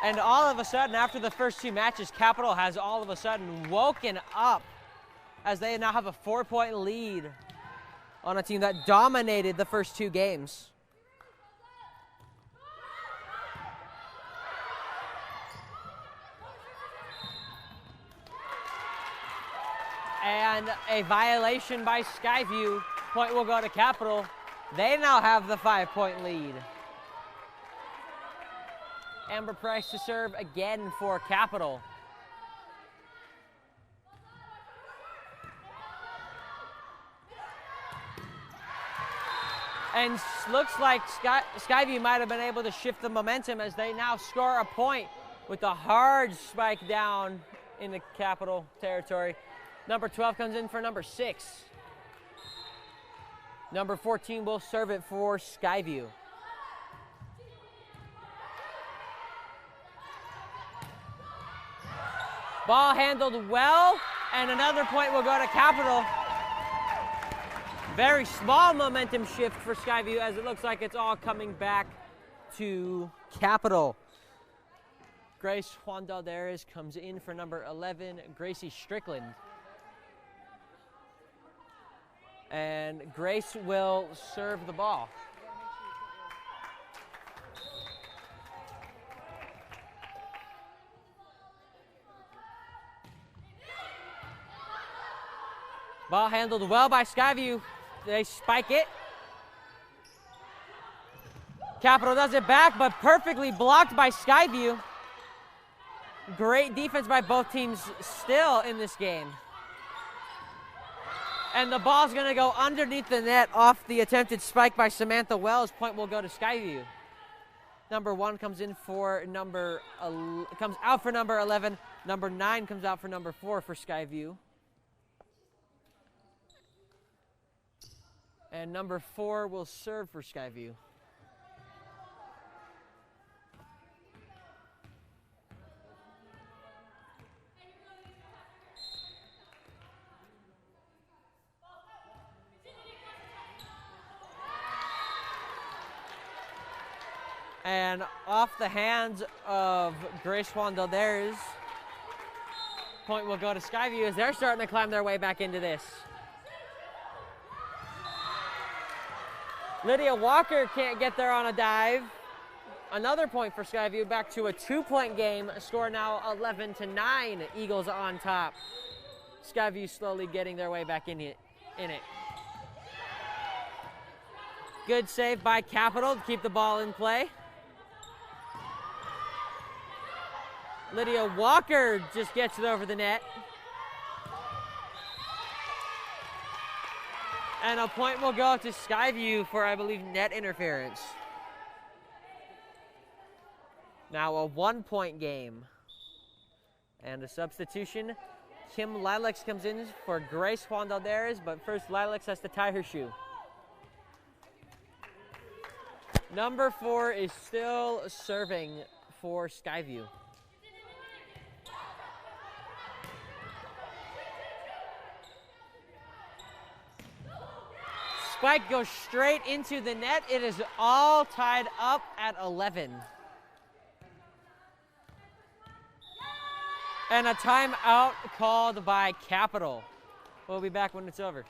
And all of a sudden, after the first two matches, Capital has all of a sudden woken up as they now have a 4-point lead on a team that dominated the first two games. And a violation by Skyview. Point will go to Capital. They now have the 5-point lead. Amber Price to serve again for Capital. And looks like Skyview might have been able to shift the momentum as they now score a point with a hard spike down in the Capital territory. Number 12 comes in for number 6. Number 14 will serve it for Skyview. Ball handled well, and another point will go to Capital. Very small momentum shift for Skyview as it looks like it's all coming back to Capital. Grace Juandalderes comes in for number 11, Gracie Strickland. And Grace will serve the ball. Ball handled well by Skyview. They spike it. Capital does it back, but perfectly blocked by Skyview. Great defense by both teams still in this game. And the ball's going to go underneath the net off the attempted spike by Samantha Wells. Point will go to Skyview. Number 1 comes in for comes out for number 11. Number 9 comes out for number 4 for Skyview. And number 4 will serve for Skyview. And off the hands of Grace Juandalderes, point will go to Skyview as they're starting to climb their way back into this. Lydia Walker can't get there on a dive. Another point for Skyview, back to a 2-point game. Score now 11-9, Eagles on top. Skyview slowly getting their way back in it. Good save by Capital to keep the ball in play. Lydia Walker just gets it over the net. And a point will go to Skyview for, I believe, net interference. Now a 1-point game. And a substitution. Kim Lilacs comes in for Grace Juandalderes, but first Lilacs has to tie her shoe. Number 4 is still serving for Skyview. Spike goes straight into the net. It is all tied up at 11. And a timeout called by Capital. We'll be back when it's over.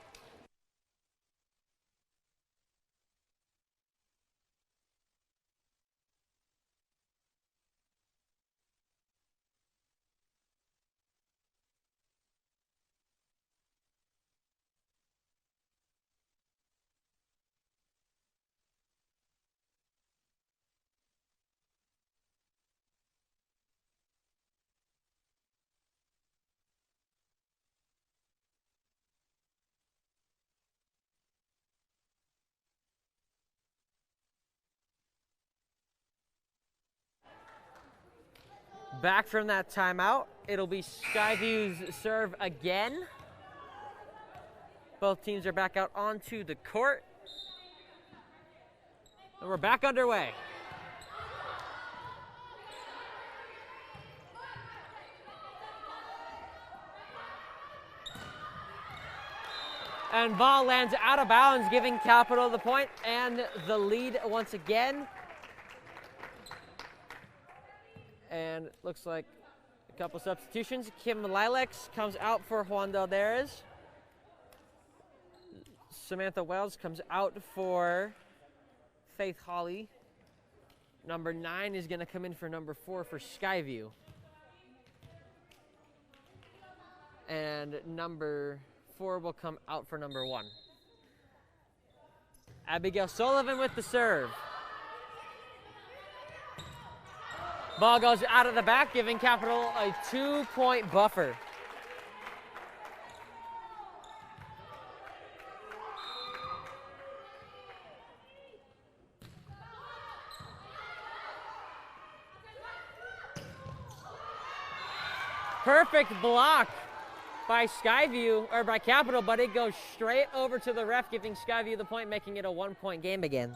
Back from that timeout, it'll be Skyview's serve again. Both teams are back out onto the court. And we're back underway. And ball lands out of bounds, giving Capital the point and the lead once again. And looks like a couple substitutions. Kim Lilacs comes out for Juan Delderes. Samantha Wells comes out for Faith Holly. Number 9 is going to come in for number 4 for Skyview. And number 4 will come out for number 1. Abigail Sullivan with the serve. Ball goes out of the back, giving Capital a 2-point buffer. Perfect block by Skyview, or by Capital, but it goes straight over to the ref, giving Skyview the point, making it a 1-point game again.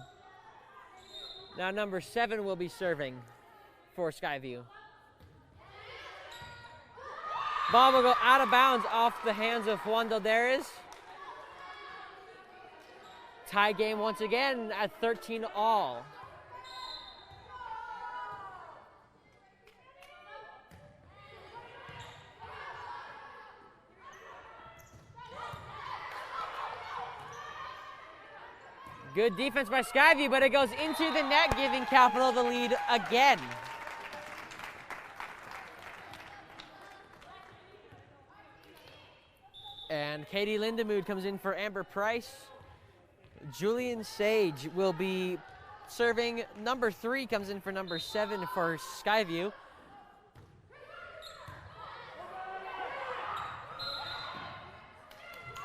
Now number 7 will be serving for Skyview. Ball will go out of bounds off the hands of Juan Delderes. Tie game once again at 13-all. Good defense by Skyview, but it goes into the net, giving Capital the lead again. And Katie Lindemood comes in for Amber Price. Julian Sage will be serving. Number 3 comes in for number 7 for Skyview.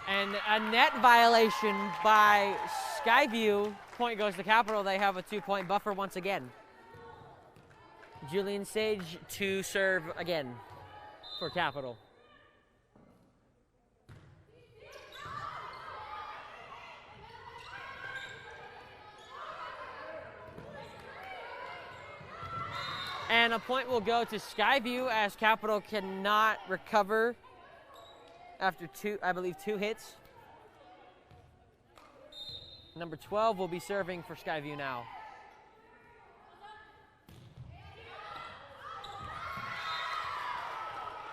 And a net violation by Skyview. Point goes to Capital. They have a 2-point buffer once again. Julian Sage to serve again for Capital. And a point will go to Skyview as Capital cannot recover after two hits. Number 12 will be serving for Skyview now.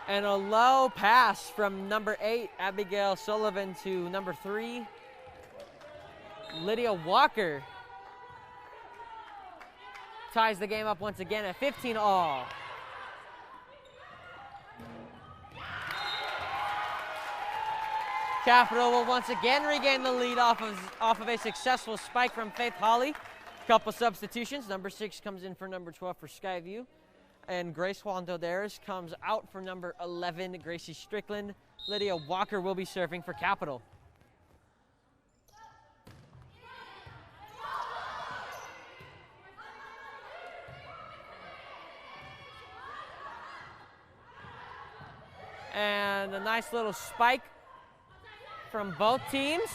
And a low pass from number 8, Abigail Sullivan, to number 3, Lydia Walker. Ties the game up once again at 15-all. Capital will once again regain the lead off of a successful spike from Faith Holly. Couple substitutions. Number 6 comes in for number 12 for Skyview. And Grace Juan Delderes comes out for number 11, Gracie Strickland. Lydia Walker will be serving for Capital. And a nice little spike from both teams.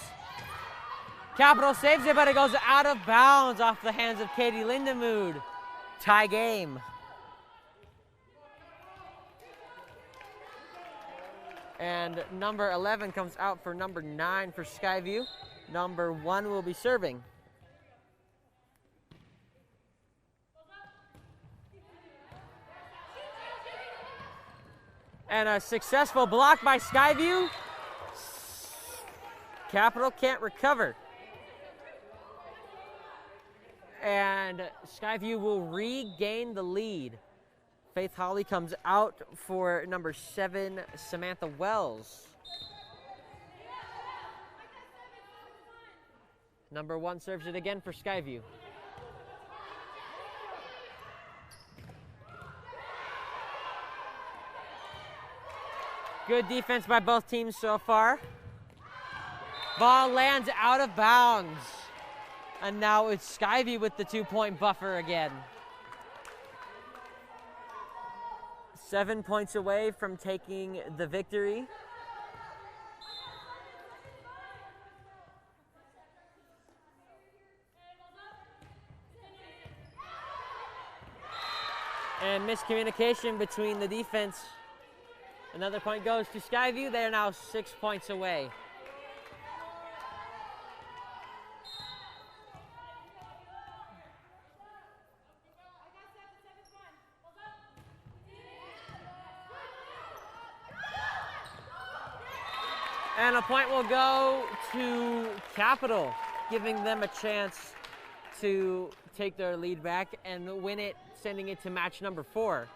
Capital saves it, but it goes out of bounds off the hands of Katie Lindemood. Tie game. And number 11 comes out for number 9 for Skyview. Number 1 will be serving. And a successful block by Skyview. Capital can't recover. And Skyview will regain the lead. Faith Holly comes out for number 7, Samantha Wells. Number 1 serves it again for Skyview. Good defense by both teams so far. Ball lands out of bounds. And now it's Skyview with the 2-point buffer again. 7 points away from taking the victory. And miscommunication between the defense. Another point goes to Skyview. They are now 6 points away. And a point will go to Capital, giving them a chance to take their lead back and win it, sending it to match number 4.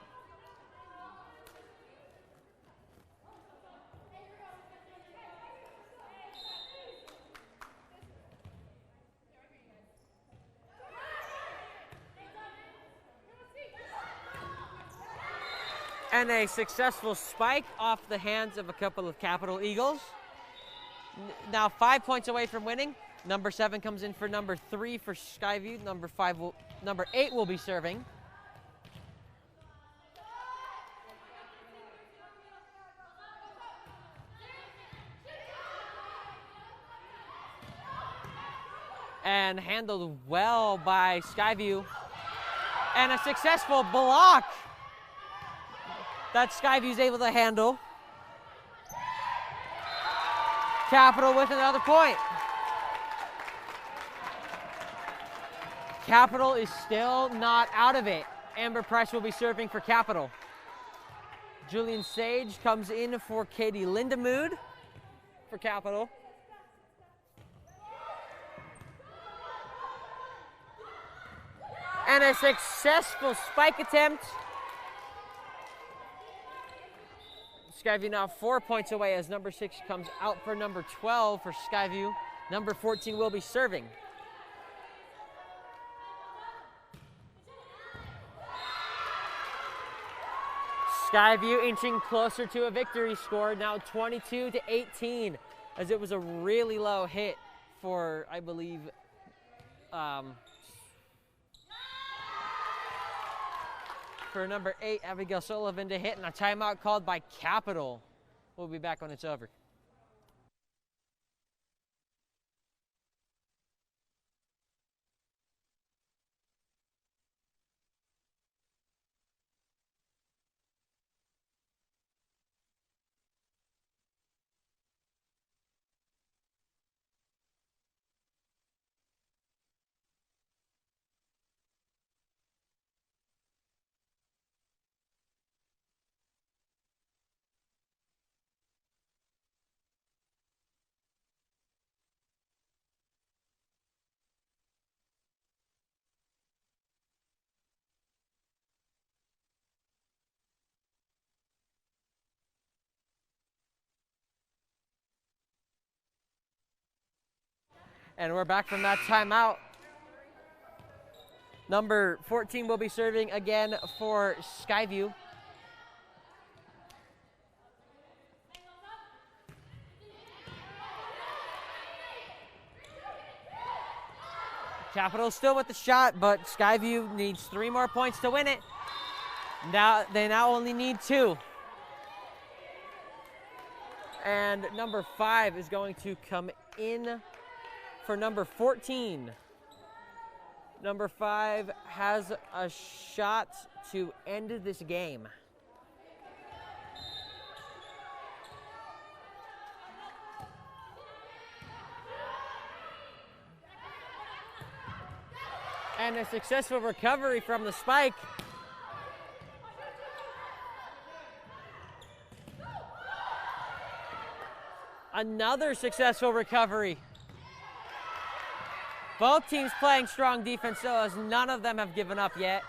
And a successful spike off the hands of a couple of Capital Eagles. Now 5 points away from winning. Number 7 comes in for number 3 for Skyview. Number 8 will be serving. And handled well by Skyview. And a successful block that Skyview's able to handle. Capital with another point. Capital is still not out of it. Amber Price will be serving for Capital. Julian Sage comes in for Katie Lindemood for Capital. And a successful spike attempt. Skyview now 4 points away as number 6 comes out for number 12 for Skyview. Number 14 will be serving. Skyview inching closer to a victory score, now 22-18, as it was a really low hit for, I believe, for number 8, Abigail Sullivan to hit, and a timeout called by Capital. We'll be back when it's over. And we're back from that timeout. Number 14 will be serving again for Skyview. Capital still with the shot, but Skyview needs 3 more points to win it. Now they only need 2. And number 5 is going to come in for number 14. Number 5 has a shot to end this game. And a successful recovery from the spike. Another successful recovery. Both teams playing strong defense, so as none of them have given up yet.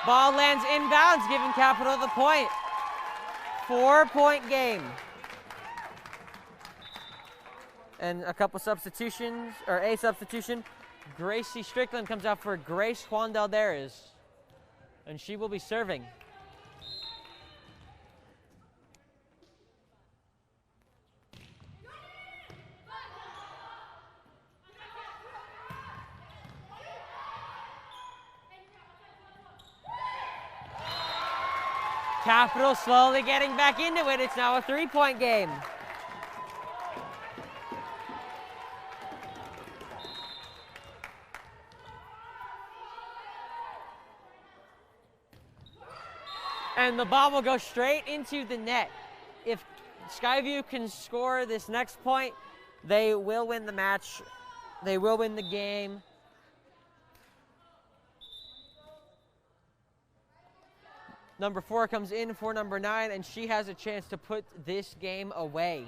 Ball lands inbounds, giving Capital the point. 4-point game. And a couple substitutions, or a substitution. Gracie Strickland comes out for Grace Juan Dalderes, and she will be serving. Capital slowly getting back into it. It's now a 3-point game. And the ball will go straight into the net. If Skyview can score this next point, they will win the match. They will win the game. Number 4 comes in for number 9, and she has a chance to put this game away.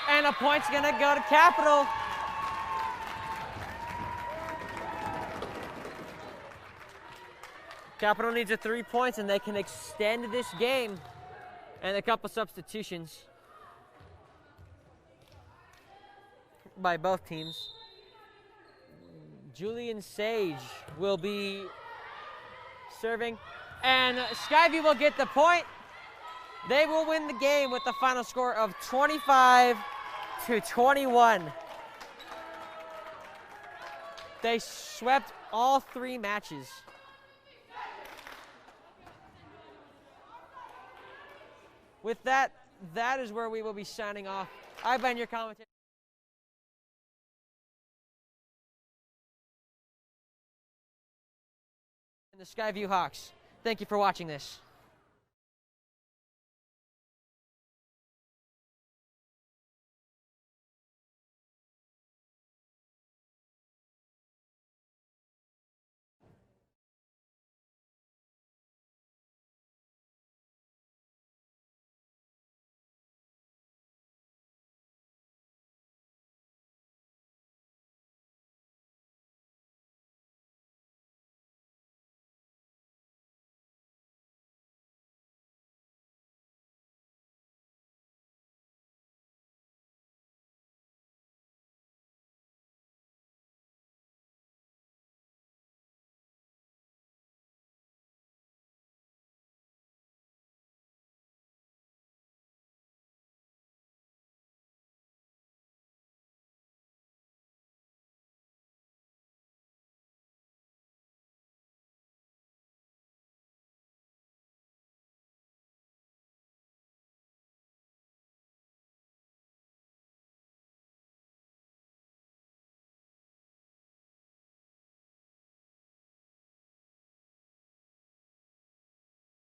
And a point's gonna go to Capital. Capital needs a 3 points and they can extend this game. And a couple substitutions by both teams. Julian Sage will be serving, and Skyview will get the point. They will win the game with the final score of 25-21. They swept all 3 matches. With that, that is where we will be signing off. I've been your commentator. And the Skyview Hawks. Thank you for watching this.